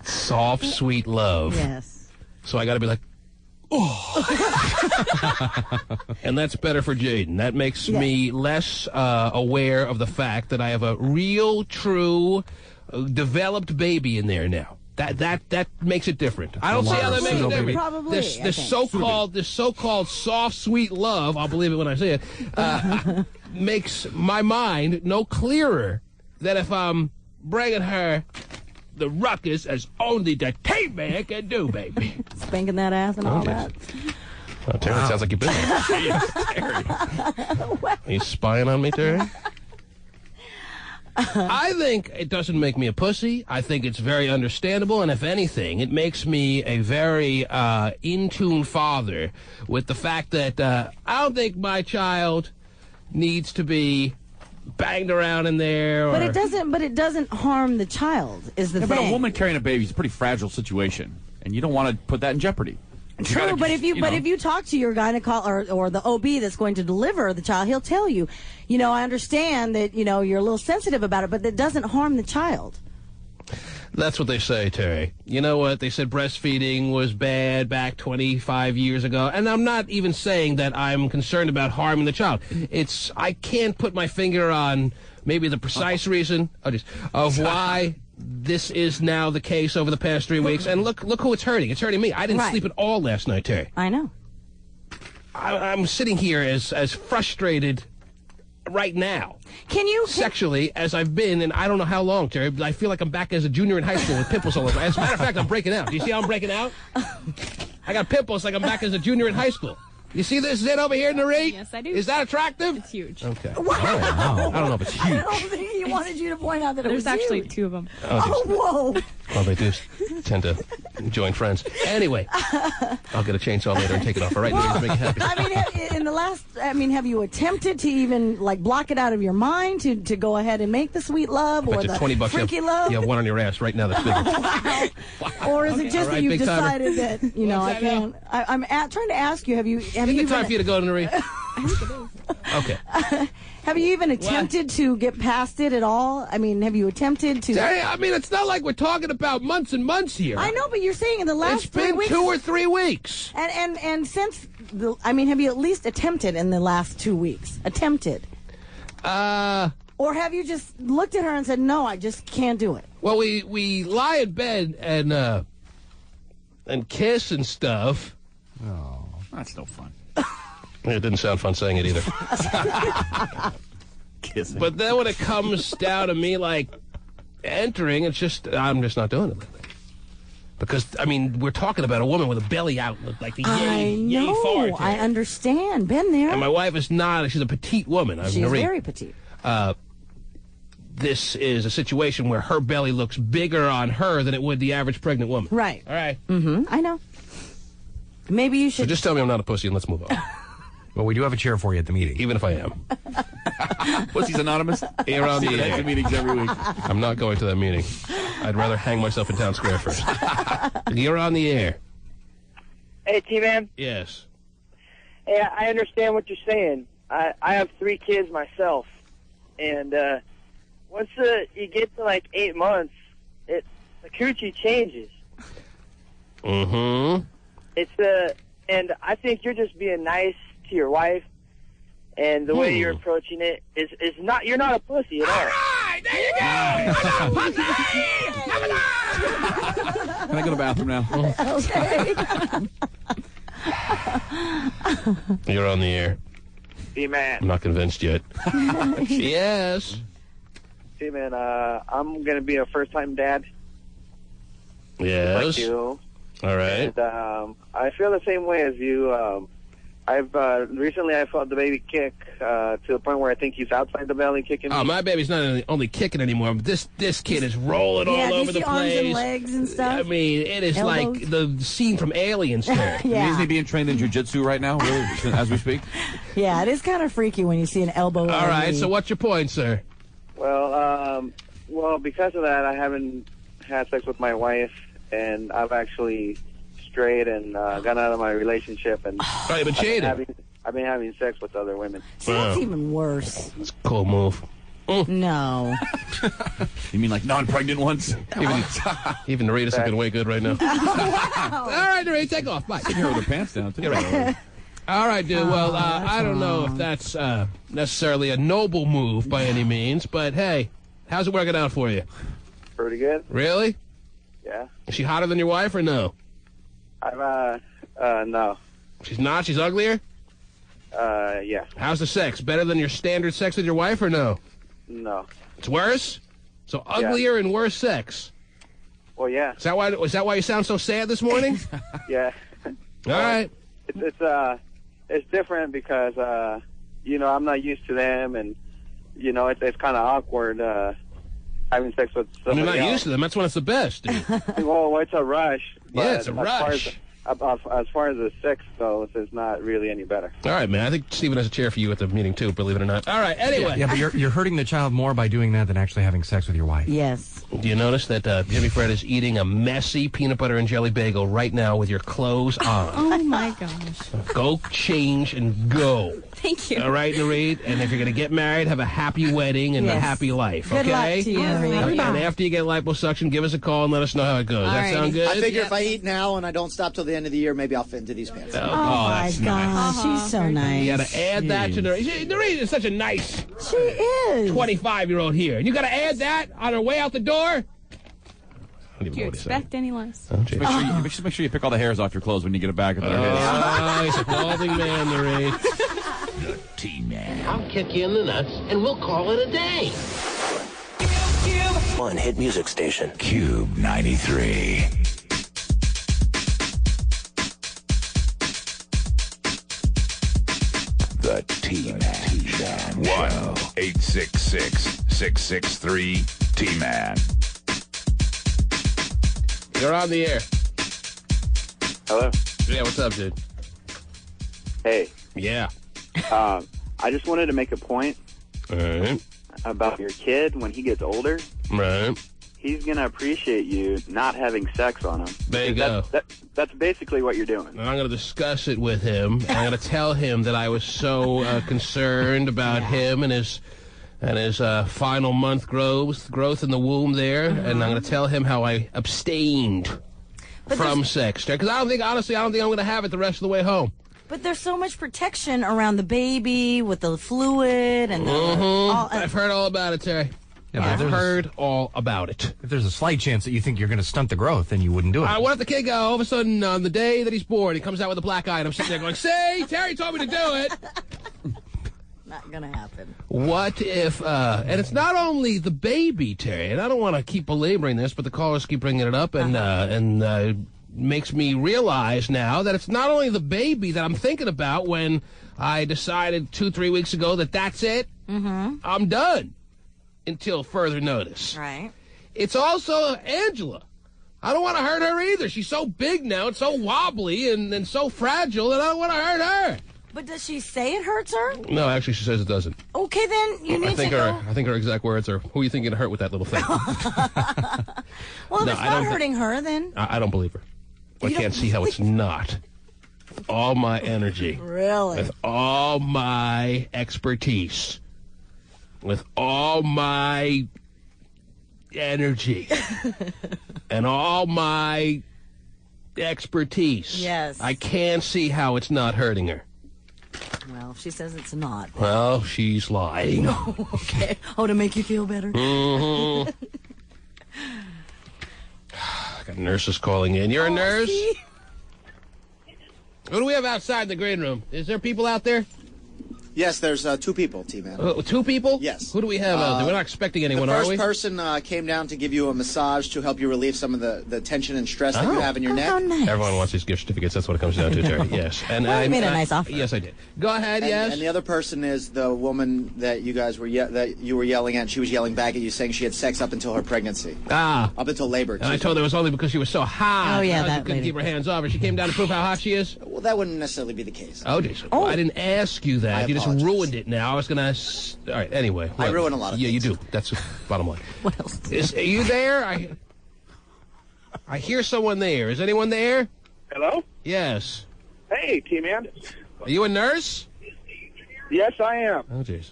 Soft, sweet love. Yes. So I got to be like, and that's better for Jaden. That makes me less aware of the fact that I have a real, true... developed baby in there now. That makes it different. I don't see how that makes it different. Probably, this so-called soft, sweet love, I'll believe it when I say it, makes my mind no clearer than if I'm bringing her the ruckus as only the T-Man can do, baby. Spanking that ass and all that. Oh, Terry, it sounds like you've been there. Jeez, Terry. Are you spying on me, Terry? I think it doesn't make me a pussy. I think it's very understandable, and if anything, it makes me a very in-tune father with the fact that I don't think my child needs to be banged around in there. But it doesn't harm the child, is the thing. But a woman carrying a baby is a pretty fragile situation, and you don't want to put that in jeopardy. True, but if you talk to your gynecologist or the OB that's going to deliver the child, he'll tell you, I understand that, you're a little sensitive about it, but that doesn't harm the child. That's what they say, Terry. You know what? They said breastfeeding was bad back 25 years ago, and I'm not even saying that I'm concerned about harming the child. I can't put my finger on maybe the precise reason of why this is now the case over the past 3 weeks. And look who it's hurting. It's hurting me. I didn't sleep at all last night, Terry. I know. I'm sitting here as frustrated right now. Sexually, as I've been, and I don't know how long, Terry, but I feel like I'm back as a junior in high school with pimples all over. As a matter of fact, I'm breaking out. Do you see how I'm breaking out? I got pimples like I'm back as a junior in high school. You see this zit over here, Nari? Yes, I do. Is that attractive? It's huge. Okay. Wow. I don't know if it's huge. I don't think he wanted you to point out that it was There's actually huge. 2 of them. Oh, whoa. Well, they do tend to join friends. Anyway, I'll get a chainsaw later and take it off. All right, to make you happy. Have you attempted to even block it out of your mind to go ahead and make the sweet love or the $20 freaky love? You have one on your ass right now that's bigger. Wow. Or is it just that you've decided that I can't? I'm trying to ask you. Have you time for you to go, Nari? Okay. Have you even attempted to get past it at all? I mean, have you attempted to? It's not like we're talking about months and months here. I know, but you're saying in the last 3 weeks. It's been 2 or 3 weeks. And since, have you at least attempted in the last 2 weeks? Attempted? Or have you just looked at her and said, no, I just can't do it? Well, we lie in bed and kiss and stuff. Oh, that's no fun. It didn't sound fun saying it either. Kissing. But then when it comes down to me, entering, I'm just not doing it lately. Because, we're talking about a woman with a belly out, like the yay fart. I understand. Been there. And my wife is not. She's a petite woman. She's very petite. This is a situation where her belly looks bigger on her than it would the average pregnant woman. Right. All right. Mm-hmm. I know. Maybe you should. So just tell me I'm not a pussy and let's move on. Well, we do have a chair for you at the meeting. Even if I am. Pussy's Anonymous? Here on the air. Meetings every week. I'm not going to that meeting. I'd rather hang myself in town square first. You're on the air. Hey, T-Man. Yes. Hey, I understand what you're saying. I have 3 kids myself. And once you get to 8 months, the coochie changes. Mm-hmm. And I think you're just being nice to your wife, and the way you're approaching it is not. You're not a pussy at all. All right, there you go. I'm not a pussy. Can I go to the bathroom now? Okay. You're on the air. T-Man. I'm not convinced yet. Yes. T-Man, I'm gonna be a first-time dad. Yes. Like you. All right. And I feel the same way as you. I've recently I felt the baby kick to the point where I think he's outside the belly kicking. Oh, my baby's not only kicking anymore, but this kid is rolling all over the place. Arms and legs and stuff. It is Elbows. like the scene from Aliens. Yeah. Is he being trained in jiu-jitsu right now, really, as we speak? Yeah, it is kind of freaky when you see an elbow. All right, so what's your point, sir? Well, because of that, I haven't had sex with my wife, and I've actually strayed and gotten out of my relationship, and you've been cheating. I've been having sex with other women. See, that's even worse. That's a cool move. No. You mean non-pregnant ones? Even Narita's looking way good right now. Wow. All right, Narita, take off. Bye. Sitting here with her pants down, too. You're right. All right, dude. Well, I don't know if that's necessarily a noble move by any means, but hey, how's it working out for you? Pretty good. Really? Yeah. Is she hotter than your wife or no? No. She's not? She's uglier? Yeah. How's the sex? Better than your standard sex with your wife or no? No. It's worse? So uglier and worse sex? Well, yeah. Is that why you sound so sad this morning? Yeah. All right. It's different because, I'm not used to them, and, it's kind of awkward, having sex with somebody You're not else. used to them. That's when it's the best, dude. Well, it's a rush. Yeah, it's a rush. As far as the sex goes, it's not really any better. All right, man. I think Steven has a chair for you at the meeting, too, believe it or not. All right, anyway. Yeah, but you're hurting the child more by doing that than actually having sex with your wife. Yes. Do you notice that Jimmy Fred is eating a messy peanut butter and jelly bagel right now with your clothes on? Oh, my gosh. Go change and go. Thank you. All right, Nareed? And if you're going to get married, have a happy wedding and a Yes. happy life, Good okay? luck to you, Nareed. And after you get liposuction, give us a call and let us know how it goes. Does that sound good? I figure if I eat now and I don't stop till the end of the year, maybe I'll fit into these pants. Oh, my that's gosh, nice. she's so nice. You got to add that to Nareed. Nareed is such a nice She is. 25-year-old here. And you got to add that on her way out the door? Do you expect any less? Just make sure you pick all the hairs off your clothes when you get it back. Oh, he's a balding man, Nareed. The T-Man. I'll kick you in the nuts, and we'll call it a day. One hit music station. Cube 93. The T-Man. 1-866-663-T-Man. You're on the air. Hello. Yeah, what's up, dude? Hey. Yeah. I just wanted to make a point Right. about your kid when he gets older. Right. He's going to appreciate you not having sex on him. There you go. That's basically what you're doing. I'm going to discuss it with him. I'm going to tell him that I was so concerned about him and his final month growth in the womb there, and I'm going to tell him how I abstained from sex. Because honestly, I don't think I'm going to have it the rest of the way home. But there's so much protection around the baby with the fluid and I've heard all about it, Terry. Yeah, I've heard all about it. If there's a slight chance that you think you're going to stunt the growth, then you wouldn't do it. What if the kid all of a sudden, on the day that he's born, he comes out with a black eye, and I'm sitting there going, see, Terry told me to do it. Not gonna happen. What if, and it's not only the baby, Terry, and I don't want to keep belaboring this, but the callers keep bringing it up, and makes me realize now that it's not only the baby that I'm thinking about when I decided 2-3 weeks ago that that's it. Mm-hmm. I'm done until further notice. Right. It's also Angela. I don't want to hurt her either. She's so big now and so wobbly and so fragile that I don't want to hurt her. But does she say it hurts her? No, actually, she says it doesn't. Okay, then you need to go. I think her exact words are, "Who are you thinking to hurt with that little thing?" Well, if it's not hurting her, then I don't believe her. I can't see how it's not. With all my energy, really, with all my expertise, with all my energy, and all my expertise. Yes, I can't see how it's not hurting her. Well, she says it's not. Well, she's lying. Okay. Oh, to make you feel better. Mm-hmm. Got nurses calling in. You're a nurse? See? Who do we have outside the green room? Is there people out there? Yes, there's 2 people, T-Man. 2 people? Yes. Who do we have out there? We're not expecting anyone, are we? are we? The first person came down to give you a massage to help you relieve some of the tension and stress that you have in your neck. How nice. Everyone wants these gift certificates. That's what it comes down to, Terry. Yes. And Well, you made a nice offer. Yes, I did. Go ahead, yes. And the other person is the woman that you guys were that you were yelling at. She was yelling back at you, saying she had sex up until her pregnancy. Up until labor. And I told her it was only because she was so hot. Oh, yeah, She that couldn't lady. keep her hands off her. She came down to prove how hot she is. Well, that wouldn't necessarily be the case. Oh, geez. I didn't ask you that. You just apologize. ruined it now. I was going to... All right, anyway. I ruin a lot of Yeah, things. you do. That's the bottom line. What else? Are you there? I hear someone there. Is anyone there? Hello? Yes. Hey, T-Man. Are you a nurse? Yes, I am. Oh, jeez.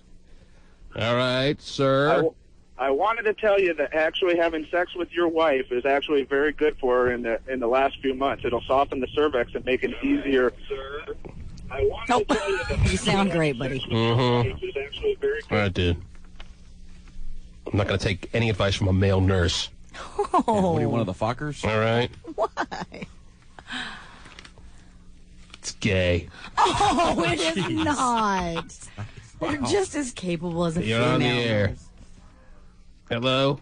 All right, sir. I wanted to tell you that actually having sex with your wife is actually very good for her in the last few months. It'll soften the cervix and make it easier. I wanted to tell you that You sound great, buddy. Mm-hmm. is actually very good. All right, dude. I'm not going to take any advice from a male nurse. What are you, one of the fuckers? All right? Why? It's gay. Oh, it is not. They're just as capable as a You're female. on the air. Hello?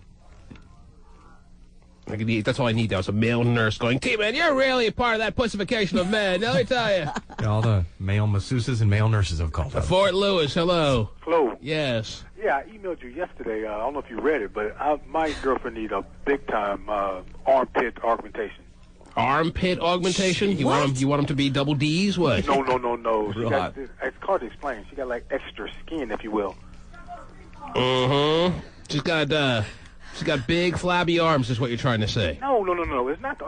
That's all I need now is a male nurse going, T-Man, you're really a part of that pussification of men. Let me tell you. Yeah, all the male masseuses and male nurses have called out. Fort Lewis, hello. Hello. Yes. Yeah, I emailed you yesterday. I don't know if you read it, but my girlfriend needs a big-time armpit augmentation. Armpit augmentation? You want them to be double D's? What? No. It's hard to explain. She got like extra skin, if you will. Mm-hmm. She's got big flabby arms, is what you're trying to say. No. It's not.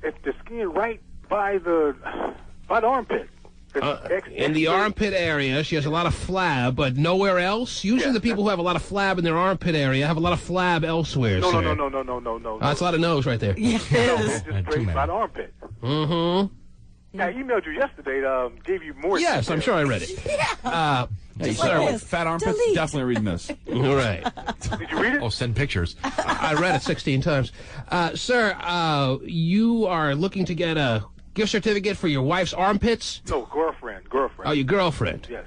It's the skin right by the armpit. In the armpit area, she has a lot of flab, but nowhere else. Usually, the people who have a lot of flab in their armpit area have a lot of flab elsewhere. No. That's a lot of nose right there. Yes. It's just straight by the armpit. Mm-hmm. Yeah, I emailed you yesterday. Gave you more. Yes, details. I'm sure I read it. Hey, sir, with fat armpits, definitely reading this. All right. Did you read it? Oh, send pictures. I read it 16 times. Sir, you are looking to get a gift certificate for your wife's armpits? No, girlfriend. Oh, your girlfriend? Yes.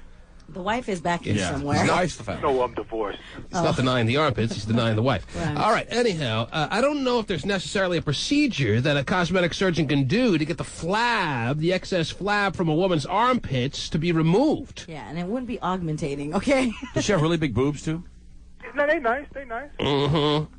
The wife is back here somewhere. No, I'm divorced. He's not denying the armpits, he's denying the wife. Right. All right, anyhow, I don't know if there's necessarily a procedure that a cosmetic surgeon can do to get the excess flab from a woman's armpits to be removed. Yeah, and it wouldn't be augmentating, okay? Does she have really big boobs, too? No, they nice. Mm-hmm.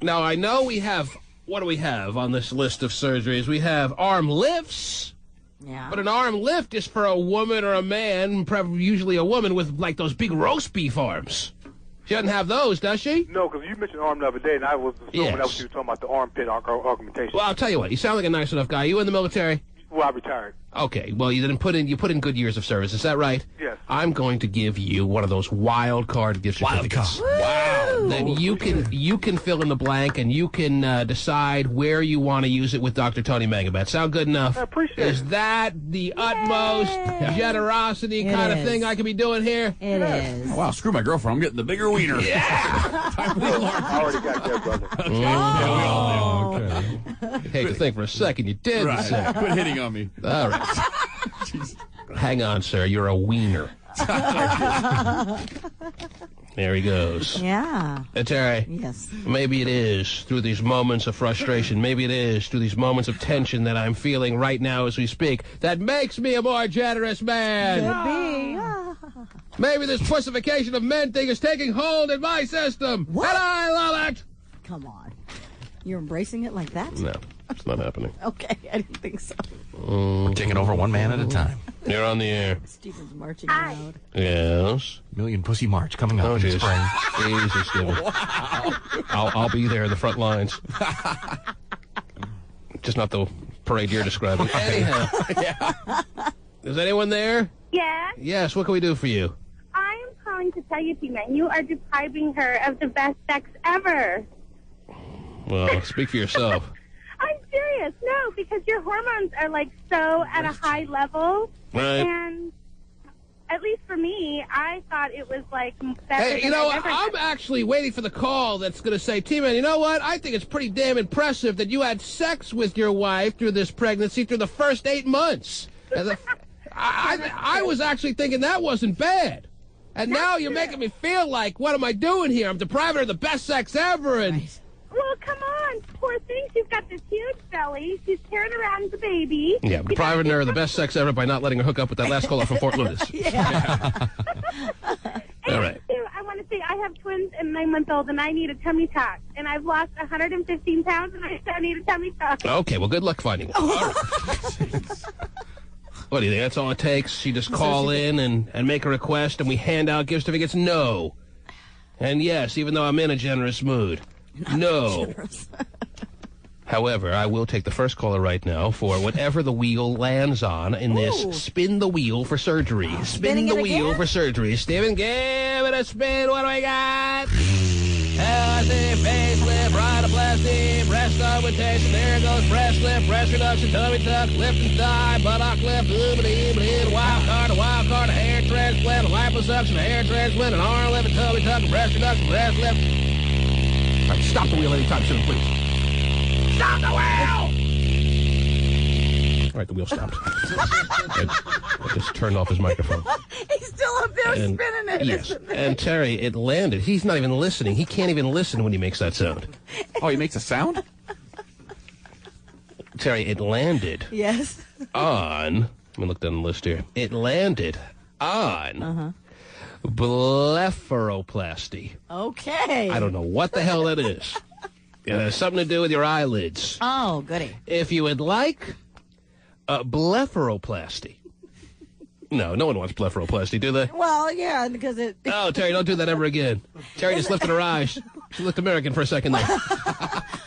Now, I know we have, what do we have on this list of surgeries? We have arm lifts. Yeah. But an arm lift is for a woman or a man, usually a woman with, like, those big roast beef arms. She doesn't have those, does she? No, because you mentioned arm the other day, and I was assuming that was you were talking about the armpit augmentation. Well, I'll tell you what. You sound like a nice enough guy. You in the military? Well, I retired. Okay. Well, you put in good years of service. Is that right? Yes. I'm going to give you one of those wild card gift certificates. Wow. Then you can fill in the blank, and you can decide where you want to use it with Dr. Tony Megabet. Sound good enough? I appreciate it. Is that the utmost generosity kind of thing I can be doing here? It is. Oh, wow, screw my girlfriend. I'm getting the bigger wiener. Yeah. I already got that, brother. Okay. Hate to think for a second you did. Right. Say. Quit hitting on me. All right. Hang on, sir. You're a wiener. There he goes. Yeah. Terry. Yes. Maybe it is through these moments of frustration. Maybe it is through these moments of tension that I'm feeling right now as we speak that makes me a more generous man. Could be. Maybe this pussification of men thing is taking hold in my system. What? And I love it. Come on. You're embracing it like that? No, it's not happening. Okay, I didn't think so. We're taking over one man at a time. You're on the air. Stephen's marching around. Yes. Million Pussy March coming up in spring. Jesus, Stephen. Wow. I'll be there in the front lines. Just not the parade you're describing. Anyhow. Yeah. Is anyone there? Yeah? Yes, what can we do for you? I am calling to tell you, T-Man, you are depriving her of the best sex ever. Well, speak for yourself. I'm serious. No, because your hormones are, like, so at a high level. Right. And at least for me, I thought it was, like, better Hey, than I've ever I'm actually waiting for the call that's going to say, T-Man, you know what? I think it's pretty damn impressive that you had sex with your wife through this pregnancy through the first 8 months. I was actually thinking that wasn't bad. And now you're making me feel like, what am I doing here? I'm depriving her of the best sex ever. And Well, come on. Poor thing. She's got this huge belly. She's carrying around the baby. yeah, depriving her of the best sex ever by not letting her hook up with that last caller from Fort Lewis. Yeah. All right. I want to say I have twins and 9-month-old, and I need a tummy tuck. And I've lost 115 pounds, and I still need a tummy tuck. Okay, well, good luck finding one. All right. What do you think? That's all it takes? You just call in and make a request, and we hand out gift certificates? No. And yes, even though I'm in a generous mood. No. However, I will take the first caller right now for whatever the wheel lands on in this spin the wheel for surgery. Spin the wheel for surgery. Steven, give it a spin. What do we got? LSD, facelift, rhinoplasty, breast augmentation. There goes breast lift, breast reduction, tummy tuck, lift and thigh, buttock lift, a wild card, a hair transplant, a liposuction, a hair transplant, an arm lift, a tummy tuck, a breast reduction, breast lift. All right, stop the wheel anytime soon, please. Stop the wheel! All right, the wheel stopped. I just turned off his microphone. He's still up there spinning it. Yes, and Terry, it landed. He's not even listening. He can't even listen when he makes that sound. Oh, he makes a sound? Terry, it landed Yes. on, let me look down the list here. It landed on blepharoplasty. Okay. I don't know what the hell that is. It has something to do with your eyelids. Oh, goody. If you would like blepharoplasty. No one wants blepharoplasty, do they? Well, yeah, because it... Oh, Terry, don't do that ever again. Terry just lifted her eyes. She looked American for a second there.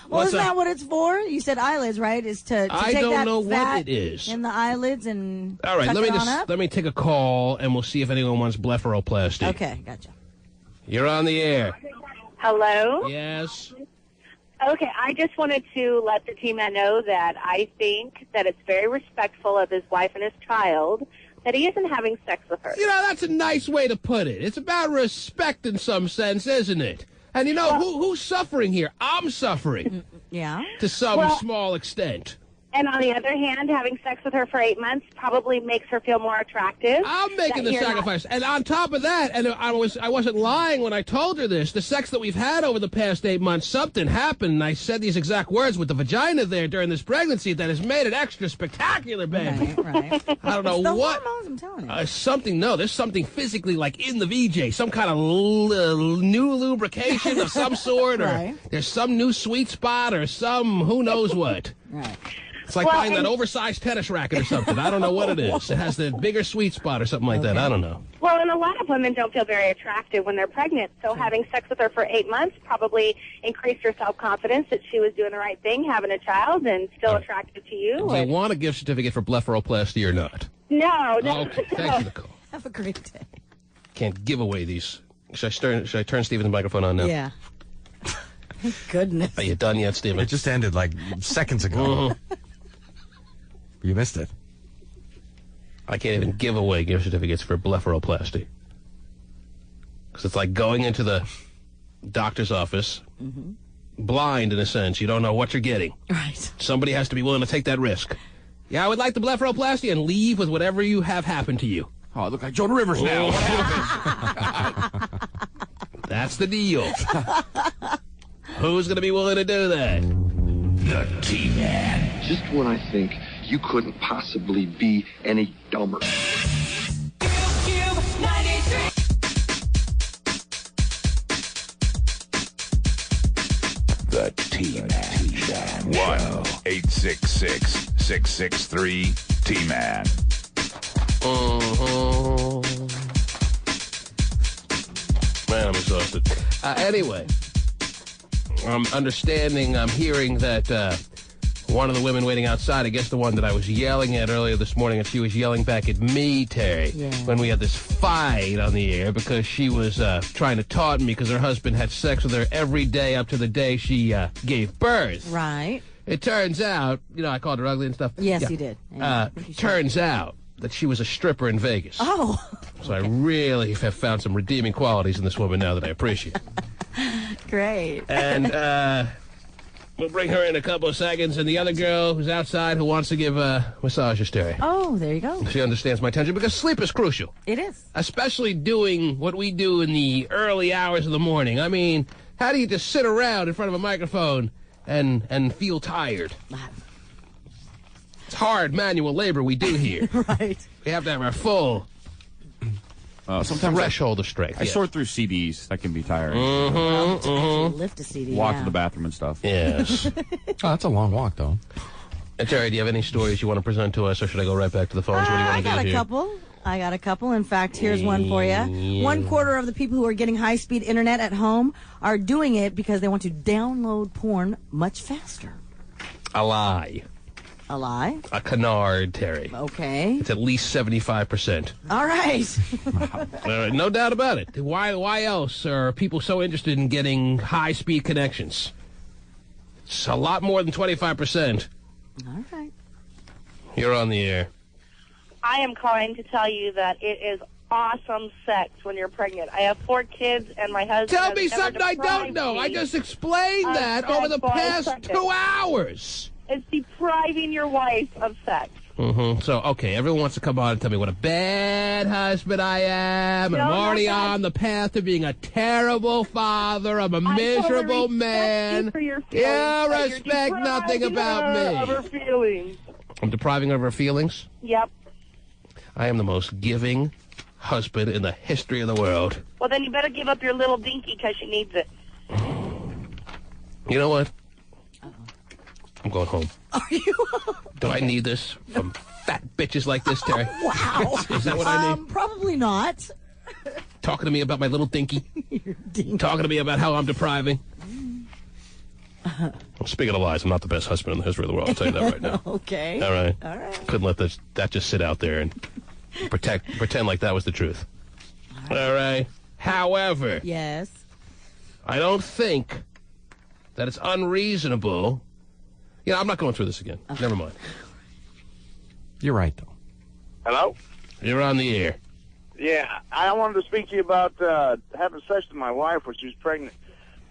Well, isn't that what it's for? You said eyelids, right? Is to I take don't that know fat what it is. in the eyelids and All right, tuck let me take a call, and we'll see if anyone wants blepharoplasty. Okay, gotcha. You're on the air. Hello? Yes. Okay, I just wanted to let the team know that I think that it's very respectful of his wife and his child that he isn't having sex with her. You know, that's a nice way to put it. It's about respect in some sense, isn't it? And you know, who's suffering here? I'm suffering. Yeah. To some small extent. And on the other hand, having sex with her for 8 months probably makes her feel more attractive. I'm making the sacrifice. And on top of that, and I wasn't lying when I told her this, the sex that we've had over the past 8 months, something happened, and I said these exact words with the vagina there during this pregnancy that has made it extra spectacular, baby. Right. I don't know It's the what. hormones, I'm telling you. There's something physically like in the VJ, some kind of new lubrication of some sort, or there's some new sweet spot, or some who knows what. Right. It's like buying that oversized tennis racket or something. I don't know what it is. It has the bigger sweet spot or something like that. I don't know. Well, and a lot of women don't feel very attractive when they're pregnant, so having sex with her for 8 months probably increased her self-confidence that she was doing the right thing, having a child, and still attractive to you. Do you want a gift certificate for blepharoplasty or not? No. Okay, thanks for the call. Have a great day. Can't give away these. Should I turn Stephen's microphone on now? Yeah. Thank goodness. Are you done yet, Stephen? It just ended like seconds ago. You missed it. I can't even give away gift certificates for blepharoplasty. Because it's like going into the doctor's office, blind in a sense. You don't know what you're getting. Right. Somebody has to be willing to take that risk. Yeah, I would like the blepharoplasty and leave with whatever you have happened to you. Oh, I look like Joan Rivers now. What happened? That's the deal. Who's going to be willing to do that? The T-Man. Just when I think you couldn't possibly be any dumber. The T-Man. 1-866-663-T-Man. Man, I'm exhausted. Anyway, I'm hearing that one of the women waiting outside, I guess the one that I was yelling at earlier this morning, and she was yelling back at me, Terry, when we had this fight on the air because she was trying to taunt me because her husband had sex with her every day up to the day she gave birth. Right. It turns out, I called her ugly and stuff. Yes, you did. Yeah. Turns out that she was a stripper in Vegas. Oh. So I really have found some redeeming qualities in this woman now that I appreciate. Great. And we'll bring her in a couple of seconds. And the other girl who's outside who wants to give massages, Terry. Oh, there you go. She understands my tension because sleep is crucial. It is. Especially doing what we do in the early hours of the morning. I mean, how do you just sit around in front of a microphone and feel tired? It's hard manual labor we do here. Right. We have to have our full sometimes threshold of strength. I sort through CDs. That can be tiring. Lift a CD. Walk to the bathroom and stuff. Yes. That's a long walk, though. And Terry, do you have any stories you want to present to us, or should I go right back to the phones? What do you want to do here? I got a couple. In fact, here's one for you. 1/4 of the people who are getting high-speed internet at home are doing it because they want to download porn much faster. A lie. A lie? A canard, Terry. Okay. It's at least 75%. All right. No doubt about it. Why else are people so interested in getting high-speed connections? It's a lot more than 25%. All right. You're on the air. I am calling to tell you that it is awesome sex when you're pregnant. I have 4 kids, and my husband... Tell me something I don't know. I just explained that over the past 2 hours. It's depriving your wife of sex. So, okay, everyone wants to come on and tell me what a bad husband I am, and I'm already on the path to being a terrible father. I'm a miserable man. You respect nothing about me. Of her feelings. I'm depriving her of her feelings? Yep. I am the most giving husband in the history of the world. Well, then you better give up your little dinky because she needs it. You know what? I'm going home. Are you? Do I need this from fat bitches like this, Terry? Wow. Is that what I need? Probably not. Talking to me about my little dinky? Talking to me about how I'm depriving? Speaking of lies, I'm not the best husband in the history of the world. I'll tell you that right now. Okay. All right. All right. Couldn't let that just sit out there and pretend like that was the truth. All right. However, yes, I don't think that it's unreasonable. You know, I'm not going through this again. Okay. Never mind. You're right, though. Hello? You're on the air. Yeah, I wanted to speak to you about having sex with my wife when she was pregnant.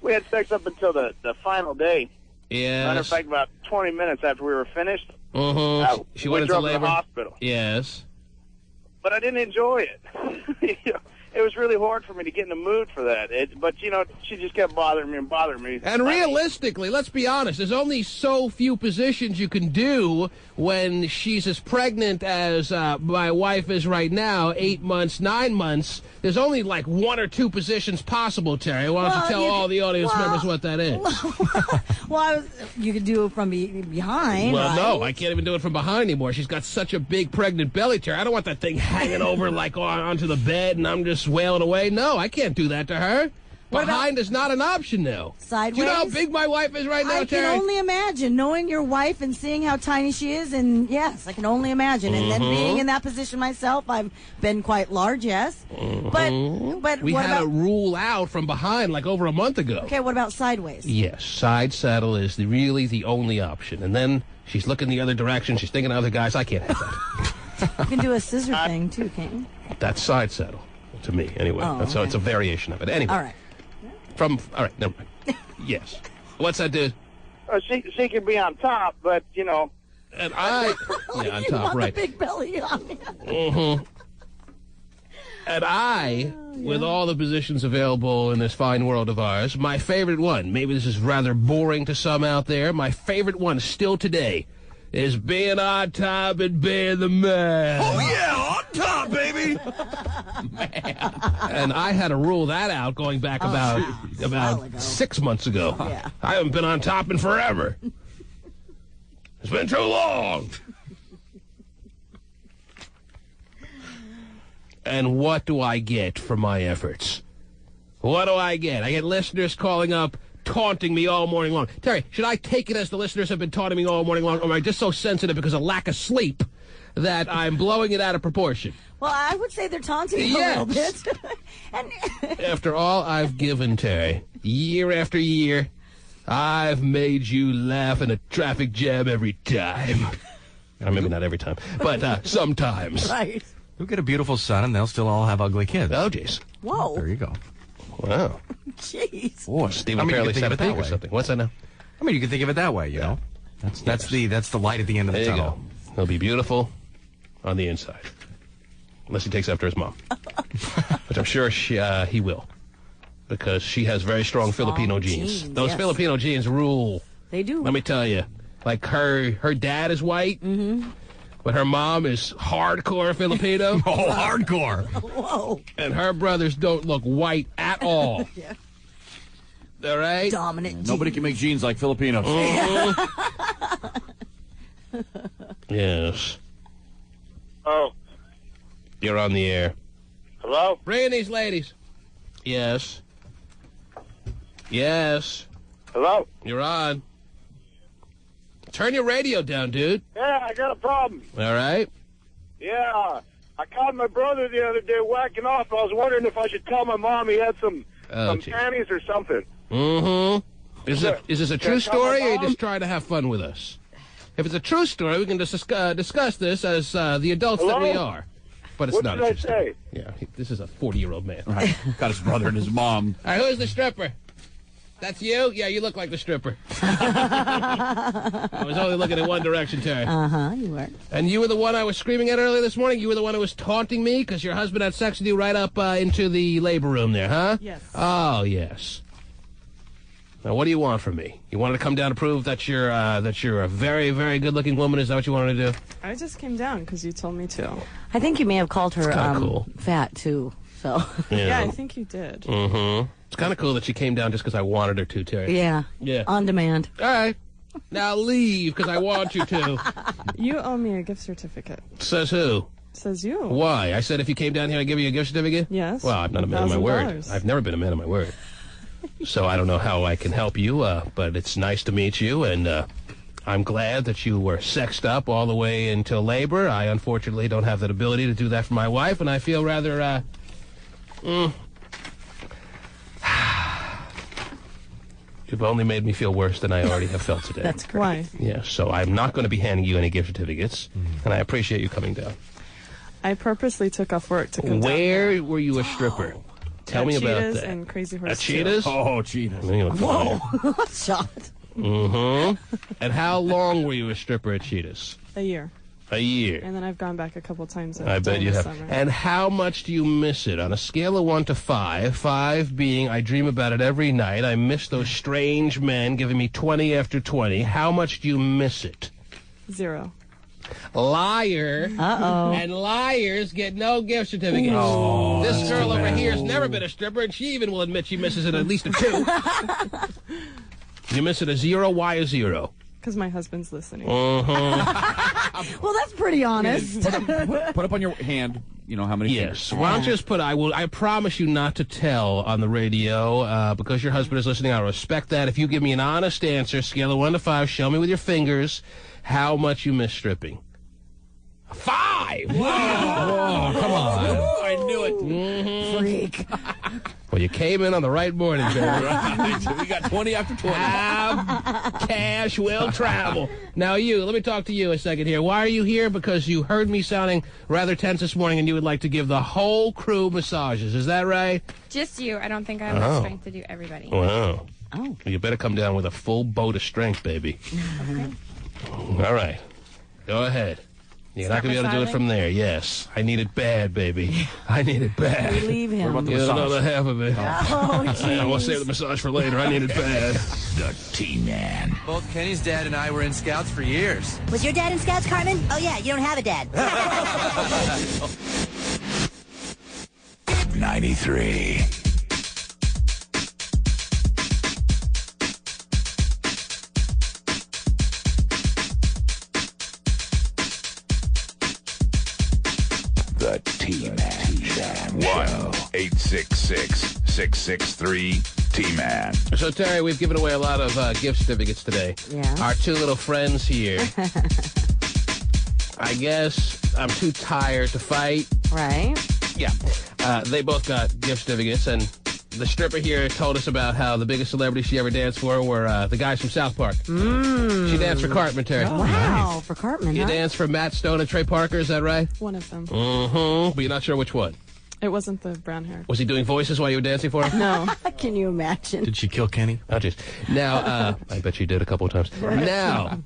We had sex up until the final day. Yes. Matter of fact, about 20 minutes after we were finished, she went into labor. To the hospital. Yes. But I didn't enjoy it. It was really hard for me to get in the mood for that. But, she just kept bothering me. And realistically, let's be honest, there's only so few positions you can do when she's as pregnant as my wife is right now, 8 months, 9 months. There's only like 1 or 2 positions possible, Terry. Why don't you tell all the audience members what that is? You could do it from behind. Well, right? no, I can't even do it from behind anymore. She's got such a big pregnant belly, Terry. I don't want that thing hanging over like onto the bed and I'm just wailing away. No, I can't do that to her. Behind is not an option now. Sideways? Do you know how big my wife is right now, Terry? I can only imagine, knowing your wife and seeing how tiny she is, and yes, I can only imagine. And then being in that position myself, I've been quite large, yes. But we what had about a rule out from behind like over a month ago. Okay, what about sideways? Yes, side saddle is really the only option. And then she's looking the other direction. She's thinking of other guys. I can't have that. You can do a scissor thing, too, can't you? That's side saddle to me, anyway. So it's a variation of it. Anyway. All right. All right, never mind. Yes. What's that, dude? She can be on top, but, And I... Yeah, on top, right. A big belly on you. And I, with all the positions available in this fine world of ours, my favorite one, maybe this is rather boring to some out there, my favorite one still today is being on top and being the man. Oh, yeah, on top, baby. Man. And I had to rule that out going back about 6 months ago. Yeah. I haven't been on top in forever. It's been too long. And what do I get for my efforts? What do I get? I get listeners calling up, taunting me all morning long. Terry, should I take it as the listeners have been taunting me all morning long, or am I just so sensitive because of lack of sleep that I'm blowing it out of proportion? Well, I would say they're taunting you a little bit. After all I've given, Terry, year after year, I've made you laugh in a traffic jam every time. Maybe not every time, but sometimes. Right. You'll get a beautiful son, and they'll still all have ugly kids. Oh, jeez. Whoa. There you go. Wow. Jeez. Boy, Stephen apparently said it or something. What's that now? I mean, you can think of it that way, you know. That's the light at the end of the tunnel. Go. He'll be beautiful on the inside. Unless he takes after his mom. Which I'm sure he will. Because she has very strong Filipino genes. Those Filipino genes rule. They do. Let me tell you. Like her dad is white. Mm-hmm. But her mom is hardcore Filipino. Hardcore. Whoa. And her brothers don't look white at all. Yeah. All right? Dominant. Nobody can make jeans like Filipinos. Yes. Oh. You're on the air. Hello? Bring in these ladies. Yes. Yes. Hello? You're on. Turn your radio down, dude. Yeah, I got a problem. All right. Yeah. I caught my brother the other day whacking off. I was wondering if I should tell my mom he had some panties or something. Mm-hmm. Is this a true story, or are you just trying to have fun with us? If it's a true story, we can just discuss this as the adults that we are. But it's not a true story. Yeah, this is a 40-year-old man. Right. Got his brother and his mom. All right, who's the stripper? That's you? Yeah, you look like the stripper. I was only looking in one direction, Terry. You were. And you were the one I was screaming at earlier this morning? You were the one who was taunting me because your husband had sex with you right up into the labor room there, huh? Yes. Oh, yes. Now, what do you want from me? You wanted to come down to prove that you're a very, very good-looking woman? Is that what you wanted to do? I just came down because you told me to. I think you may have called her cool. fat, too. So. Yeah, I think you did. Mm-hmm. It's kind of cool that she came down just because I wanted her to, Terry. Yeah. Yeah. On demand. All right. Now leave because I want you to. You owe me a gift certificate. Says who? Says you. Why? I said if you came down here, I'd give you a gift certificate? Yes. Well, I'm not a man of my word. I've never been a man of my word. So I don't know how I can help you, but it's nice to meet you, and I'm glad that you were sexed up all the way until labor. I unfortunately don't have that ability to do that for my wife, and I feel rather, You've only made me feel worse than I already have felt today. That's great. Why? Yeah, so I'm not going to be handing you any gift certificates, and I appreciate you coming down. I purposely took off work to come down. Where were you a stripper? Tell me about Cheetahs that. and Crazy Horse. At Cheetahs? Oh, Cheetahs. Whoa. Shot. Mm-hmm. And how long were you a stripper at Cheetahs? A year. A year. And then I've gone back a couple times. I bet you have. Summer. And how much do you miss it? On a scale of 1 to 5, 5 being I dream about it every night, I miss those strange men giving me 20 after 20. How much do you miss it? 0. Liar. Uh-oh. And liars get no gift certificates. Oh, this girl over here has never been a stripper, and she even will admit she misses it at least a 2. You miss it a 0? Why a 0? Because my husband's listening. Well, that's pretty honest. Put up on your hand, how many Yes. fingers. Why don't you just put, I promise you not to tell on the radio, because your husband is listening. I respect that. If you give me an honest answer, scale of 1 to 5, show me with your fingers how much you miss stripping. 5! Whoa, come on. I knew it. Mm-hmm. Freak. Well, you came in on the right morning, Barry. Right. We got 20 after 20. Cash will travel. Now, let me talk to you a second here. Why are you here? Because you heard me sounding rather tense this morning, and you would like to give the whole crew massages. Is that right? Just you. I don't think I have the strength to do everybody. Wow. Oh. You better come down with a full boat of strength, baby. Okay. All right. Go ahead. You're not going to be able to do it from there. Yes. I need it bad, baby. I need it bad. Relieve him. What about the You don't know massage? the half of it. Oh, I will save the massage for later. I need it bad. The T-Man. Both Kenny's dad and I were in Scouts for years. Was your dad in Scouts, Carmen? Oh, yeah, you don't have a dad. 93. The T-Man. 1-866-663-T-Man. So, Terry, we've given away a lot of gift certificates today. Yeah. Our 2 little friends here. I guess I'm too tired to fight. Right. Yeah. They both got gift certificates, and the stripper here told us about how the biggest celebrity she ever danced for were the guys from South Park. She danced for Cartman, Terry. Oh, wow, for Cartman, You huh? danced for Matt Stone and Trey Parker, is that right? One of them. Mm-hmm. But you're not sure which one. It wasn't the brown hair. Was he doing voices while you were dancing for him? No. Can you imagine? Did she kill Kenny? Oh, jeez. Now, I bet you did a couple of times. Now,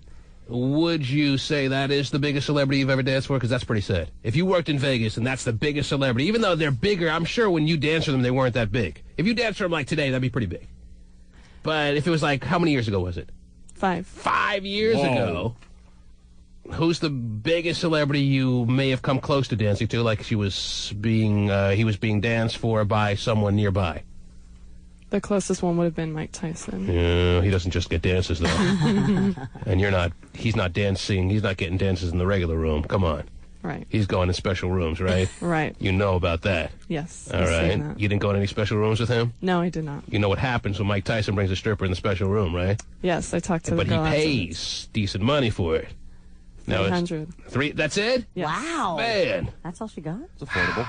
would you say that is the biggest celebrity you've ever danced for? Because that's pretty sad. If you worked in Vegas and that's the biggest celebrity, even though they're bigger, I'm sure when you danced for them, they weren't that big. If you danced for them like today, that'd be pretty big. But if it was like, how many years ago was it? 5. 5 years ago. Who's the biggest celebrity you may have come close to dancing to, like he was being danced for by someone nearby? The closest one would have been Mike Tyson. Yeah, he doesn't just get dances, though. And he's not dancing, he's not getting dances in the regular room. Come on. Right. He's going in special rooms, right? Right. You know about that. Yes. All I've seen right. that. You didn't go in any special rooms with him? No, I did not. You know what happens when Mike Tyson brings a stripper in the special room, right? Yes, I talked to the But he girl pays decent money for it. $300. That's it? Yes. Wow. Man. That's all she got? It's affordable.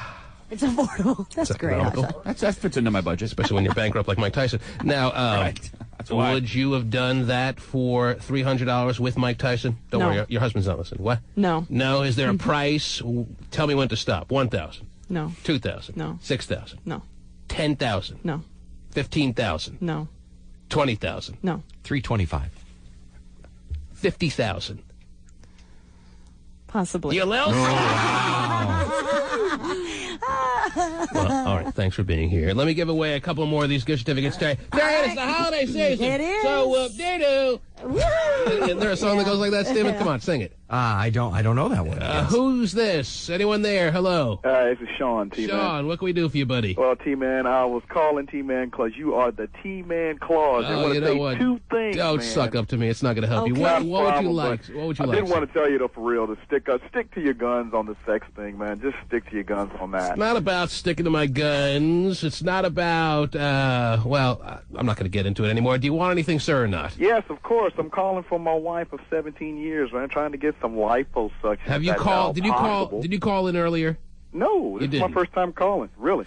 It's affordable. That's great. economical. That fits into my budget. Especially when you're bankrupt like Mike Tyson. Now, Right. That's why. would you have done that for $300 with Mike Tyson? Don't No. worry, your husband's not listening. What? No. No? Is there a price? Tell me when to stop. 1,000. No. 2,000. No. 6,000. No. 10,000. No. 15,000. No. $20,000. No. $325. $50,000. Possibly. You little Well, all right. Thanks for being here. Let me give away a couple more of these gift certificates, Terry. Terry, it's the holiday season. It is. So, whoop-de-doo. Isn't there a song that goes like that, Steven? Come on, sing it. I don't know that one. Who's this? Anyone there? Hello. This is Sean, T-Man. Sean, what can we do for you, buddy? Well, T-Man, I was calling T-Man because you are the T-Man Claus. Oh, you know what? Two things, Don't man. suck up to me. It's not going to help Okay. you. What would you like? What would you I like? didn't want to tell you, though, for real, to stick to your guns on the sex thing, man. Just stick to your guns on that. It's not about sticking to my guns. It's not about, well, I'm not going to get into it anymore. Do you want anything, sir, or not? Yes, of course. I'm calling for my wife of 17 years, man, trying to get some liposuction. Have you called? Did you call in earlier? No, this is my first time calling, really.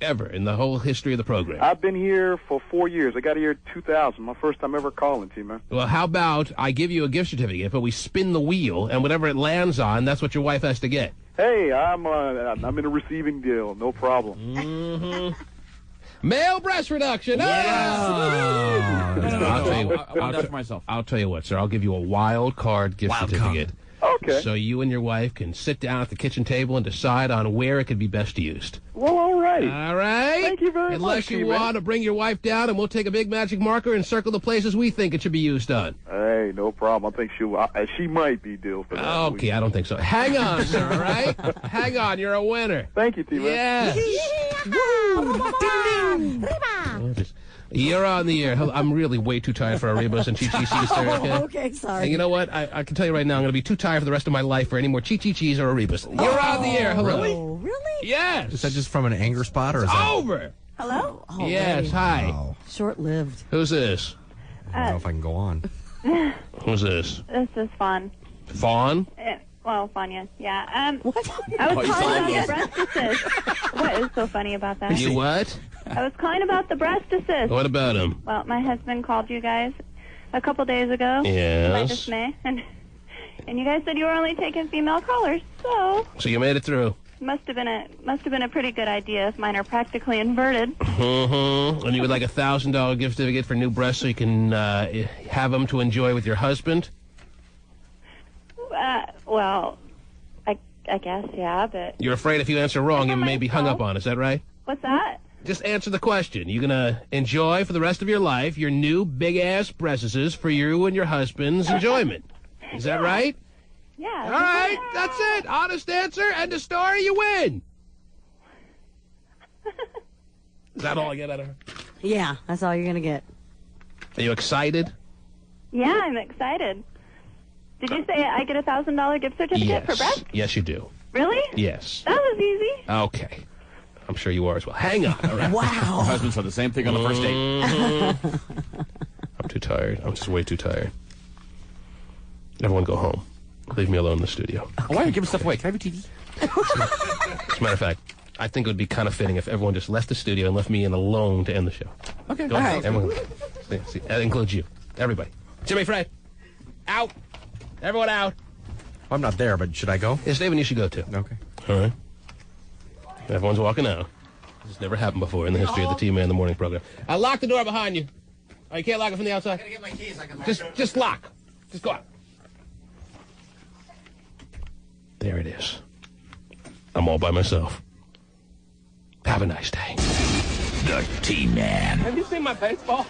Ever in the whole history of the program? I've been here for 4 years. I got here in 2000. My first time ever calling, T-Man. Well, how about I give you a gift certificate, but we spin the wheel, and whatever it lands on, that's what your wife has to get. Hey, I'm in a receiving deal. No problem. Mm-hmm. Male breast reduction. Yes. I'll tell you what, sir. I'll give you a wild card gift certificate. Okay. So you and your wife can sit down at the kitchen table and decide on where it could be best used. Well, all right. All right? Thank you very much. Unless you want to bring your wife down, and we'll take a big magic marker and circle the places we think it should be used on. Hey, no problem. I think she might be due for that. Okay, I don't think so. Hang on, sir, all right? Hang on, you're a winner. Thank you, T-Man. Yes. You're on the air. I'm really way too tired for Arribas and Chi-Chi-Chis, sir. Okay, sorry. And you know what? I can tell you right now, I'm going to be too tired for the rest of my life for any more Chi-Chi-Chis or Arribas. You're on the air. Hello. Really? Yes. Is that just from an anger spot, or is It's that over. Hello? Yes, hi. Short-lived. Who's this? I don't know if I can go on. Who's this? This is Fawn. Fawn? Well, Fawn, yes. Yeah. I was calling about the breast assist. What is so funny about that? You what? I was calling about the breast assist. What about him? Well, my husband called you guys a couple days ago. Yes. My dismay. And you guys said you were only taking female callers, so So you made it through. must have been a pretty good idea if mine are practically inverted. Mm-hmm. And you would like $1,000 gift certificate for new breasts so you can have them to enjoy with your husband? Well, I guess, yeah, but You're afraid if you answer wrong, you may be hung up on. Is that right? what's that? Just answer the question. You're going to enjoy for the rest of your life your new big-ass breasts for you and your husband's enjoyment. Is that right? Yeah. All right, that's it. Honest answer, end of story, you win. Is that all I get out of her? Yeah, that's all you're going to get. Are you excited? Yeah, I'm excited. Did you say I get a $1,000 gift certificate for breast? Yes, you do. Really? Yes. That was easy. Okay. I'm sure you are as well. Hang on. All right. Her husband said the same thing on the first date. I'm too tired. I'm just way too tired. Everyone go home. Leave me alone in the studio. Why are you giving stuff away? Can I have your TV? As a matter of fact, I think it would be kind of fitting if everyone just left the studio and left me in alone to end the show. Okay. Go ahead. Everyone. See, that includes you. Everybody. Jimmy Fred. Out. Everyone out. I'm not there, but should I go? Yes, David, you should go too. Okay. All right. Everyone's walking out. This has never happened before in the history of the T-Man in the Morning program. I'll lock the door behind you. Oh, you can't lock it from the outside? I gotta get my keys. I can lock Just lock. Just go out. There it is. I'm all by myself. Have a nice day. The T-Man. Have you seen my baseball?